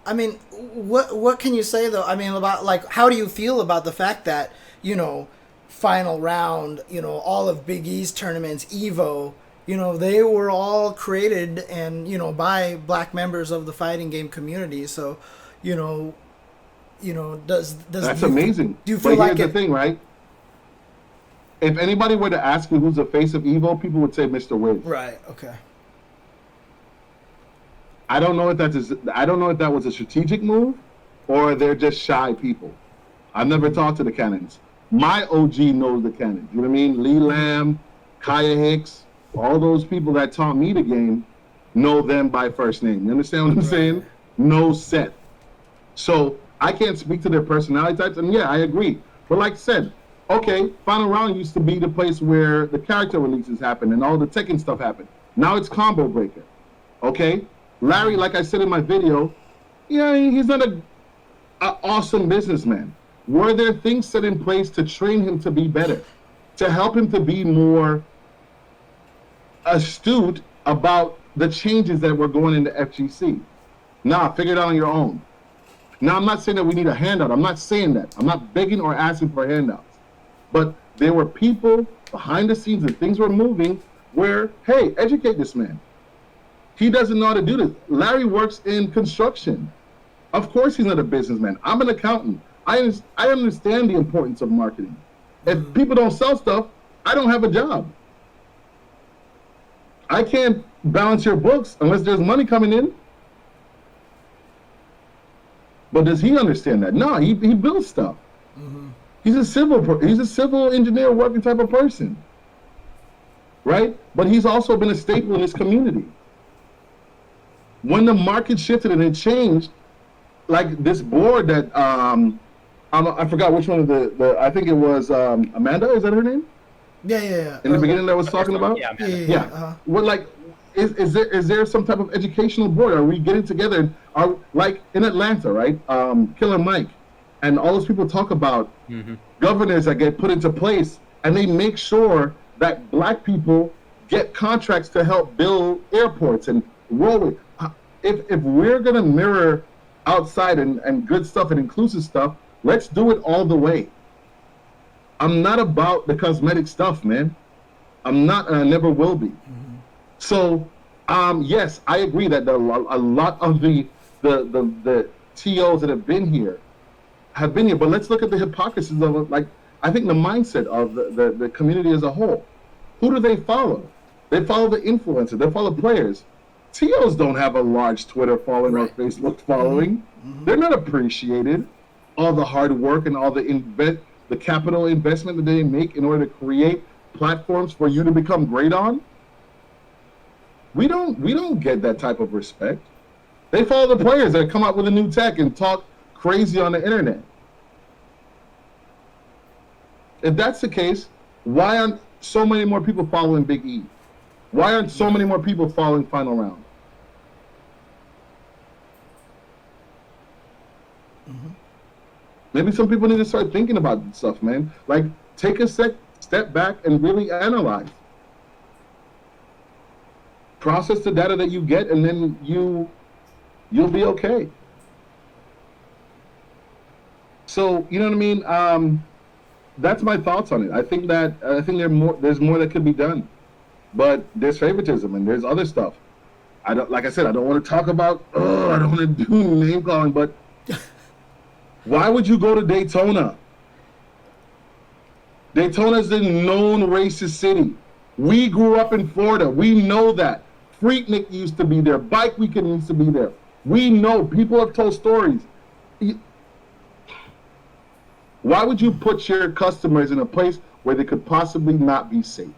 Speaker 1: I mean, what can you say though? I mean, about like, how do you feel about the fact that, you know, final round, you know, all of Big E's tournaments, Evo, you know, they were all created and, you know, by black members of the fighting game community. So, you know, does
Speaker 6: that's amazing.
Speaker 1: Do you feel
Speaker 6: but
Speaker 1: like
Speaker 6: here's the thing, right? If anybody were to ask you who's the face of Evo, people would say Mr. Wiz.
Speaker 1: Right. Okay.
Speaker 6: I don't know if that was a strategic move, or they're just shy people. I've never talked to the Cannons. My OG knows the Cannons. You know what I mean? Lee Lamb, Kaya Hicks, all those people that taught me the game know them by first name. You understand what I'm saying? No set. So I can't speak to their personality types, and yeah, I agree. But like I said, okay, final round used to be the place where the character releases happen and all the Tekken stuff happened. Now it's Combo Breaker. Okay? Larry, like I said in my video, yeah, he's not an awesome businessman. Were there things set in place to train him to be better, to help him to be more astute about the changes that were going into FGC? Nah, figure it out on your own. Now, I'm not saying that we need a handout. I'm not saying that. I'm not begging or asking for handouts. But there were people behind the scenes and things were moving where, hey, educate this man. He doesn't know how to do this. Larry works in construction. Of course he's not a businessman. I'm an accountant. I understand the importance of marketing. If people don't sell stuff, I don't have a job. I can't balance your books unless there's money coming in. But does he understand that? No, he builds stuff. Mm-hmm. He's a civil engineer working type of person. Right? But he's also been a staple in his community. When the market shifted and it changed, like this board that I forgot which one of the I think it was Amanda, is that her name?
Speaker 1: Yeah.
Speaker 6: In the beginning that I was talking about?
Speaker 1: Yeah.
Speaker 6: Uh-huh. Well, like, is there some type of educational board? Are we getting together and are like in Atlanta, right? Killer Mike and all those people talk about governors that get put into place, and they make sure that black people get contracts to help build airports and roadways. If we're gonna mirror outside and good stuff and inclusive stuff, let's do it all the way. I'm not about the cosmetic stuff, man. I'm not, and I never will be. Mm-hmm. So, yes, I agree that a lot of the TOs that have been here, but let's look at the hypocrisy of it. Like, I think the mindset of the community as a whole. Who do they follow? They follow the influencers. They follow players. TOs don't have a large Twitter following or Facebook following. Mm-hmm. They're not appreciated. All the hard work and all the capital investment that they make in order to create platforms for you to become great on. We don't get that type of respect. They follow the players that come out with a new tech and talk crazy on the internet. If that's the case, why aren't so many more people following Big E? Why aren't so many more people following Final Round? Mm-hmm. Maybe some people need to start thinking about this stuff, man. Like, take a step back and really analyze. Process the data that you get, and then you'll be okay. So, you know what I mean? That's my thoughts on it. I think there's more that could be done. But there's favoritism and there's other stuff. I don't want to talk about, I don't want to do name calling, but why would you go to Daytona Daytona's a known racist city. We grew up in Florida. We know that. Freaknik used to be there. Bike Weekend used to be there. We know. People have told stories. Why would you put your customers in a place where they could possibly not be safe?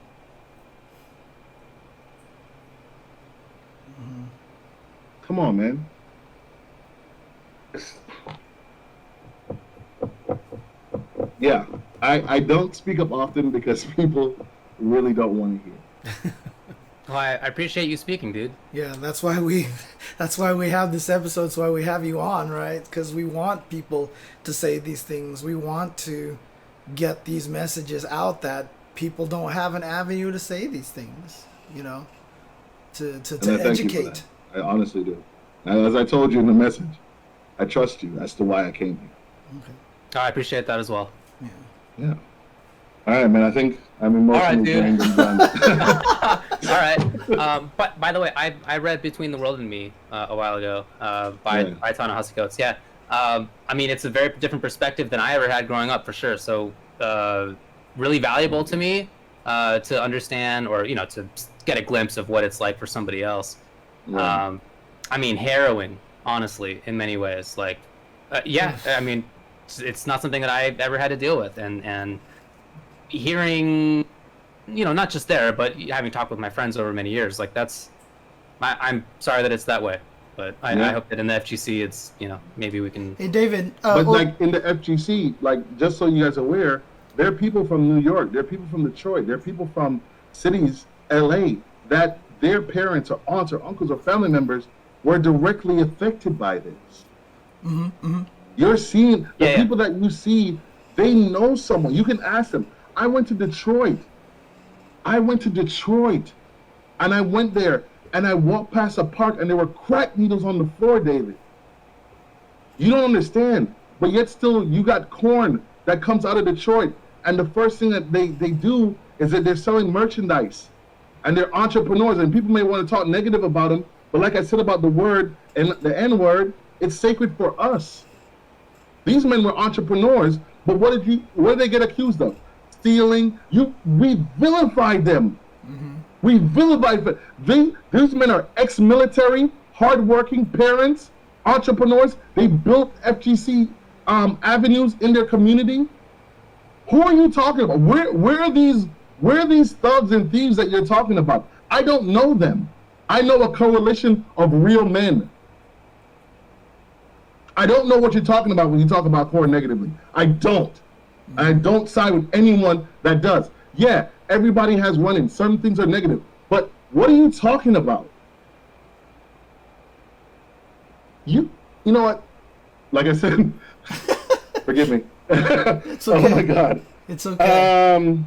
Speaker 6: Come on, man. Yeah, I don't speak up often because people really don't want to hear.
Speaker 2: Well, I appreciate you speaking, dude.
Speaker 1: Yeah, that's why we have this episode. That's why we have you on, right? Because we want people to say these things. We want to get these messages out that people don't have an avenue to say these things. You know, to educate.
Speaker 6: I honestly do. And as I told you in the message, I trust you. That's the why I came here.
Speaker 2: Okay. I appreciate that as well.
Speaker 6: Yeah. All right, man. I think I'm emotionally drained and done.
Speaker 2: All right. But by the way, I read Between the World and Me a while ago by Ta-Nehisi Coates. Yeah. I mean, it's a very different perspective than I ever had growing up, for sure. So really valuable to me to understand, or to get a glimpse of what it's like for somebody else. Right. I mean, harrowing, honestly, in many ways. Like, I mean, it's not something that I ever had to deal with, and hearing, not just there, but having talked with my friends over many years, like I'm sorry that it's that way, but I hope that in the FGC, it's, maybe we can.
Speaker 1: Hey, David.
Speaker 6: But like in the FGC, like just so you guys are aware, there are people from New York, there are people from Detroit, there are people from cities, LA, that their parents or aunts or uncles or family members were directly affected by this.
Speaker 1: Mm-hmm, mm-hmm.
Speaker 6: You're seeing the people that you see, they know someone. You can ask them. I went to Detroit, and I went there, and I walked past a park, and there were crack needles on the floor, David. You don't understand, but yet still, you got corn that comes out of Detroit, and the first thing that they do is that they're selling merchandise, and they're entrepreneurs, and people may want to talk negative about them, but like I said about the word and the N-word, it's sacred for us. These men were entrepreneurs, but what did they get accused of? Stealing. We vilified them. Mm-hmm. We vilified them. These men are ex-military, hardworking parents, entrepreneurs. They built FGC avenues in their community. Who are you talking about? Where are these thugs and thieves that you're talking about? I don't know them. I know a coalition of real men. I don't know what you're talking about when you talk about corn negatively. I don't. I don't side with anyone that does. Yeah, everybody has run-ins. Certain things are negative. But what are you talking about? You know what? Like I said, forgive me.
Speaker 1: It's okay.
Speaker 6: Oh my God.
Speaker 1: It's okay.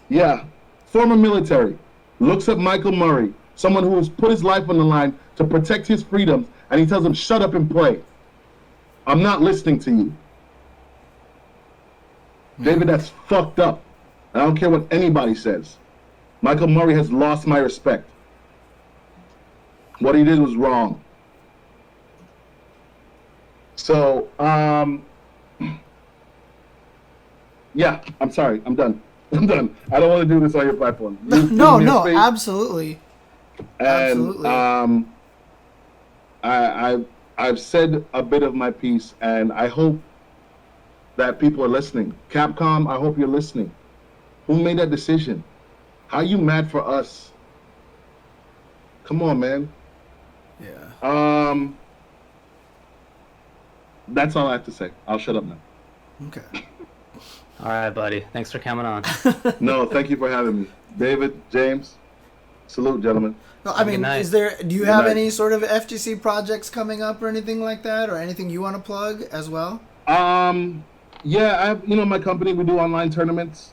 Speaker 6: Yeah. Former military. Looks at Michael Murray, someone who has put his life on the line to protect his freedoms, and he tells him, shut up and play. I'm not listening to you. David, that's fucked up. I don't care what anybody says. Michael Murray has lost my respect. What he did was wrong. So, yeah, I'm sorry. I'm done. I don't want to do this on your platform.
Speaker 1: No, absolutely.
Speaker 6: And
Speaker 1: absolutely.
Speaker 6: I've said a bit of my piece, and I hope that people are listening. Capcom, I hope you're listening. Who made that decision? How you mad for us? Come on, man.
Speaker 1: Yeah.
Speaker 6: That's all I have to say. I'll shut up now.
Speaker 1: Okay.
Speaker 2: All right, buddy. Thanks for coming on.
Speaker 6: No, thank you for having me. David, James, salute, gentlemen.
Speaker 1: No, I mean, do you have any sort of FGC projects coming up or anything like that, or anything you want to plug as well?
Speaker 6: Yeah, I have, my company, we do online tournaments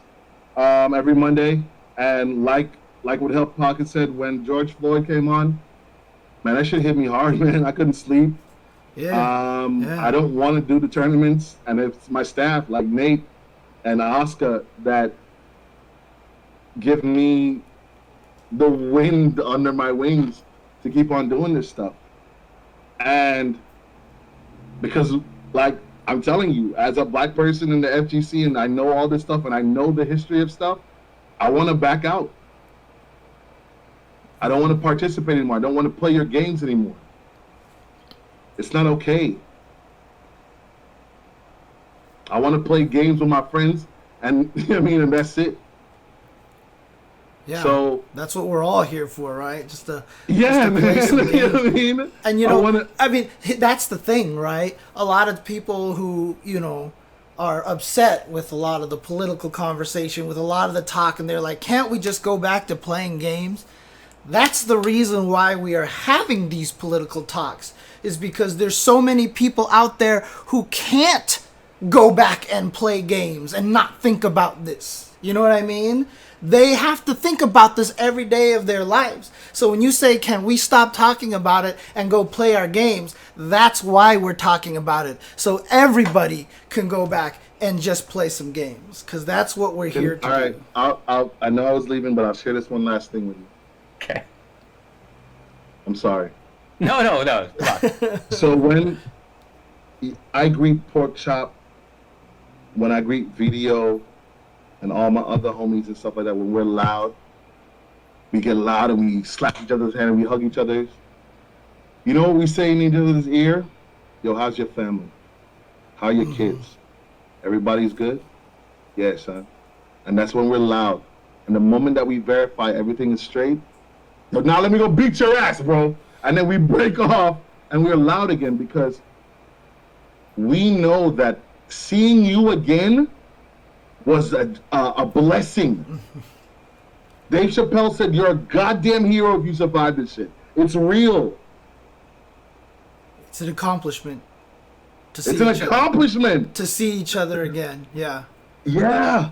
Speaker 6: every Monday, and like what HellPockets said, when George Floyd came on, man, that shit hit me hard, man. I couldn't sleep.
Speaker 1: Yeah.
Speaker 6: I don't want to do the tournaments, and it's my staff, like Nate and Oscar, that give me the wind under my wings to keep on doing this stuff. And because, like, I'm telling you, as a black person in the FGC, and I know all this stuff, and I know the history of stuff, I want to back out. I don't want to participate anymore. I don't want to play your games anymore. It's not okay. I want to play games with my friends, and and that's it.
Speaker 1: Yeah,
Speaker 6: so
Speaker 1: that's what we're all here for, right? Just to
Speaker 6: man.
Speaker 1: play some games.
Speaker 6: You know what I mean?
Speaker 1: And I mean, that's the thing, right? A lot of people who are upset with a lot of the political conversation, with a lot of the talk, and they're like, "Can't we just go back to playing games?" That's the reason why we are having these political talks, is because there's so many people out there who can't go back and play games and not think about this. You know what I mean? They have to think about this every day of their lives. So when you say, can we stop talking about it and go play our games? That's why we're talking about it. So everybody can go back and just play some games, because that's what we're here to do.
Speaker 6: All right. I know I was leaving, but I'll share this one last thing with you.
Speaker 2: Okay.
Speaker 6: I'm sorry.
Speaker 2: No.
Speaker 6: So when I greet Pork Chop, when I greet Video, and all my other homies and stuff like that, when we're loud, we get loud and we slap each other's hand and we hug each other. You know what we say in each other's ear? Yo, how's your family? How are your kids? Everybody's good? Yeah, son. And that's when we're loud. And the moment that we verify everything is straight, but now let me go beat your ass, bro. And then we break off and we're loud again, because we know that seeing you again was a blessing. Dave Chappelle said, "You're a goddamn hero if you survive this shit." It's real.
Speaker 1: It's an accomplishment. To see each other again. Yeah.
Speaker 6: Yeah.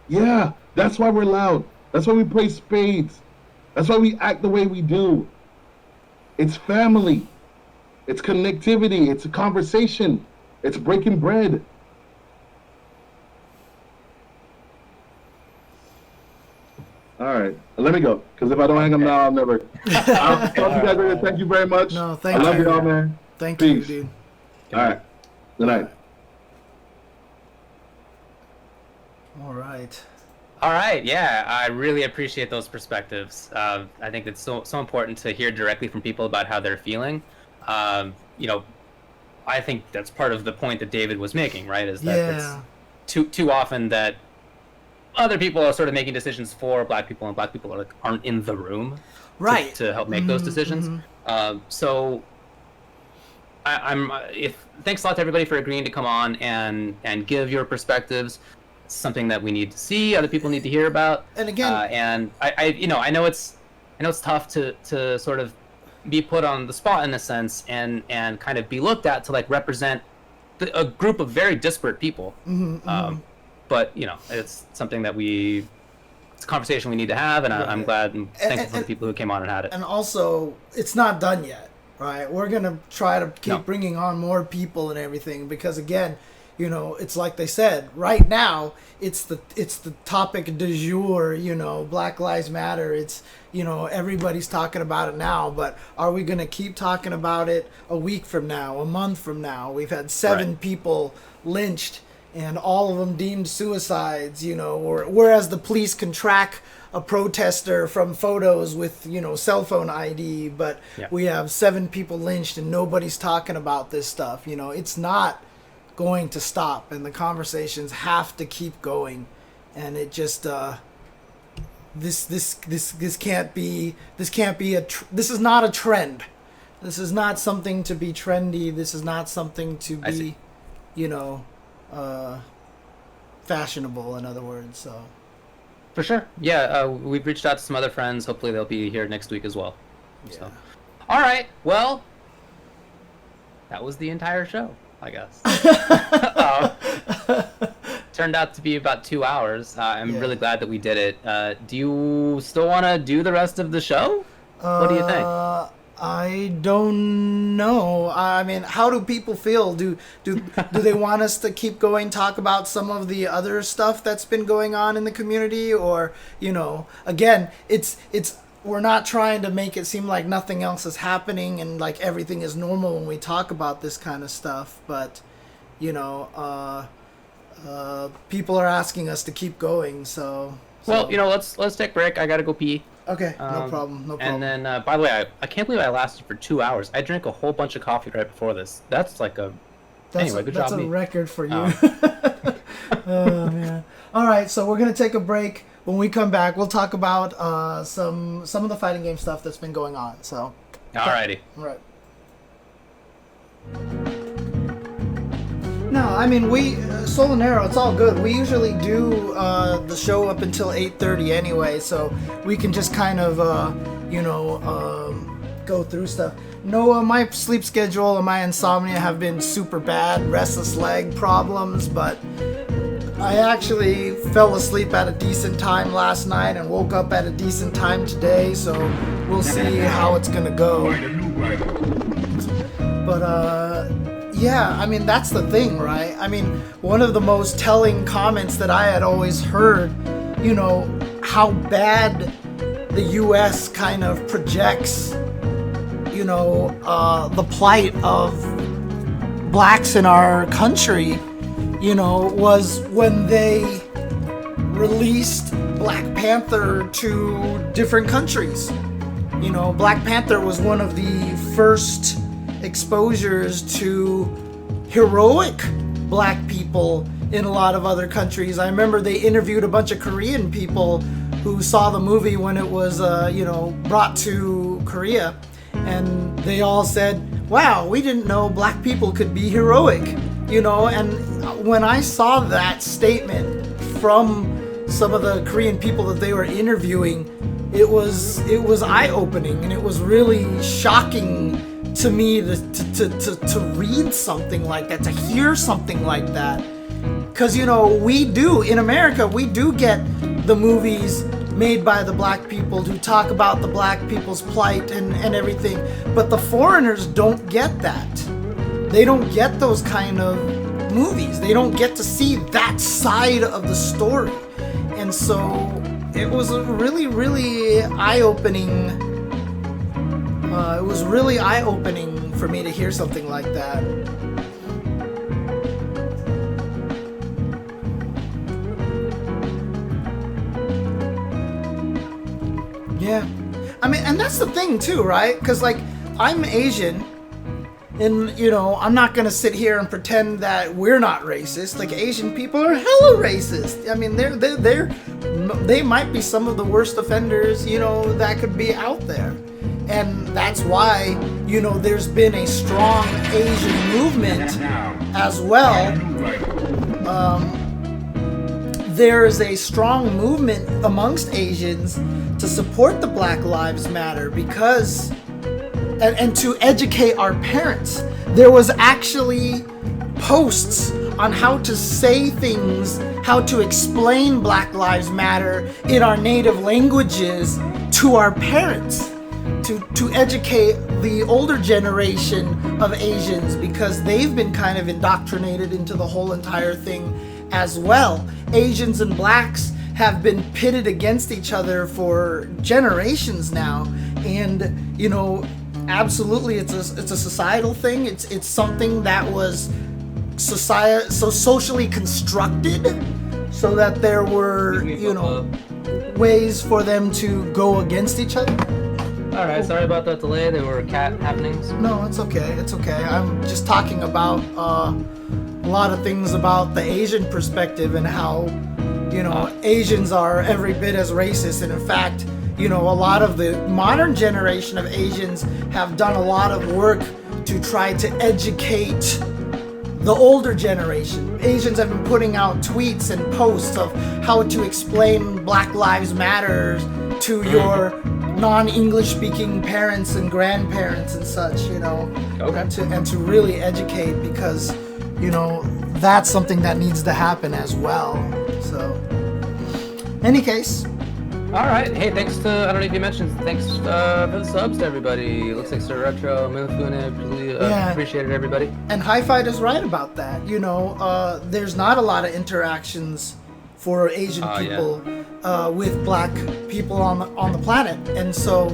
Speaker 6: Yeah. That's why we're loud. That's why we play spades. That's why we act the way we do. It's family. It's connectivity. It's a conversation. It's breaking bread. All right, let me go, because if I don't hang them now, I'll never. I'll talk to you guys later. Thank you very much.
Speaker 1: No, thank you.
Speaker 6: I love you all, man.
Speaker 1: Thank
Speaker 6: Peace.
Speaker 1: you, dude.
Speaker 6: All right. Good night.
Speaker 1: All right.
Speaker 2: All right, yeah, I really appreciate those perspectives. I think it's so important to hear directly from people about how they're feeling. I think that's part of the point that David was making, right? Is that it's too often that other people are sort of making decisions for black people, and black people aren't in the room,
Speaker 1: right,
Speaker 2: to help make those decisions. So thanks a lot to everybody for agreeing to come on and give your perspectives. It's something that we need to see, other people need to hear about. And again, and I know it's tough to sort of be put on the spot in a sense and kind of be looked at to like represent a group of very disparate people. But it's something that it's a conversation we need to have, and I'm glad and thankful for the people who came on and had it.
Speaker 1: And also, it's not done yet, right? We're gonna try to keep bringing on more people and everything, because again, it's like they said, right now it's the topic du jour. Black Lives Matter. It's everybody's talking about it now, but are we gonna keep talking about it a week from now, a month from now? We've had 7 people lynched, and all of them deemed suicides, whereas the police can track a protester from photos with, cell phone ID, but we have 7 people lynched and nobody's talking about this stuff. It's not going to stop, and the conversations have to keep going, and it just this can't be this is not a trend. This is not something to be trendy. This is not something to be fashionable, in other words. So
Speaker 2: for sure, we've reached out to some other friends. Hopefully they'll be here next week as well. So all right, well, that was the entire show, I guess. Turned out to be about 2 hours. I'm really glad that we did it. Do you still want to do the rest of the show? What do you think?
Speaker 1: I don't know. I mean, how do people feel? Do they want us to keep going, talk about some of the other stuff that's been going on in the community, or again, it's we're not trying to make it seem like nothing else is happening and like everything is normal when we talk about this kind of stuff. But, you know, people are asking us to keep going. So
Speaker 2: well, you know, let's take a break. I gotta go pee.
Speaker 1: Okay, no problem.
Speaker 2: And then, by the way, I can't believe I lasted for 2 hours. I drank a whole bunch of coffee right before this. That's like a... Anyway, good job.
Speaker 1: That's a record for you.
Speaker 2: Oh.
Speaker 1: Oh, man. All right, so we're going to take a break. When we come back, we'll talk about some of the fighting game stuff that's been going on. So,
Speaker 2: alrighty.
Speaker 1: All right. No, I mean, Solanero, it's all good. We usually do the show up until 8:30 anyway, so we can just kind of, go through stuff. No, my sleep schedule and my insomnia have been super bad, restless leg problems, but I actually fell asleep at a decent time last night and woke up at a decent time today, so we'll see how it's gonna go. But, yeah, I mean, that's the thing, right? I mean, one of the most telling comments that I had always heard, you know, how bad the U.S. kind of projects, you know, the plight of blacks in our country, you know, was when they released Black Panther to different countries. You know, Black Panther was one of the first exposures to heroic black people in a lot of other countries. I remember they interviewed a bunch of Korean people who saw the movie when it was, brought to Korea, and they all said, wow, we didn't know black people could be heroic, you know. And when I saw that statement from some of the Korean people that they were interviewing, it was eye-opening, and it was really shocking to me to read something like that, to hear something like that. Because, you know, we do, in America, we do get the movies made by the black people who talk about the black people's plight and everything, but the foreigners don't get that. They don't get those kind of movies. They don't get to see that side of the story. And so it was a really, really eye-opening. It was really eye-opening for me to hear something like that. Yeah. I mean, and that's the thing too, right? Because, like, I'm Asian, and, you know, I'm not going to sit here and pretend that we're not racist. Like, Asian people are hella racist. I mean, they might be some of the worst offenders, you know, that could be out there. And that's why, you know, there's been a strong Asian movement as well. There is a strong movement amongst Asians to support the Black Lives Matter because, and to educate our parents. There was actually posts on how to say things, how to explain Black Lives Matter in our native languages to our parents. To educate the older generation of Asians, because they've been kind of indoctrinated into the whole entire thing as well. Asians and blacks have been pitted against each other for generations now, and, you know, absolutely it's a societal thing. It's something that was socially constructed so that there were, you know, ways for them to go against each other.
Speaker 2: Alright, sorry about that delay. There were cat happenings.
Speaker 1: No, it's okay. It's okay. I'm just talking about a lot of things about the Asian perspective and how, you know, Asians are every bit as racist. And in fact, you know, a lot of the modern generation of Asians have done a lot of work to try to educate the older generation. Asians have been putting out tweets and posts of how to explain Black Lives Matter to your non-English speaking parents and grandparents and such, you know. Okay. And to really educate, because, you know, that's something that needs to happen as well. So, any case.
Speaker 2: All right. Hey, thanks to, I don't know if you mentioned, thanks for the subs to everybody. Looks like Sir Retro, Moonfune, really appreciated everybody.
Speaker 1: And Hi-Fi is right about that. You know, there's not a lot of interactions for Asian people with black people on the planet. And so,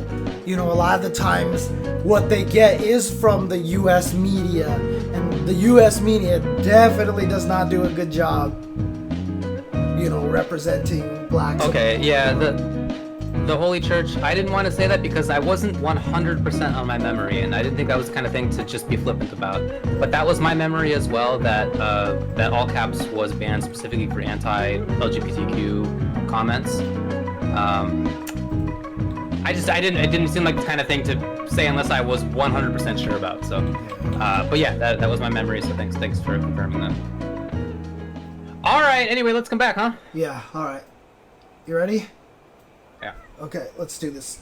Speaker 1: you know, a lot of the times what they get is from the U.S. media, and the U.S. media definitely does not do a good job, you know, representing blacks.
Speaker 2: Okay, yeah, the Holy Church, I didn't want to say that because I wasn't 100% on my memory, and I didn't think that was the kind of thing to just be flippant about. But that was my memory as well, that that All Caps was banned specifically for anti-LGBTQ comments. It didn't seem like the kind of thing to say unless I was 100% sure about. So, but yeah, that was my memory. So thanks for confirming that. All right. Anyway, let's come back, huh?
Speaker 1: Yeah. All right. You ready?
Speaker 2: Yeah.
Speaker 1: Okay, let's do this.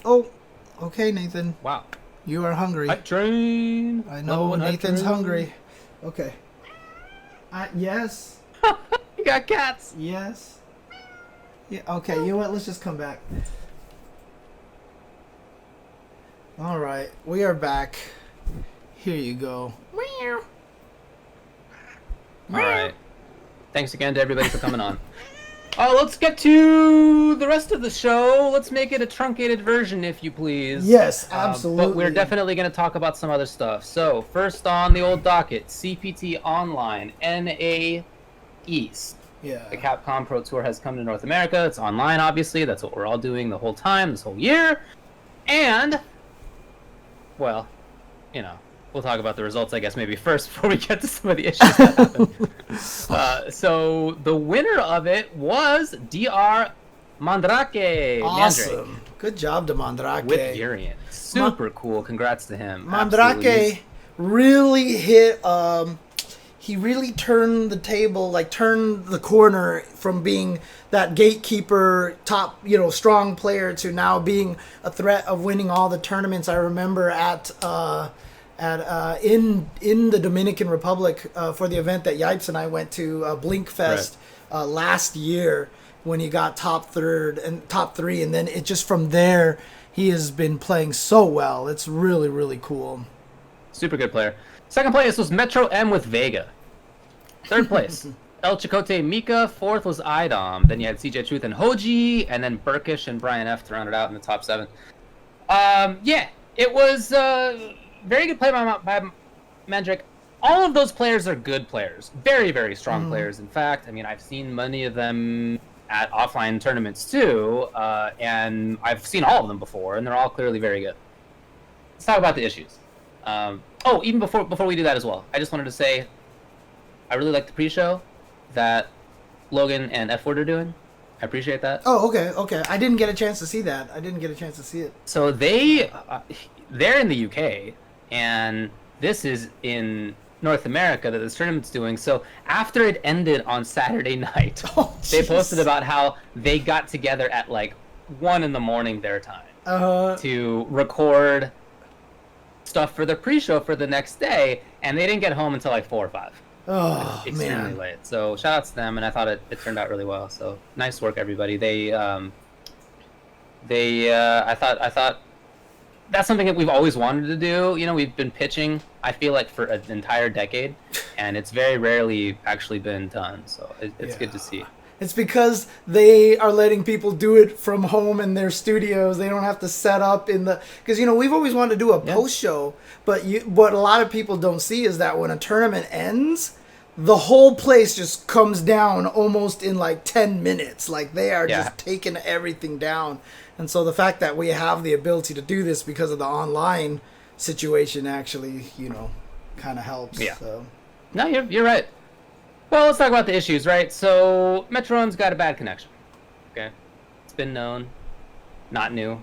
Speaker 1: Oh, okay, Nathan.
Speaker 2: Wow.
Speaker 1: You are hungry.
Speaker 2: Hype train.
Speaker 1: I know Nathan's hungry. Okay. Yes.
Speaker 2: You got cats.
Speaker 1: Yes. Yeah. Okay. You know what? Let's just come back. All right, we are back. Here you go.
Speaker 2: All right. Thanks again to everybody for coming on. Let's get to the rest of the show. Let's make it a truncated version, if you please.
Speaker 1: Yes, absolutely.
Speaker 2: But we're definitely going to talk about some other stuff. So, first on the old docket, CPT Online NA East.
Speaker 1: Yeah.
Speaker 2: The Capcom Pro Tour has come to North America. It's online, obviously. That's what we're all doing the whole time, this whole year. And, well, you know, we'll talk about the results, I guess, maybe first before we get to some of the issues that happened. So the winner of it was DR Mandrake.
Speaker 1: Awesome.
Speaker 2: Mandrake,
Speaker 1: Good job to Mandrake.
Speaker 2: with Urian. Super cool. Congrats to him.
Speaker 1: Mandrake really hit. He really turned the table, like turned the corner from being that gatekeeper, top, you know, strong player to now being a threat of winning all the tournaments. I remember in the Dominican Republic for the event that Yipes and I went to, Blinkfest, last year, when he got top 3, and then it just from there he has been playing so well. It's really, really cool.
Speaker 2: Super good player. Second place was Metro M with Vega. Third place, El Chicote Mika. Fourth was IDOM. Then you had CJ Truth and Hoji, and then Burkish and Brian F to round it out in the top 7. Yeah, it was very good play by Mandrake. All of those players are good players. Very, very strong players. In fact, I mean, I've seen many of them at offline tournaments too, and I've seen all of them before, and they're all clearly very good. Let's talk about the issues. Even before we do that as well, I just wanted to say I really like the pre-show that Logan and F-Word are doing. I appreciate that.
Speaker 1: Oh, okay. I didn't get a chance to see that. I didn't get a chance to see it.
Speaker 2: So they're in the UK, and this is in North America that this tournament's doing. So after it ended on Saturday night, they posted about how they got together at like 1 a.m. their time to record stuff for the pre-show for the next day, and they didn't get home until like 4 or 5.
Speaker 1: Oh,
Speaker 2: extremely
Speaker 1: man.
Speaker 2: late. So shout out to them, and I thought it turned out really well. So nice work, everybody. I thought that's something that we've always wanted to do. You know, we've been pitching, I feel like, for an entire decade, and it's very rarely actually been done. So it's good to see.
Speaker 1: It's because they are letting people do it from home in their studios. They don't have to set up in the... Because, you know, we've always wanted to do a post-show, but what a lot of people don't see is that when a tournament ends, the whole place just comes down almost in like 10 minutes. Like, they are just taking everything down. And so the fact that we have the ability to do this because of the online situation actually, you know, kind of helps.
Speaker 2: Yeah.
Speaker 1: So.
Speaker 2: No, you're right. Well, let's talk about the issues, right? So, Metron's got a bad connection. Okay? It's been known. Not new.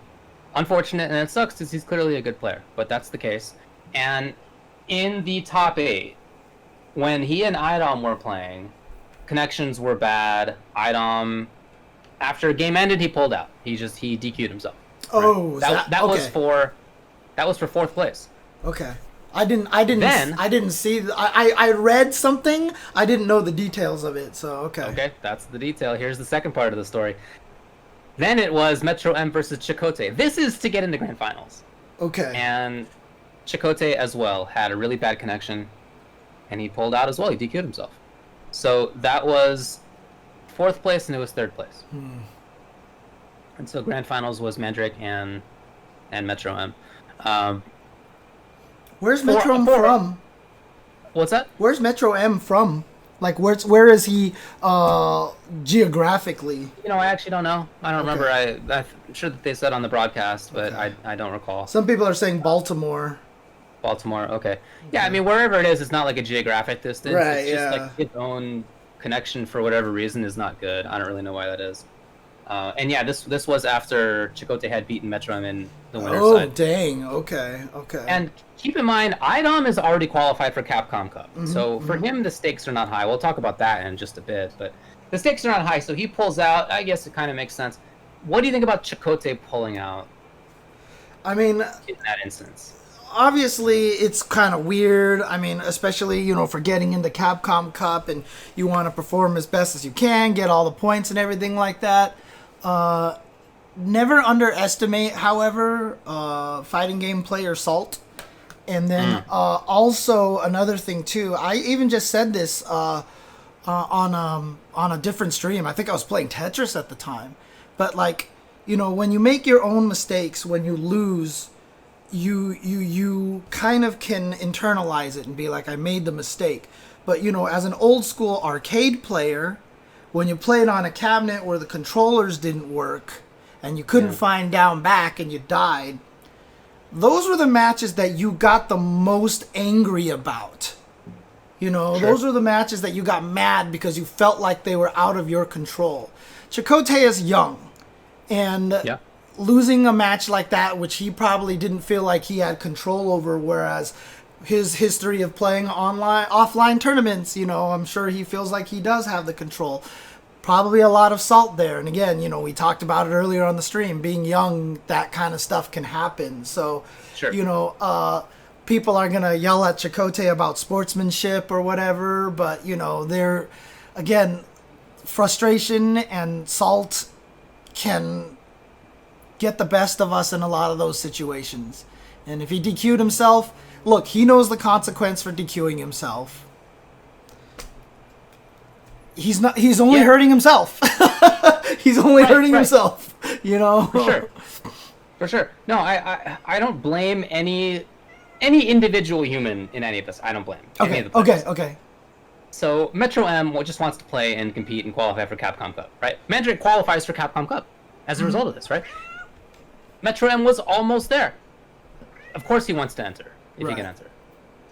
Speaker 2: Unfortunate, and it sucks because he's clearly a good player, but that's the case. And in the top 8, when he and IDOM were playing, connections were bad. IDOM, after a game ended, he pulled out. He DQ'd himself.
Speaker 1: Oh,
Speaker 2: right? That was for 4th place.
Speaker 1: Okay. I didn't see. I read something. I didn't know the details of it. So okay.
Speaker 2: Okay, that's the detail. Here's the second part of the story. Then it was Metro M versus Chicote. This is to get into grand finals.
Speaker 1: Okay.
Speaker 2: And Chicote as well had a really bad connection, and he pulled out as well. He DQ'd himself. So that was 4th place, and it was 3rd place. And so grand finals was Mandrake and Metro M.
Speaker 1: Where's Metro M from?
Speaker 2: What's that?
Speaker 1: Where's Metro M from? Like, where is he geographically?
Speaker 2: I actually don't know. I don't remember. I'm sure that they said on the broadcast, but I don't recall.
Speaker 1: Some people are saying Baltimore.
Speaker 2: Baltimore, okay. Yeah, I mean, wherever it is, it's not like a geographic distance.
Speaker 1: Right,
Speaker 2: it's just like its own connection for whatever reason is not good. I don't really know why that is. And yeah, this was after Chakotay had beaten Metro M in the winner's side.
Speaker 1: Oh, dang. Okay.
Speaker 2: And keep in mind, IDOM is already qualified for Capcom Cup. So for him, the stakes are not high. We'll talk about that in just a bit. But the stakes are not high, so he pulls out. I guess it kind of makes sense. What do you think about Chakotay pulling out?
Speaker 1: I mean,
Speaker 2: in that instance.
Speaker 1: Obviously, it's kind of weird. I mean, especially, for getting into Capcom Cup and you want to perform as best as you can, get all the points and everything like that. Never underestimate, however, fighting game player Salt. And then also another thing, too. I even just said this on a different stream. I think I was playing Tetris at the time. But, when you make your own mistakes, when you lose, you kind of can internalize it and be like, I made the mistake. But, as an old school arcade player, when you played on a cabinet where the controllers didn't work and you couldn't find down back and you died, those were the matches that you got the most angry about. Those were the matches that you got mad because you felt like they were out of your control. Chakotay is young, and losing a match like that, which he probably didn't feel like he had control over, whereas his history of playing offline tournaments, I'm sure he feels like he does have the control. Probably a lot of salt there. And again, we talked about it earlier on the stream. Being young, that kind of stuff can happen. So, people are going to yell at Chakotay about sportsmanship or whatever. But, they're, again, frustration and salt can get the best of us in a lot of those situations. And if he DQ'd himself, look, he knows the consequence for DQing himself. He's only hurting himself. He's only hurting himself,
Speaker 2: For sure. No, I don't blame any individual human in any of this. I don't blame any of the players.
Speaker 1: Okay.
Speaker 2: So Metro M just wants to play and compete and qualify for Capcom Cup, right? Mandrake qualifies for Capcom Cup as a result of this, right? Metro M was almost there. Of course he wants to enter, if he can enter.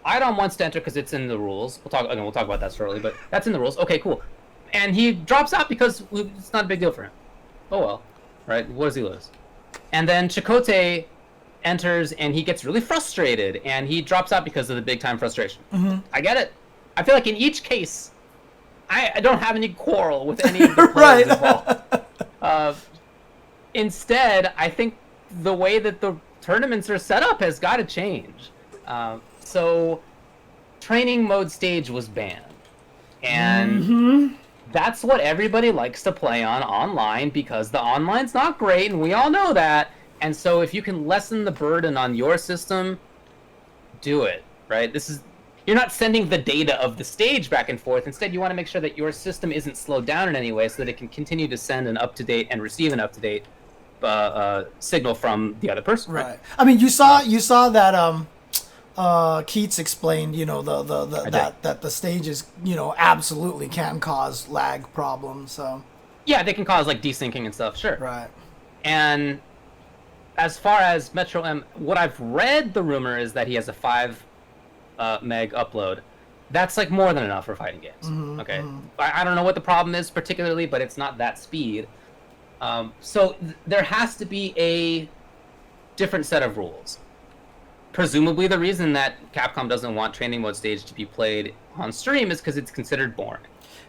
Speaker 2: IDOM wants to enter because it's in the rules. We'll talk about that shortly, but that's in the rules. Okay, cool. And he drops out because it's not a big deal for him. Oh well, right? What does he lose? And then Chakotay enters and he gets really frustrated and he drops out because of the big time frustration. I get it. I feel like in each case, I don't have any quarrel with any of the players involved. Instead, I think the way that the tournaments are set up has got to change. So, training mode stage was banned. And that's what everybody likes to play on online because the online's not great, and we all know that. And so if you can lessen the burden on your system, do it, right? You're not sending the data of the stage back and forth. Instead, you want to make sure that your system isn't slowed down in any way so that it can continue to send an up-to-date and receive an up-to-date signal from the other person.
Speaker 1: Right. I mean, you saw that Keats explained, that the stages, absolutely can cause lag problems. So
Speaker 2: yeah, they can cause desyncing and stuff. Sure.
Speaker 1: Right.
Speaker 2: And as far as Metro M, what I've read, the rumor is that he has a 5 meg upload. That's more than enough for fighting games. Okay. I don't know what the problem is particularly, but it's not that speed. So there has to be a different set of rules. Presumably the reason that Capcom doesn't want training mode stage to be played on stream is because it's considered boring.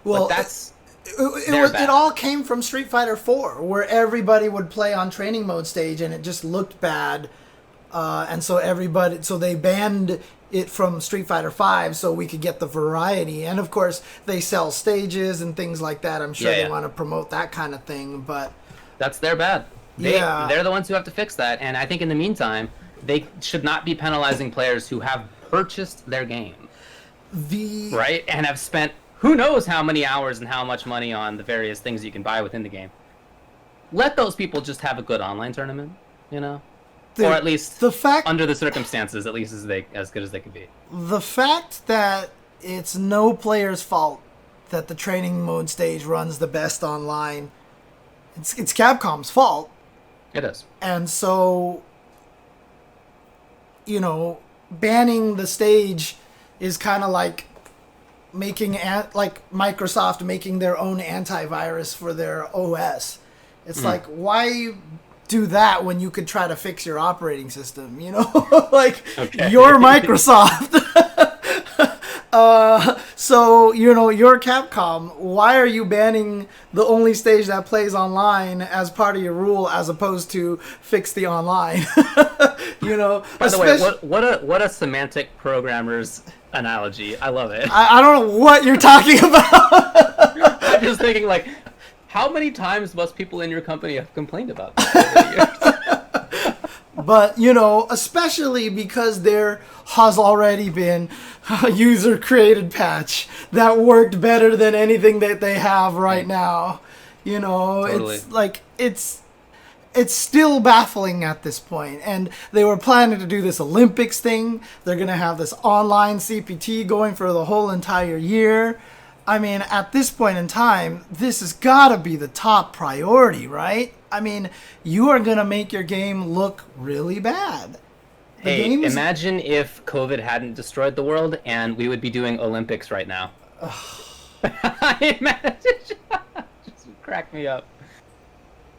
Speaker 2: Well, but that's
Speaker 1: it all came from Street Fighter 4, where everybody would play on training mode stage and it just looked bad, and so they banned it from Street Fighter 5 so we could get the variety. And of course they sell stages and things like that. I'm sure they want to promote that kind of thing, but
Speaker 2: that's their bad. They're the ones who have to fix that. And I think in the meantime, they should not be penalizing players who have purchased their game, right, and have spent who knows how many hours and how much money on the various things you can buy within the game. Let those people just have a good online tournament, you know? Or at least
Speaker 1: the fact,
Speaker 2: under the circumstances, at least as good as they could be.
Speaker 1: the fact that it's no player's fault that the training mode stage runs the best online, it's Capcom's fault.
Speaker 2: It is.
Speaker 1: And so, you know, banning the stage is kind of like making like Microsoft making their own antivirus for their OS. It's like, why do that when you could try to fix your operating system, you know? Like, you're Microsoft. So, you know, you're Capcom. Why are you banning the only stage that plays online as part of your rule as opposed to fix the online? You know?
Speaker 2: By the way, what a semantic programmer's analogy. I love it.
Speaker 1: I don't know what you're talking about.
Speaker 2: I'm just thinking, like, how many times must people in your company have complained about this over the years?
Speaker 1: But, you know, especially because there has already been a user-created patch that worked better than anything that they have right now. You know,
Speaker 2: Totally.
Speaker 1: It's like, it's still baffling at this point. And they were planning to do this Olympics thing. They're going to have this online CPT going for the whole entire year. I mean, at this point in time, this has got to be the top priority, right? I mean, you are going to make your game look really bad.
Speaker 2: Hey, imagine if COVID hadn't destroyed the world and we would be doing Olympics right now. Imagine. Just crack me up.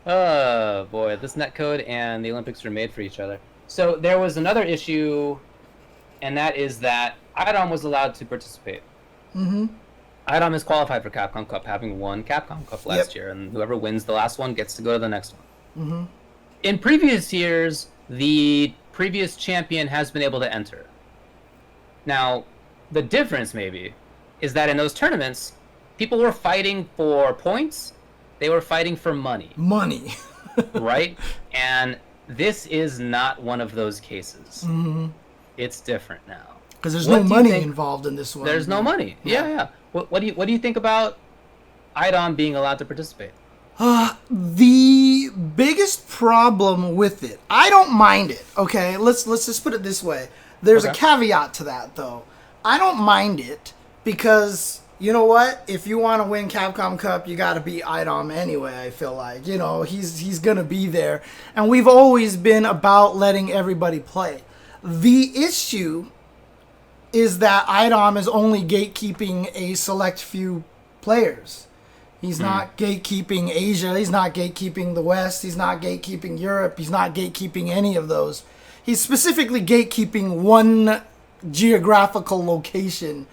Speaker 2: Oh, boy. This netcode and the Olympics are made for each other. So there was another issue, and that is that IDOM was allowed to participate.
Speaker 1: Mm-hmm.
Speaker 2: IDOM is qualified for Capcom Cup, having won Capcom Cup last year, and whoever wins the last one gets to go to the next one.
Speaker 1: Mm-hmm.
Speaker 2: In previous years, the previous champion has been able to enter. Now, the difference, maybe, is that in those tournaments, people were fighting for points, they were fighting for money.
Speaker 1: Money.
Speaker 2: Right? And this is not one of those cases.
Speaker 1: Mm-hmm.
Speaker 2: It's different now.
Speaker 1: Because there's no money involved in this one.
Speaker 2: There's no money. Yeah. What do you think about IDOM being allowed to participate?
Speaker 1: The biggest problem with it, I don't mind it. Okay, let's just put it this way. There's a caveat to that, though. I don't mind it because you know what? If you want to win Capcom Cup, you got to beat IDOM anyway. I feel like he's gonna be there, and we've always been about letting everybody play. The issue is that IDOM is only gatekeeping a select few players. He's not gatekeeping Asia. He's not gatekeeping the West. He's not gatekeeping Europe. He's not gatekeeping any of those. He's specifically gatekeeping one geographical location.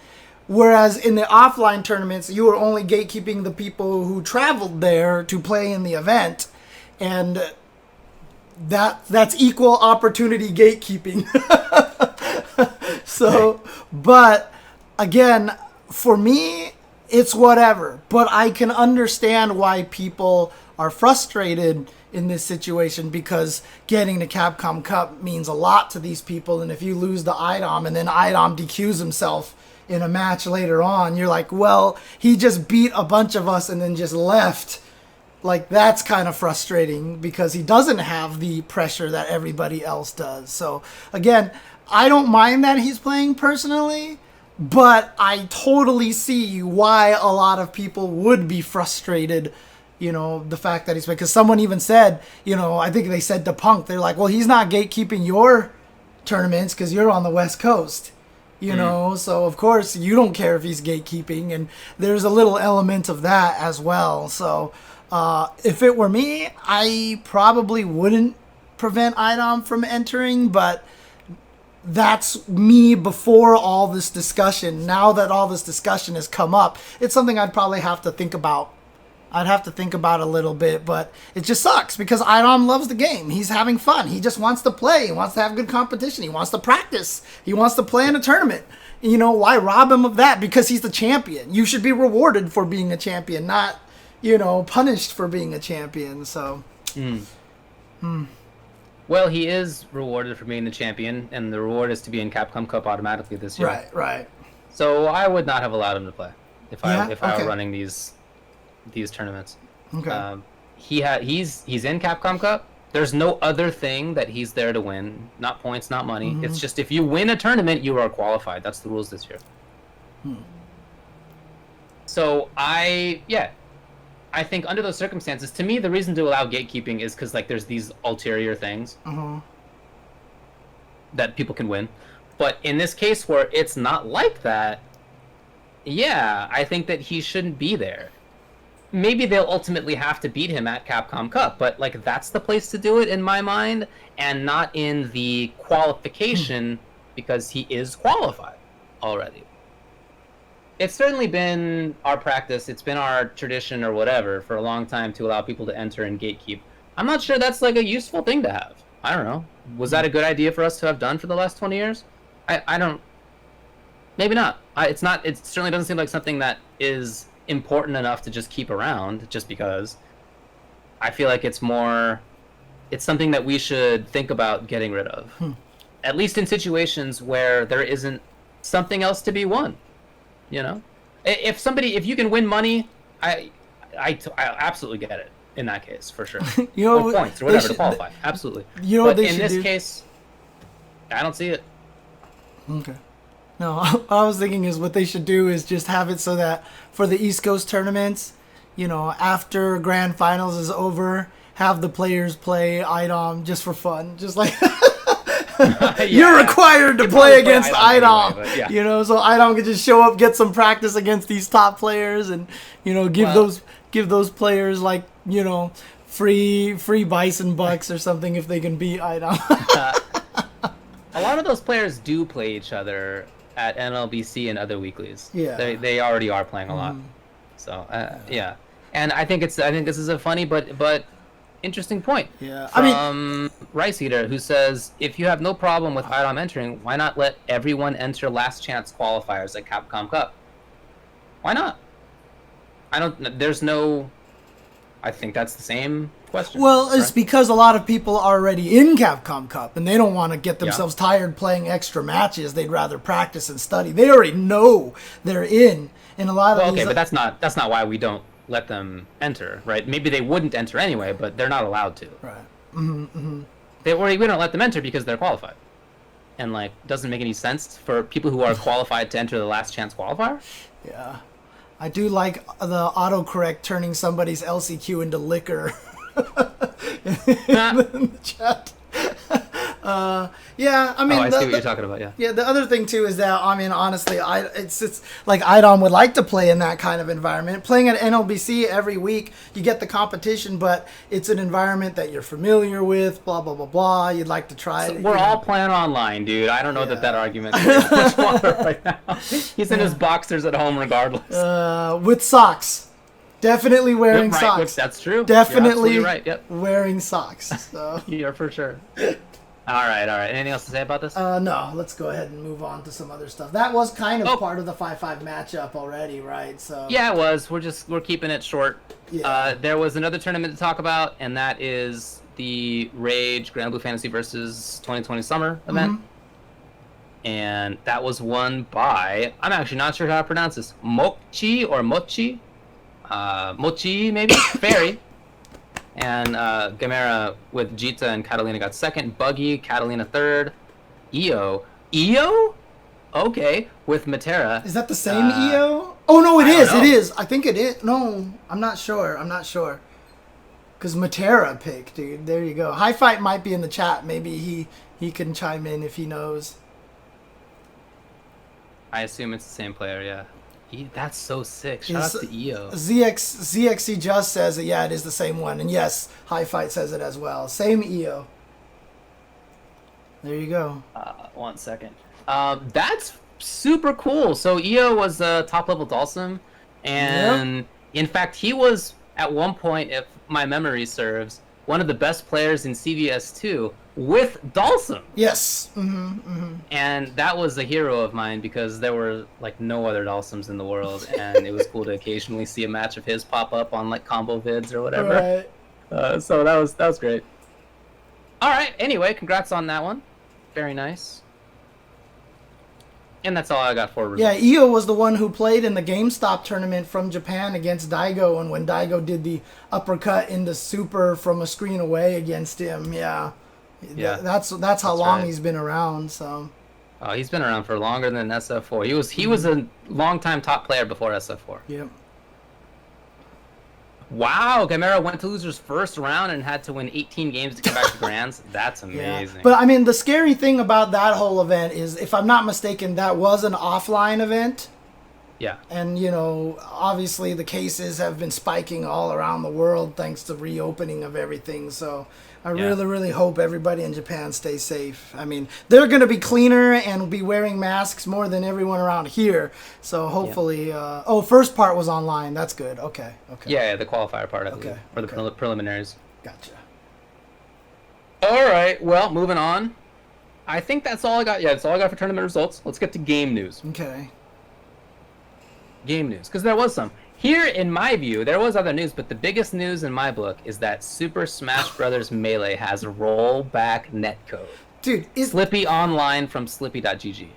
Speaker 1: Whereas in the offline tournaments, you are only gatekeeping the people who traveled there to play in the event. And that's equal opportunity gatekeeping. So, but again, for me, it's whatever. But I can understand why people are frustrated in this situation because getting to Capcom Cup means a lot to these people. And if you lose the IDOM and then IDOM DQs himself in a match later on, you're like, well, he just beat a bunch of us and then just left. Like, that's kind of frustrating because he doesn't have the pressure that everybody else does. So, again, I don't mind that he's playing personally, but I totally see why a lot of people would be frustrated, the fact that he's playing. Because someone even said, I think they said to Punk, they're like, well, he's not gatekeeping your tournaments because you're on the West Coast. So of course you don't care if he's gatekeeping, and there's a little element of that as well. So if it were me, I probably wouldn't prevent IDOM from entering, but that's me before all this discussion. Now that all this discussion has come up, it's something I'd probably have to think about. I'd have to think about a little bit, but it just sucks because IDOM loves the game. He's having fun. He just wants to play. He wants to have good competition. He wants to practice. He wants to play in a tournament. Why rob him of that? Because he's the champion. You should be rewarded for being a champion, not, punished for being a champion. So.
Speaker 2: Well, he is rewarded for being the champion, and the reward is to be in Capcom Cup automatically this year.
Speaker 1: Right.
Speaker 2: So I would not have allowed him to play. if I were
Speaker 1: okay.
Speaker 2: running these tournaments.
Speaker 1: Okay.
Speaker 2: He's in Capcom Cup. There's no other thing that he's there to win. Not points, not money.
Speaker 1: Mm-hmm.
Speaker 2: It's just if you win a tournament, you are qualified. That's the rules this year. So I think under those circumstances, to me, the reason to allow gatekeeping is because like there's these ulterior things that people can win. But in this case where it's not like that, yeah, I think that he shouldn't be there. Maybe they'll ultimately have to beat him at Capcom Cup, but like that's the place to do it in my mind, and not in the qualification because he is qualified already. It's certainly been our practice, it's been our tradition or whatever for a long time to allow people to enter and gatekeep. I'm not sure that's like a useful thing to have. I don't know. Was that a good idea for us to have done for the last 20 years? I don't... Maybe not. It certainly doesn't seem like something that is important enough to just keep around just because. I feel like it's something that we should think about getting rid of. At least in situations where there isn't something else to be won. You know, if you can win money, I absolutely get it in that case for sure. Or points or whatever to qualify, absolutely. But in this case, I don't see it.
Speaker 1: Okay. No, what I was thinking is what they should do is just have it so that for the East Coast tournaments, you know, after Grand Finals is over, have the players play IDOM just for fun, just like. You're required to play against IDOM,
Speaker 2: anyway, yeah.
Speaker 1: You know, so IDOM can just show up, get some practice against these top players, and you know, give those players like, you know, free bison bucks or something if they can beat IDOM.
Speaker 2: A lot of those players do play each other at NLBC and other weeklies.
Speaker 1: Yeah,
Speaker 2: they already are playing a lot. So yeah, and I think this is a funny but interesting point.
Speaker 1: Yeah,
Speaker 2: from Rice Eater, who says, if you have no problem with IDOM entering, why not let everyone enter last chance qualifiers at Capcom Cup? Why not? I think that's the same question.
Speaker 1: Well, it's because a lot of people are already in Capcom Cup, and they don't want to get themselves tired playing extra matches. They'd rather practice and study. They already know they're in a lot of these...
Speaker 2: Okay, but that's not why we don't let them enter, right? Maybe they wouldn't enter anyway, but they're not allowed to.
Speaker 1: Right.
Speaker 2: We don't let them enter because they're qualified. And like, doesn't make any sense for people who are qualified to enter the last chance qualifier.
Speaker 1: Yeah. I do like the autocorrect turning somebody's LCQ into liquor in the chat. Yeah, I mean...
Speaker 2: I see what you're talking about, yeah.
Speaker 1: Yeah, the other thing, too, is that, I mean, honestly, it's like IDOM would like to play in that kind of environment. Playing at NLBC every week, you get the competition, but it's an environment that you're familiar with, blah, blah, blah, blah. You'd like to try it.
Speaker 2: We're all playing online, dude. I don't know that argument is much longer right now. He's in his boxers at home regardless. With
Speaker 1: socks. Definitely wearing
Speaker 2: right,
Speaker 1: socks.
Speaker 2: That's true.
Speaker 1: Definitely
Speaker 2: right. Yep.
Speaker 1: Wearing socks. So.
Speaker 2: Yeah, for sure. All right. Anything else to say about this?
Speaker 1: No, let's go ahead and move on to some other stuff. That was kind of part of the 5-5 matchup already, right? So
Speaker 2: yeah, it was. We're keeping it short.
Speaker 1: Yeah.
Speaker 2: There was another tournament to talk about, and that is the Rage Grand Blue Fantasy versus 2020 Summer event. And that was won by, I'm actually not sure how to pronounce this, Mochi or Mochi? Mochi, maybe? Fairy. And Gamera with Jita and Catalina got second. Buggy, Catalina third. EO? Okay, with Matera.
Speaker 1: Is that the same EO? Oh, no, it is. I think it is. No, I'm not sure. Because Matera picked, dude. There you go. High Fight might be in the chat. Maybe he can chime in if he knows.
Speaker 2: I assume it's the same player, yeah. That's so sick. Shout out to EO.
Speaker 1: ZXC just says it. Yeah, it is the same one. And yes, High Fight says it as well. Same EO. There you go.
Speaker 2: 1 second. That's super cool. So EO was a top level Dalsum. And in fact, he was at one point, if my memory serves, one of the best players in CVS2 with Dalsum.
Speaker 1: Yes.
Speaker 2: And that was a hero of mine because there were like no other Dalsums in the world, and it was cool to occasionally see a match of his pop up on like combo vids or whatever.
Speaker 1: Right.
Speaker 2: So that was great. All right. Anyway, congrats on that one. Very nice. And that's all I got for
Speaker 1: Yeah,
Speaker 2: results.
Speaker 1: Io was the one who played in the GameStop tournament from Japan against Daigo, and when Daigo did the uppercut into Super from a screen away against him, yeah. That's how long
Speaker 2: right.
Speaker 1: he's been around, so.
Speaker 2: Oh, he's been around for longer than SF4. He was a long-time top player before SF4.
Speaker 1: Yep.
Speaker 2: Wow, Gamera went to losers first round and had to win 18 games to come back to Grands. That's amazing.
Speaker 1: Yeah. But I mean, the scary thing about that whole event is, if I'm not mistaken, that was an offline event.
Speaker 2: Yeah.
Speaker 1: And, you know, obviously the cases have been spiking all around the world thanks to reopening of everything. So I really, really hope everybody in Japan stays safe. I mean, they're going to be cleaner and be wearing masks more than everyone around here. So hopefully, first part was online. That's good. Okay.
Speaker 2: Yeah, the qualifier part, I believe. Or the preliminaries.
Speaker 1: Gotcha.
Speaker 2: All right, well, moving on. I think that's all I got. Yeah, that's all I got for tournament results. Let's get to game news.
Speaker 1: Okay.
Speaker 2: Game news, because there was some. Here, in my view, there was other news, but the biggest news in my book is that Super Smash Bros. Melee has rollback netcode.
Speaker 1: Dude,
Speaker 2: Slippy Online from Slippy.gg.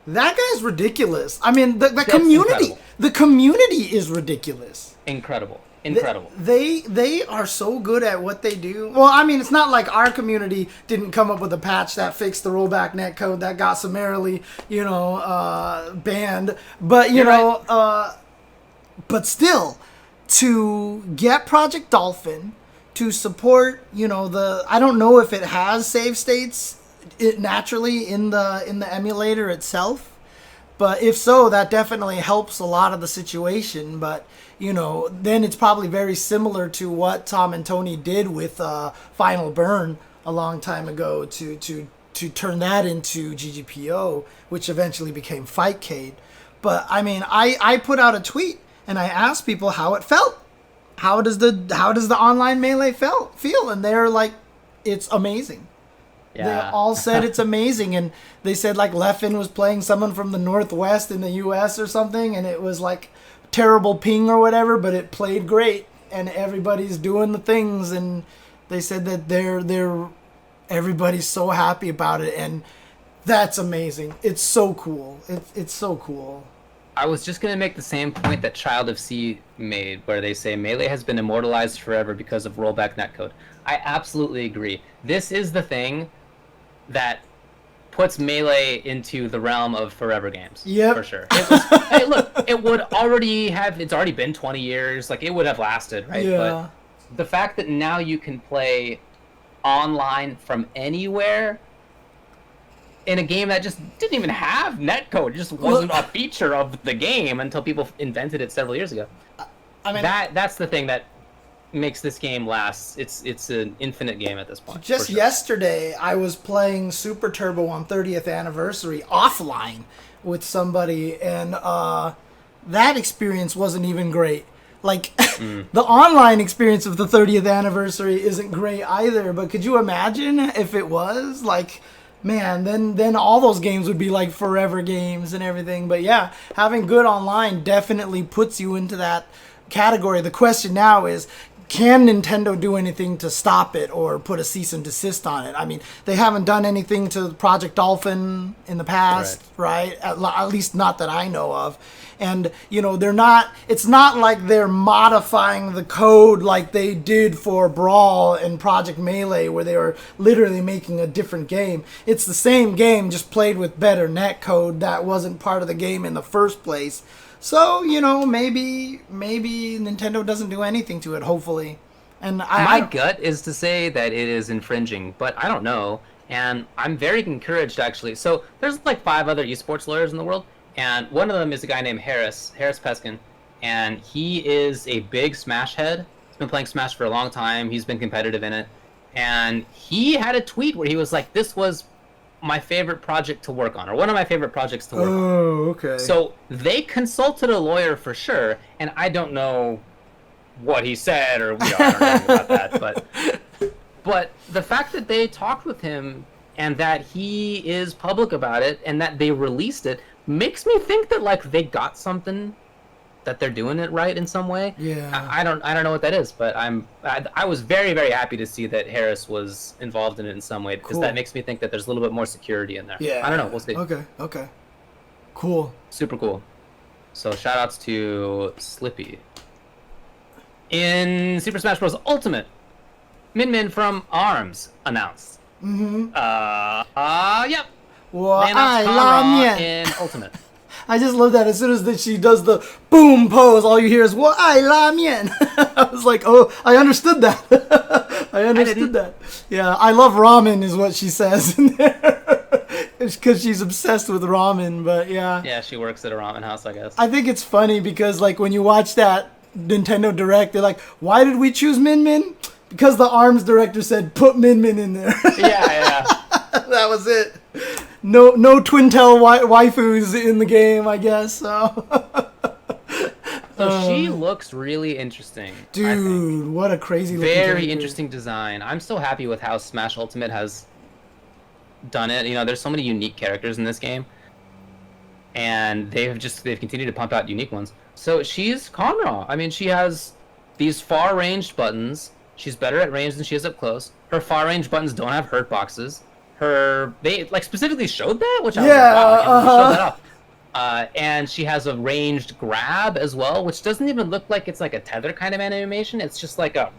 Speaker 1: That guy's ridiculous. I mean, the
Speaker 2: incredible.
Speaker 1: the community is ridiculous.
Speaker 2: Incredible.
Speaker 1: They are so good at what they do. Well, I mean, it's not like our community didn't come up with a patch that fixed the rollback netcode that got summarily, banned. But, but still, to get Project Dolphin to support, I don't know if it has save states naturally in the emulator itself. But if so, that definitely helps a lot of the situation. But, then it's probably very similar to what Tom and Tony did with Final Burn a long time ago to turn that into GGPO, which eventually became Fightcade. But, I mean, I put out a tweet and I asked people how it felt. How does the online Melee feel? And they're like, it's amazing.
Speaker 2: Yeah.
Speaker 1: They all said it's amazing, and they said like Leffen was playing someone from the Northwest in the U.S. or something, and it was like terrible ping or whatever, but it played great, and everybody's doing the things, and they said that everybody's so happy about it, and that's amazing. It's so cool. It's so cool.
Speaker 2: I was just going to make the same point that Child of Sea made, where they say Melee has been immortalized forever because of rollback netcode. I absolutely agree. This is the thing that puts Melee into the realm of forever games.
Speaker 1: Yep.
Speaker 2: For sure. Hey, look, it's already been 20 years, like it would have lasted, right?
Speaker 1: Yeah.
Speaker 2: But the fact that now you can play online from anywhere in a game that just didn't even have netcode, it just wasn't a feature of the game until people invented it several years ago. I mean, that's the thing that makes this game last. It's an infinite game at this point.
Speaker 1: Just yesterday, I was playing Super Turbo on 30th anniversary offline with somebody, and that experience wasn't even great. Like, the online experience of the 30th anniversary isn't great either, but could you imagine if it was? Like, man, then all those games would be like forever games and everything. But yeah, having good online definitely puts you into that category. The question now is, can Nintendo do anything to stop it or put a cease and desist on it? I mean, they haven't done anything to Project Dolphin in the past, right? At least not that I know of. And, it's not like they're modifying the code like they did for Brawl and Project Melee, where they were literally making a different game. It's the same game, just played with better netcode that wasn't part of the game in the first place. So, maybe Nintendo doesn't do anything to it, hopefully. And
Speaker 2: my gut is to say that it is infringing, but I don't know. And I'm very encouraged, actually. So there's like 5 other esports lawyers in the world, and one of them is a guy named Harris Peskin, and he is a big Smash head. He's been playing Smash for a long time. He's been competitive in it. And he had a tweet where he was like, this was my favorite project to work on, or one of my favorite projects to work on.
Speaker 1: Oh, okay.
Speaker 2: So they consulted a lawyer for sure, and I don't know what he said, or I don't know about that, but the fact that they talked with him and that he is public about it and that they released it makes me think that like they got something, that they're doing it right in some way.
Speaker 1: Yeah.
Speaker 2: I don't know what that is, but I was very, very happy to see that Harris was involved in it in some way, because that makes me think that there's a little bit more security in there.
Speaker 1: Yeah.
Speaker 2: I don't know. We'll see.
Speaker 1: Okay. Cool.
Speaker 2: Super cool. So shoutouts to Slippy. In Super Smash Bros. Ultimate, Min Min from ARMS announced.
Speaker 1: Mm-hmm.
Speaker 2: Yep.
Speaker 1: Well,
Speaker 2: Ran
Speaker 1: I
Speaker 2: in Ultimate.
Speaker 1: I just love that. As soon as she does the boom pose, all you hear is "Well, I la mien." I was like, "Oh, I understood that. I understood that." Yeah, I love ramen is what she says in there. It's because she's obsessed with ramen. But yeah.
Speaker 2: Yeah, she works at a ramen house, I guess.
Speaker 1: I think it's funny because like when you watch that Nintendo Direct, they're like, "Why did we choose Min Min?" Because the ARMS director said, "Put Min Min in there."
Speaker 2: Yeah.
Speaker 1: That was it. No Twintel waifus in the game, I guess. So
Speaker 2: she looks really interesting.
Speaker 1: Dude, what a crazy looking
Speaker 2: Very
Speaker 1: character.
Speaker 2: interesting design. I'm so happy with how Smash Ultimate has done it. You know, there's so many unique characters in this game, and they've continued to pump out unique ones. So she's Conra. I mean, she has these far ranged buttons. She's better at range than she is up close. Her far range buttons don't have hurt boxes. They like specifically showed that, which I was like, wow, I can't believe they showed that off. And she has a ranged grab as well, which doesn't even look like it's like a tether kind of animation. It's just like a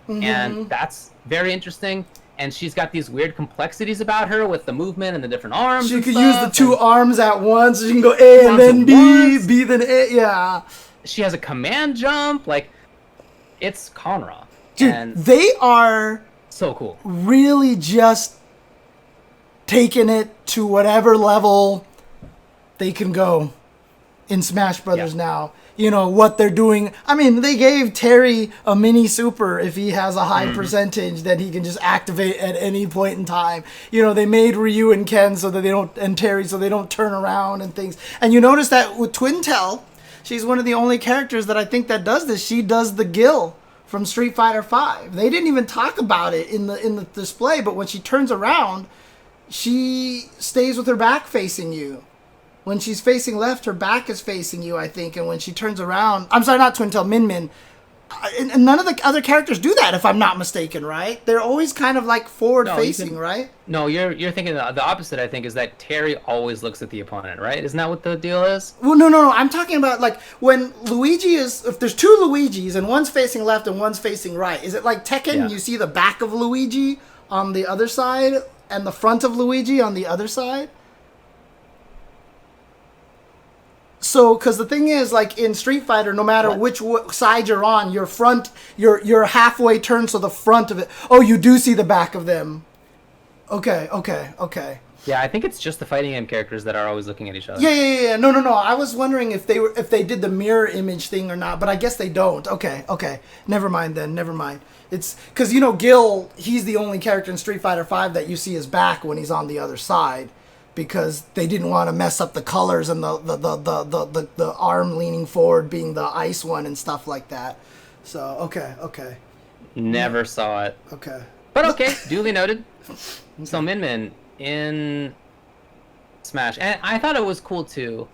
Speaker 2: and that's very interesting. And she's got these weird complexities about her with the movement and the different arms.
Speaker 1: She could use the two arms at once. She can go A and then B, B then A. Yeah.
Speaker 2: She has a command jump. Like, it's Conra.
Speaker 1: Dude,
Speaker 2: and
Speaker 1: they are
Speaker 2: so cool.
Speaker 1: Really just taking it to whatever level they can go in Smash Brothers now. You know, what they're doing. I mean, they gave Terry a mini super if he has a high percentage that he can just activate at any point in time. You know, they made Ryu and Ken so that they don't, and Terry so they don't turn around and things. And you notice that with Twintel, she's one of the only characters that I think that does this. She does the Gil from Street Fighter V. They didn't even talk about it in the display, but when she turns around, she stays with her back facing you. When she's facing left, her back is facing you, I think. And when she turns around... I'm sorry, not Twintel, Min Min. And none of the other characters do that, if I'm not mistaken, right? They're always kind of like forward-facing, right?
Speaker 2: No, you're thinking the opposite, I think, is that Terry always looks at the opponent, right? Isn't that what the deal is?
Speaker 1: Well, no. I'm talking about, like, when Luigi is... If there's two Luigis, and one's facing left and one's facing right, is it like Tekken? You see the back of Luigi on the other side and the front of Luigi on the other side? So, because the thing is, like in Street Fighter, no matter which side you're on, your front, you're halfway turned, so the front of it. Oh, you do see the back of them. Okay.
Speaker 2: Yeah, I think it's just the fighting game characters that are always looking at each other.
Speaker 1: Yeah. No. I was wondering if they did the mirror image thing or not, but I guess they don't. Okay. Never mind then. Never mind. It's because Gil, he's the only character in Street Fighter V that you see his back when he's on the other side. Because they didn't want to mess up the colors and the arm leaning forward being the ice one and stuff like that. So, okay.
Speaker 2: Never saw it.
Speaker 1: Okay.
Speaker 2: But okay, duly noted. So Min Min in Smash. And I thought it was cool, too,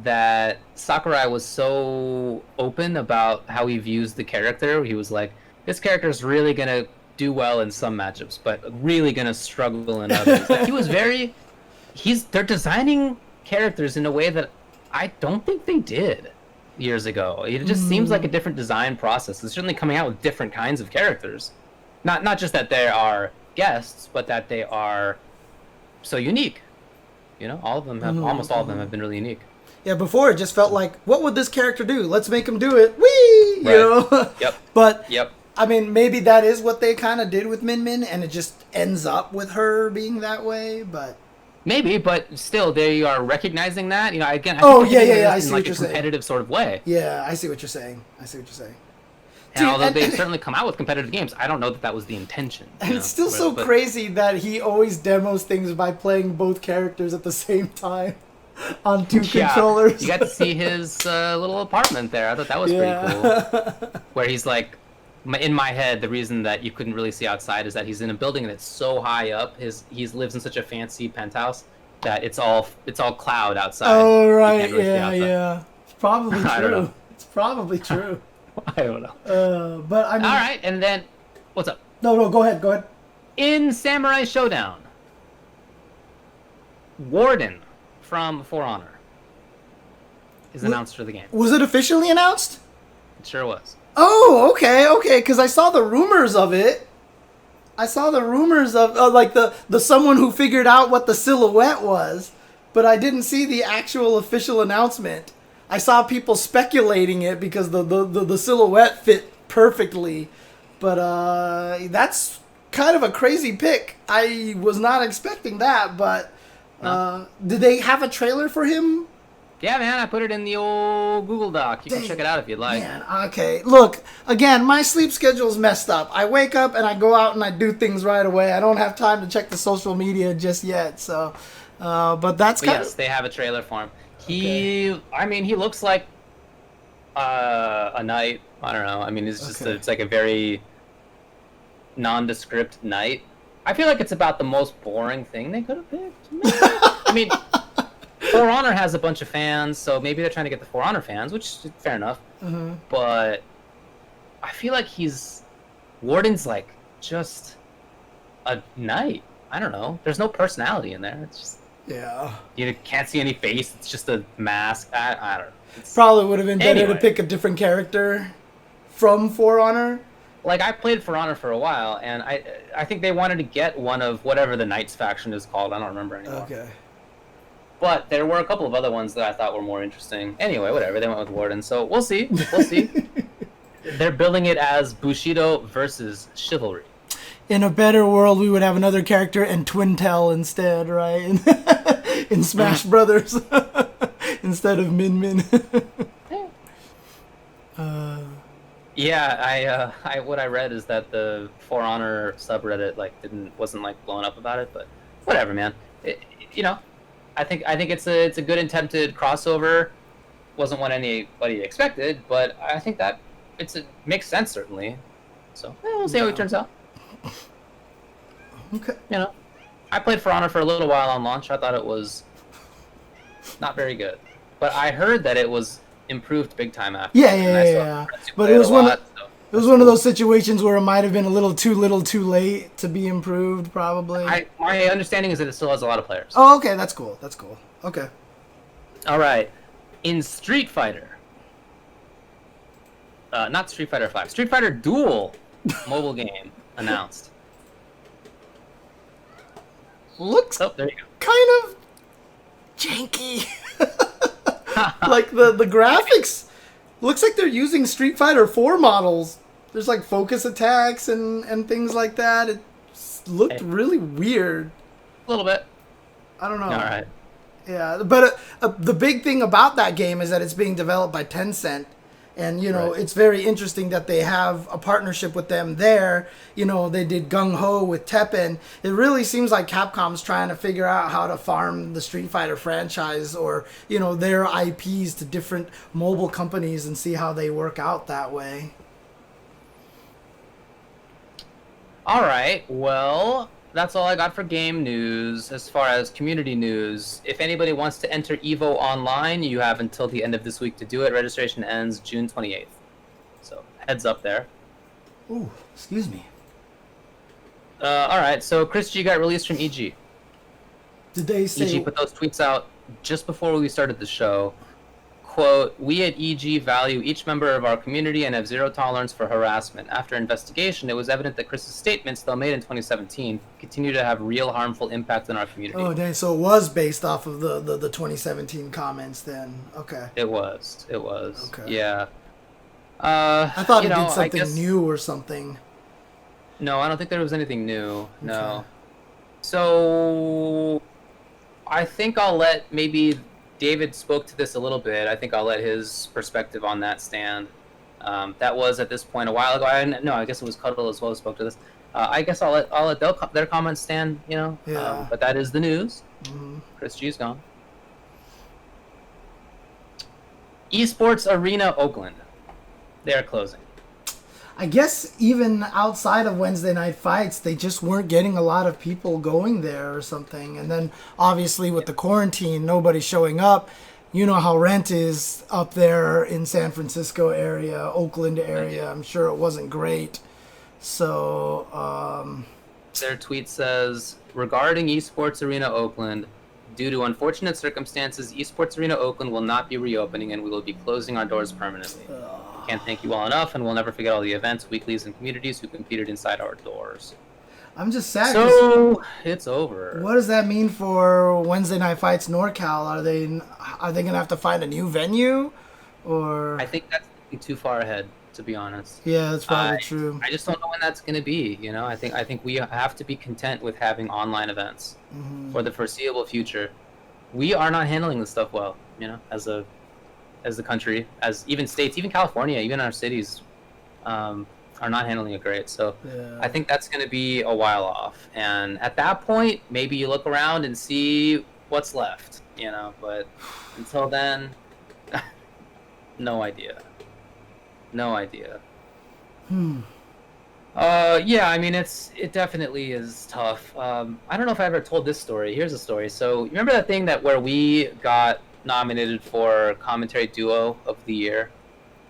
Speaker 2: that SylverRye was so open about how he views the character. He was like, this character's really going to do well in some matchups, but really going to struggle in others. Like, he was very... They're designing characters in a way that I don't think they did years ago. It just seems like a different design process. They're certainly coming out with different kinds of characters. Not just that they are guests, but that they are so unique. You know, almost all of them have been really unique.
Speaker 1: Yeah, before it just felt like, what would this character do? Let's make him do it. Whee! You know?
Speaker 2: Yep.
Speaker 1: But
Speaker 2: yep.
Speaker 1: I mean, maybe that is what they kind of did with Min Min, and it just ends up with her being that way, but...
Speaker 2: Maybe, but still, they are recognizing that. You know, again, I
Speaker 1: see
Speaker 2: in like a competitive sort of way.
Speaker 1: Yeah, I see what you're saying.
Speaker 2: And although they've certainly come out with competitive games, I don't know that was the intention.
Speaker 1: And it's still so crazy that he always demos things by playing both characters at the same time on two controllers.
Speaker 2: You got to see his little apartment there. I thought that was pretty cool. Where he's like, in my head, the reason that you couldn't really see outside is that he's in a building that's so high up. He lives in such a fancy penthouse that it's all cloud outside.
Speaker 1: Oh right, yeah. It's probably true.
Speaker 2: I don't know.
Speaker 1: It's probably true.
Speaker 2: I don't know.
Speaker 1: But I mean.
Speaker 2: All right, and then what's up?
Speaker 1: No, go ahead.
Speaker 2: In Samurai Shodown, Warden from For Honor is announced for the game.
Speaker 1: Was it officially announced?
Speaker 2: It sure was.
Speaker 1: Oh, okay, because I saw the rumors of it. I saw the rumors of like the someone who figured out what the silhouette was, but I didn't see the actual official announcement. I saw people speculating it because the silhouette fit perfectly, but that's kind of a crazy pick. I was not expecting that, but did they have a trailer for him?
Speaker 2: Yeah, man, I put it in the old Google Doc. You can check it out if you'd like.
Speaker 1: Man, okay. Look, again, my sleep schedule's messed up. I wake up and I go out and I do things right away. I don't have time to check the social media just yet. So, but that's kind of...
Speaker 2: Yes, they have a trailer for him. He looks like a knight. I don't know. I mean, it's just it's like a very nondescript knight. I feel like it's about the most boring thing they could have picked. I mean... For Honor has a bunch of fans, so maybe they're trying to get the For Honor fans, which is fair enough. Mm-hmm. But I feel like Warden's like just a knight. I don't know. There's no personality in there. It's just you can't see any face. It's just a mask. I don't know.
Speaker 1: Probably would have been better to pick a different character from For Honor.
Speaker 2: Like I played For Honor for a while, and I think they wanted to get one of whatever the Knights faction is called. I don't remember anymore.
Speaker 1: Okay.
Speaker 2: But there were a couple of other ones that I thought were more interesting. Anyway, whatever. They went with Warden, so we'll see. We'll see. They're building it as Bushido versus Chivalry.
Speaker 1: In a better world, we would have another character and Twintel instead, right? In Smash Brothers instead of Min Min.
Speaker 2: Yeah, what I read is that the For Honor subreddit wasn't blowing up about it, but whatever, man. I think it's a good attempted crossover. Wasn't what anybody expected, but I think that it makes sense certainly. So we'll see how it turns out.
Speaker 1: Okay.
Speaker 2: I played For Honor for a little while on launch. I thought it was not very good, but I heard that it was improved big time after.
Speaker 1: Yeah. But it was It was one of those situations where it might have been a little too late to be improved, probably.
Speaker 2: My understanding is that it still has a lot of players.
Speaker 1: Oh, okay, that's cool. Okay.
Speaker 2: All right. In Street Fighter, not Street Fighter 5, Street Fighter Duel mobile game announced.
Speaker 1: Looks
Speaker 2: there you go.
Speaker 1: Kind of janky. Like the graphics looks like they're using Street Fighter 4 models. There's like focus attacks and things like that. It looked really weird.
Speaker 2: A little bit.
Speaker 1: I don't know.
Speaker 2: All right.
Speaker 1: Yeah, but the big thing about that game is that it's being developed by Tencent. And, it's very interesting that they have a partnership with them there. They did Gung Ho with Tekken. It really seems like Capcom's trying to figure out how to farm the Street Fighter franchise or, their IPs to different mobile companies and see how they work out that way.
Speaker 2: All right. Well, that's all I got for game news. As far as community news, if anybody wants to enter EVO online, you have until the end of this week to do it. Registration ends June 28th. So, heads up there.
Speaker 1: Ooh, excuse me.
Speaker 2: All right. So, Chris G got released from EG.
Speaker 1: Did they say...
Speaker 2: EG put those tweets out just before we started the show. Quote, "We at EG value each member of our community and have zero tolerance for harassment. After investigation, it was evident that Chris's statements, though made in 2017, continue to have real harmful impact on our community."
Speaker 1: Oh, dang. So it was based off of the 2017 comments then. Okay.
Speaker 2: It was. Okay. Yeah.
Speaker 1: I thought he did something new or something.
Speaker 2: No, I don't think there was anything new. No. Okay. So I think I'll let maybe... David spoke to this a little bit. I think I'll let his perspective on that stand. That was at this point a while ago. I guess it was Cuddle as well who spoke to this. I guess I'll let their comments stand.
Speaker 1: Yeah.
Speaker 2: But that is the news.
Speaker 1: Mm-hmm.
Speaker 2: Chris G's gone. Esports Arena Oakland. They are closing.
Speaker 1: I guess even outside of Wednesday night fights, they just weren't getting a lot of people going there or something. And then obviously with the quarantine, nobody showing up. You know how rent is up there in San Francisco area, Oakland area. I'm sure it wasn't great. So,
Speaker 2: their tweet says, "Regarding Esports Arena Oakland, Due to unfortunate circumstances, Esports Arena Oakland will not be reopening, and we will be closing our doors permanently. Can't thank you all enough, and we'll never forget all the events, weeklies, and communities who competed inside our doors.
Speaker 1: I'm just sad.
Speaker 2: So it's over.
Speaker 1: What does that mean for Wednesday Night Fights NorCal? Are they gonna have to find a new venue, or?
Speaker 2: I think that's too far ahead, to be honest.
Speaker 1: Yeah, that's probably true.
Speaker 2: I just don't know when that's gonna be. You know, I think we have to be content with having online events for the foreseeable future. We are not handling this stuff well. You know, as a country, as even states, even California, even our cities. Are not handling it great, so yeah. I think that's going to be a while off, and at that point maybe you look around and see what's left, you know, but until then no idea. Yeah, I mean it definitely is tough. I don't know if I ever told this story. Here's a story. So you remember that thing where we got nominated for commentary duo of the year?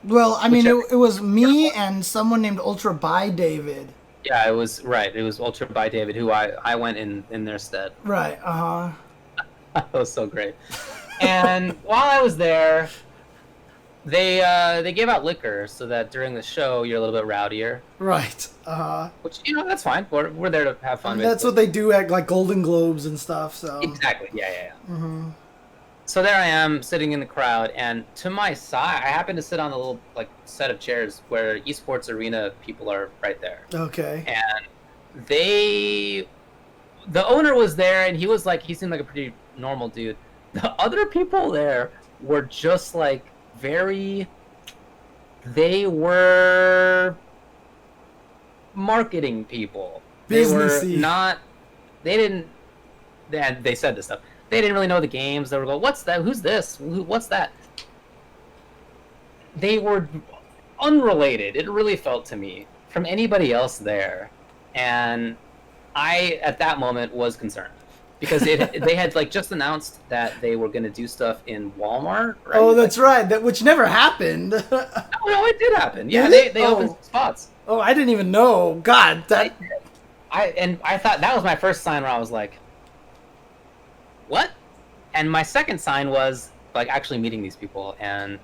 Speaker 1: Well, I mean, it was me and someone named Ultra by David.
Speaker 2: Yeah, it was right. It was Ultra by David, who I went in their stead.
Speaker 1: Right.
Speaker 2: That was so great. And while I was there, they gave out liquor so that during the show you're a little bit rowdier.
Speaker 1: Right.
Speaker 2: Which, you know, that's fine. We're there to have fun.
Speaker 1: And that's what they do at like Golden Globes and stuff. So
Speaker 2: exactly. Yeah. Mm-hmm. So there I am sitting in the crowd, and to my side, I happen to sit on a little like set of chairs where Esports Arena people are right there.
Speaker 1: Okay.
Speaker 2: And the owner was there, and he seemed like a pretty normal dude. The other people there were just like they were marketing people.
Speaker 1: Businessy.
Speaker 2: They said this stuff. They didn't really know the games. They were going, what's that? Who's this? What's that? They were unrelated, it really felt to me, from anybody else there. And I, at that moment, was concerned. Because they had like just announced that they were going to do stuff in Walmart, right?
Speaker 1: Oh, that's right. Which never happened.
Speaker 2: No, it did happen. Yeah, they opened spots.
Speaker 1: Oh, I didn't even know. God,
Speaker 2: I thought that was my first sign where I was like, what? And my second sign was like actually meeting these people, and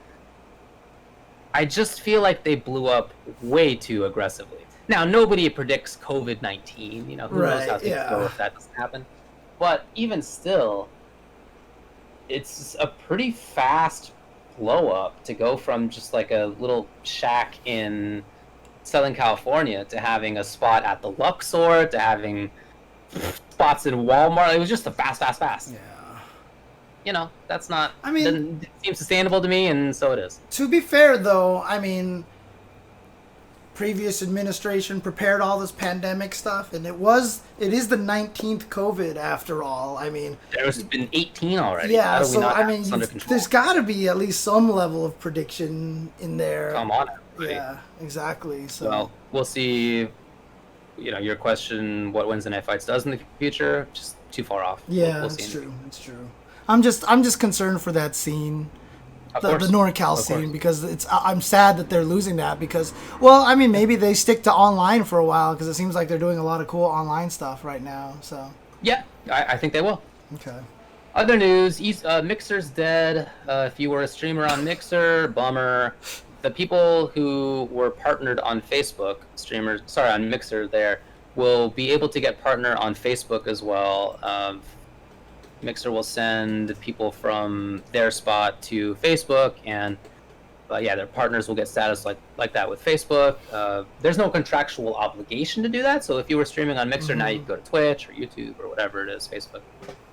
Speaker 2: I just feel like they blew up way too aggressively. Now, nobody predicts COVID-19, you know, who knows how things go if that doesn't happen. But even still, it's a pretty fast blow up to go from just like a little shack in Southern California to having a spot at the Luxor, to having spots in Walmart. It was just a fast.
Speaker 1: Yeah.
Speaker 2: You know, that's not.
Speaker 1: I mean,
Speaker 2: doesn't seem sustainable to me, and so it is.
Speaker 1: To be fair, though, I mean, previous administration prepared all this pandemic stuff, and it is the 19th COVID after all. I mean,
Speaker 2: there's been 18 already.
Speaker 1: Yeah, so I mean, there's got to be at least some level of prediction in there.
Speaker 2: Come on, everybody.
Speaker 1: Yeah, exactly. So
Speaker 2: well, we'll see. You know, your question, what Wednesday Night Fights does in the future, just too far off.
Speaker 1: Yeah,
Speaker 2: we'll see.
Speaker 1: It's true. It's true. I'm just concerned for that scene, the NorCal scene, because I'm sad that they're losing that because, well, I mean, maybe they stick to online for a while because it seems like they're doing a lot of cool online stuff right now. So
Speaker 2: yeah, I think they will.
Speaker 1: Okay.
Speaker 2: Other news: Mixer's dead. If you were a streamer on Mixer, bummer. The people who were partnered on Facebook, on Mixer there, will be able to get partner on Facebook as well. Mixer will send people from their spot to Facebook, and their partners will get status like that with Facebook. There's no contractual obligation to do that, so if you were streaming on Mixer, now you can go to Twitch or YouTube or whatever it is, Facebook.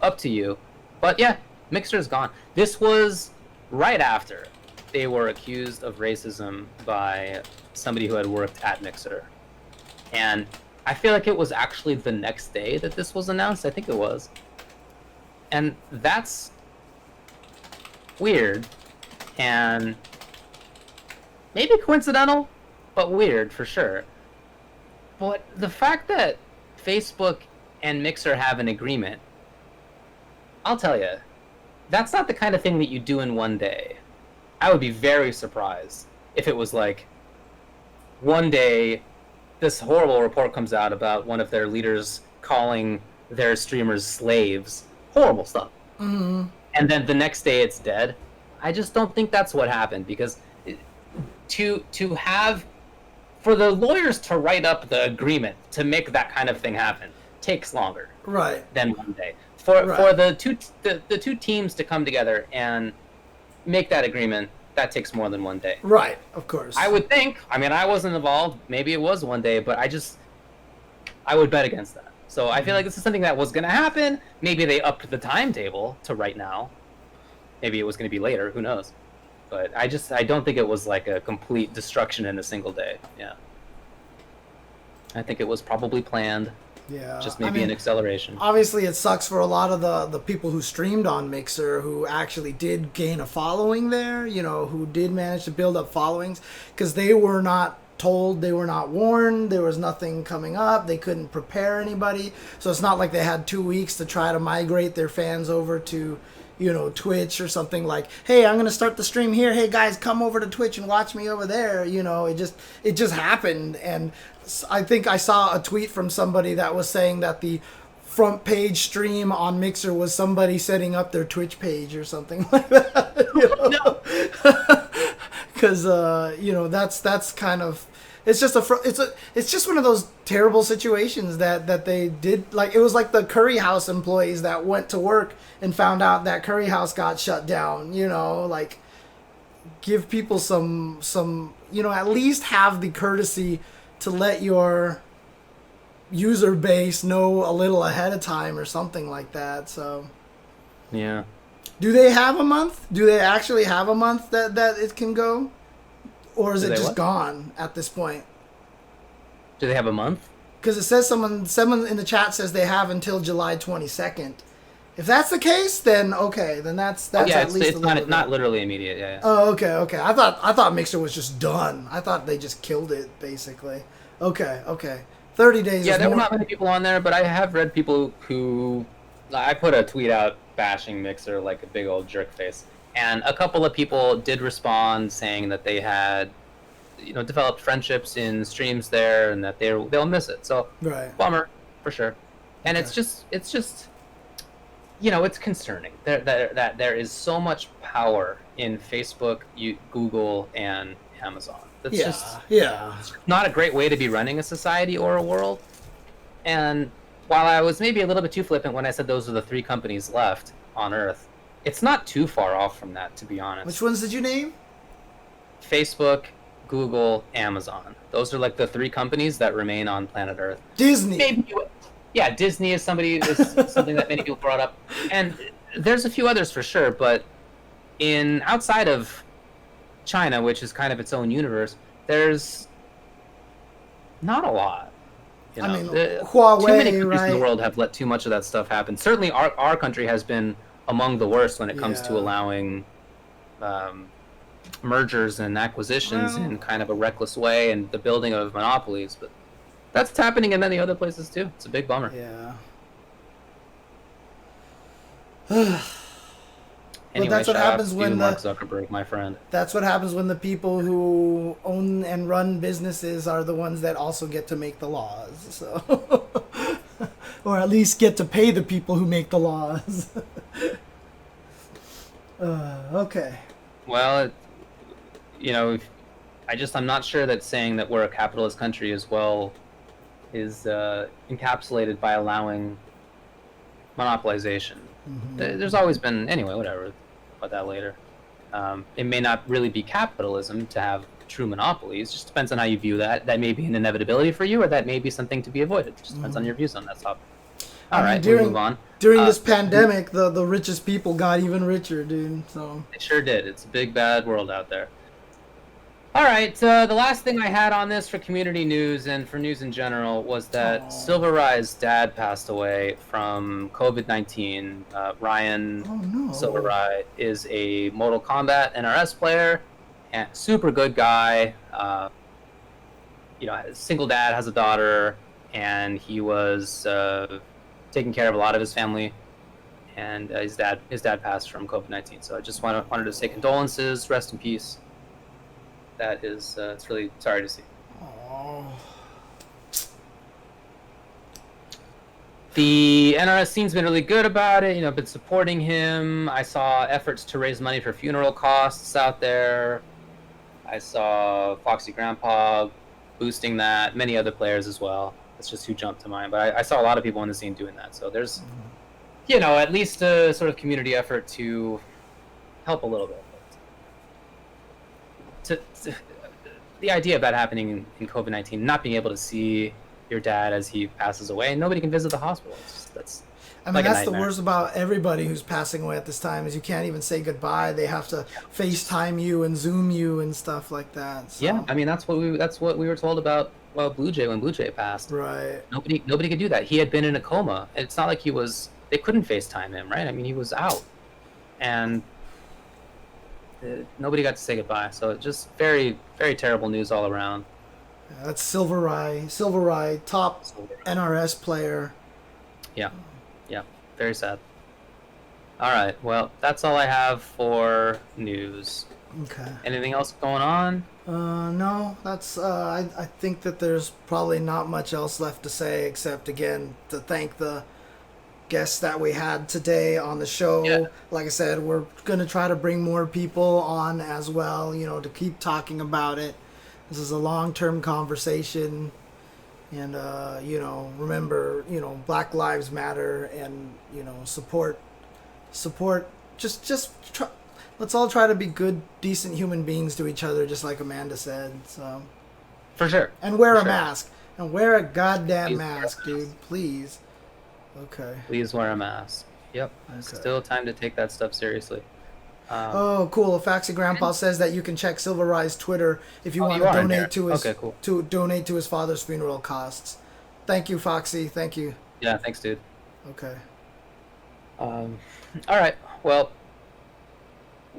Speaker 2: Up to you. But yeah, Mixer's gone. This was right after they were accused of racism by somebody who had worked at Mixer. And I feel like it was actually the next day that this was announced. I think it was. And that's weird. And maybe coincidental, but weird for sure. But the fact that Facebook and Mixer have an agreement, I'll tell you, that's not the kind of thing that you do in one day. I would be very surprised if it was like one day this horrible report comes out about one of their leaders calling their streamers slaves. Horrible stuff.
Speaker 1: Mm-hmm.
Speaker 2: and then the next day it's dead. I just don't think that's what happened, because to have, for the lawyers to write up the agreement to make that kind of thing happen takes longer
Speaker 1: Right.
Speaker 2: than one day. For the two teams to come together and make that agreement, that takes more than one day.
Speaker 1: Right, of course.
Speaker 2: I would think. I mean, I wasn't involved. Maybe it was one day, but I would bet against that. So I feel like this is something that was going to happen. Maybe they upped the timetable to right now. Maybe it was going to be later. Who knows? But I don't think it was like a complete destruction in a single day. Yeah. I think it was probably planned.
Speaker 1: Yeah.
Speaker 2: Just maybe an acceleration.
Speaker 1: Obviously, it sucks for a lot of the people who streamed on Mixer, who actually did gain a following there, who did manage to build up followings, because they were not told, they were not warned, there was nothing coming up, they couldn't prepare anybody. So it's not like they had 2 weeks to try to migrate their fans over to, Twitch or something like, hey, I'm going to start the stream here. Hey, guys, come over to Twitch and watch me over there. It just happened. And I think I saw a tweet from somebody that was saying that the front page stream on Mixer was somebody setting up their Twitch page or something like that. Because that's kind of, it's just one of those terrible situations that they did. Like, it was like the Curry House employees that went to work and found out that Curry House got shut down. Like, give people some at least have the courtesy to let your user base know a little ahead of time or something like that. So
Speaker 2: yeah.
Speaker 1: Do they have a month? Do they actually have a month that it can go? Or is it just gone at this point?
Speaker 2: Do they have a month?
Speaker 1: Because it says someone in the chat says they have until July 22nd. If that's the case, then okay, then that's at least
Speaker 2: it's not literally immediate. Yeah.
Speaker 1: Oh, okay. I thought Mixer was just done. I thought they just killed it basically. Okay. 30 days.
Speaker 2: Yeah, there were not many people on there, but I have read people who, I put a tweet out bashing Mixer like a big old jerk face, and a couple of people did respond saying that they had, developed friendships in streams there, and that they'll miss it. So
Speaker 1: right.
Speaker 2: Bummer for sure. And
Speaker 1: okay.
Speaker 2: it's just it's concerning that there is so much power in Facebook, Google, and Amazon. That's just not a great way to be running a society or a world. And while I was maybe a little bit too flippant when I said those are the 3 companies left on Earth, it's not too far off from that, to be honest.
Speaker 1: Which ones did you name?
Speaker 2: Facebook, Google, Amazon. Those are like the 3 companies that remain on planet Earth.
Speaker 1: Disney.
Speaker 2: Disney is something that many people brought up, and there's a few others for sure. But outside of China, which is kind of its own universe, there's not a lot.
Speaker 1: I mean,
Speaker 2: Huawei, too many countries in the world have let too much of that stuff happen. Certainly, our country has been among the worst when it comes to allowing mergers and acquisitions in kind of a reckless way, and the building of monopolies. But that's happening in many other places too. It's a big bummer.
Speaker 1: Yeah.
Speaker 2: Anyway,
Speaker 1: that's what happens when
Speaker 2: Mark Zuckerberg, my friend.
Speaker 1: That's what happens when the people who own and run businesses are the ones that also get to make the laws. So, or at least get to pay the people who make the laws. Okay.
Speaker 2: Well, I'm not sure that saying that we're a capitalist country is encapsulated by allowing monopolization. Mm-hmm. There's always been, anyway, whatever, about that later. It may not really be capitalism to have true monopolies. Just depends on how you view that. That may be an inevitability for you, or that may be something to be avoided. Just depends on your views on that topic. All right, we'll move on.
Speaker 1: During this pandemic, the richest people got even richer, dude. So
Speaker 2: it sure did. It's a big, bad world out there. All right, the last thing I had on this for community news and for news in general was that SylverRye's dad passed away from COVID-19. Ryan SylverRye is a Mortal Kombat NRS player, and super good guy. Single dad, has a daughter, and he was taking care of a lot of his family. And his dad passed from COVID-19. So I just wanted to say condolences, rest in peace. That is, it's really sorry to see.
Speaker 1: Oh.
Speaker 2: The NRS scene's been really good about it. Been supporting him. I saw efforts to raise money for funeral costs out there. I saw Foxy Grandpa boosting that. Many other players as well. That's just who jumped to mind. But I saw a lot of people on the scene doing that. So there's, at least a sort of community effort to help a little bit. The idea of that happening in COVID-19, not being able to see your dad as he passes away, and nobody can visit the hospital. That's
Speaker 1: the worst about everybody who's passing away at this time is you can't even say goodbye. They have to FaceTime you and Zoom you and stuff like that. So.
Speaker 2: Yeah, I mean that's what we were told about Blue Jay when Blue Jay passed.
Speaker 1: Right.
Speaker 2: Nobody could do that. He had been in a coma. It's not like they couldn't FaceTime him, right? I mean, he was out, and nobody got to say goodbye. So just very, very terrible news all around.
Speaker 1: Yeah, that's SylverRye, top NRS player.
Speaker 2: Yeah, very sad. All right, well, that's all I have for news.
Speaker 1: Okay.
Speaker 2: Anything else going on?
Speaker 1: No, that's, I think that there's probably not much else left to say except, again, to thank the guests that we had today on the show.
Speaker 2: Yeah.
Speaker 1: Like I said, we're going to try to bring more people on as well, to keep talking about it. This is a long-term conversation. And, remember, Black Lives Matter and, support, just try, let's all try to be good, decent human beings to each other, just like Amanda said, so.
Speaker 2: For sure.
Speaker 1: And wear a mask. And wear a goddamn mask, dude, please. Okay.
Speaker 2: Please wear a mask. Yep.
Speaker 1: Okay.
Speaker 2: Still time to take that stuff seriously.
Speaker 1: Oh, cool. Foxy Grandpa says that you can check SylverRye's Twitter if you want to donate to his to donate to his father's funeral costs. Thank you, Foxy. Thank you.
Speaker 2: Yeah, thanks, dude.
Speaker 1: Okay.
Speaker 2: All right. Well,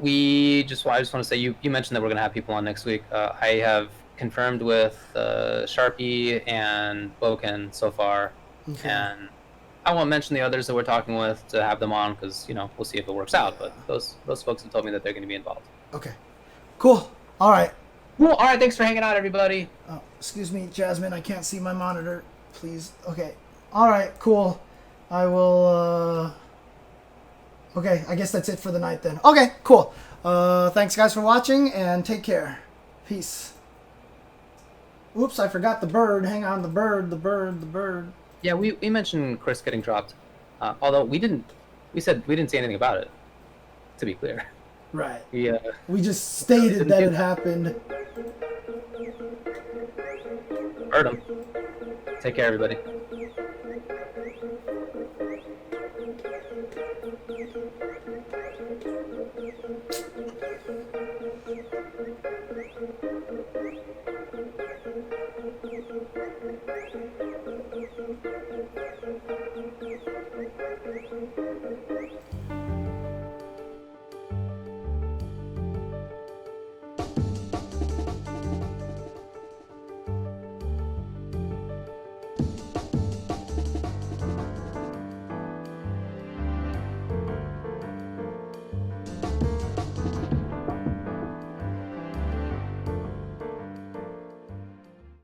Speaker 2: I just want to say you mentioned that we're gonna have people on next week. I have confirmed with Sharpie and Boken so far, and I won't mention the others that we're talking with to have them on because we'll see if it works out. But those folks have told me that they're going to be involved.
Speaker 1: Okay. Cool. All right.
Speaker 2: Cool. All right. Thanks for hanging out, everybody.
Speaker 1: Oh, excuse me, Jasmine. I can't see my monitor. Please. Okay. All right. Cool. I will. Okay. I guess that's it for the night then. Okay. Cool. Thanks, guys, for watching, and take care. Peace. Oops! I forgot the bird. Hang on. The bird.
Speaker 2: Yeah, we mentioned Chris getting dropped, although we said we didn't say anything about it, to be clear.
Speaker 1: Right.
Speaker 2: We
Speaker 1: just stated that it happened.
Speaker 2: Heard him. Take care, everybody.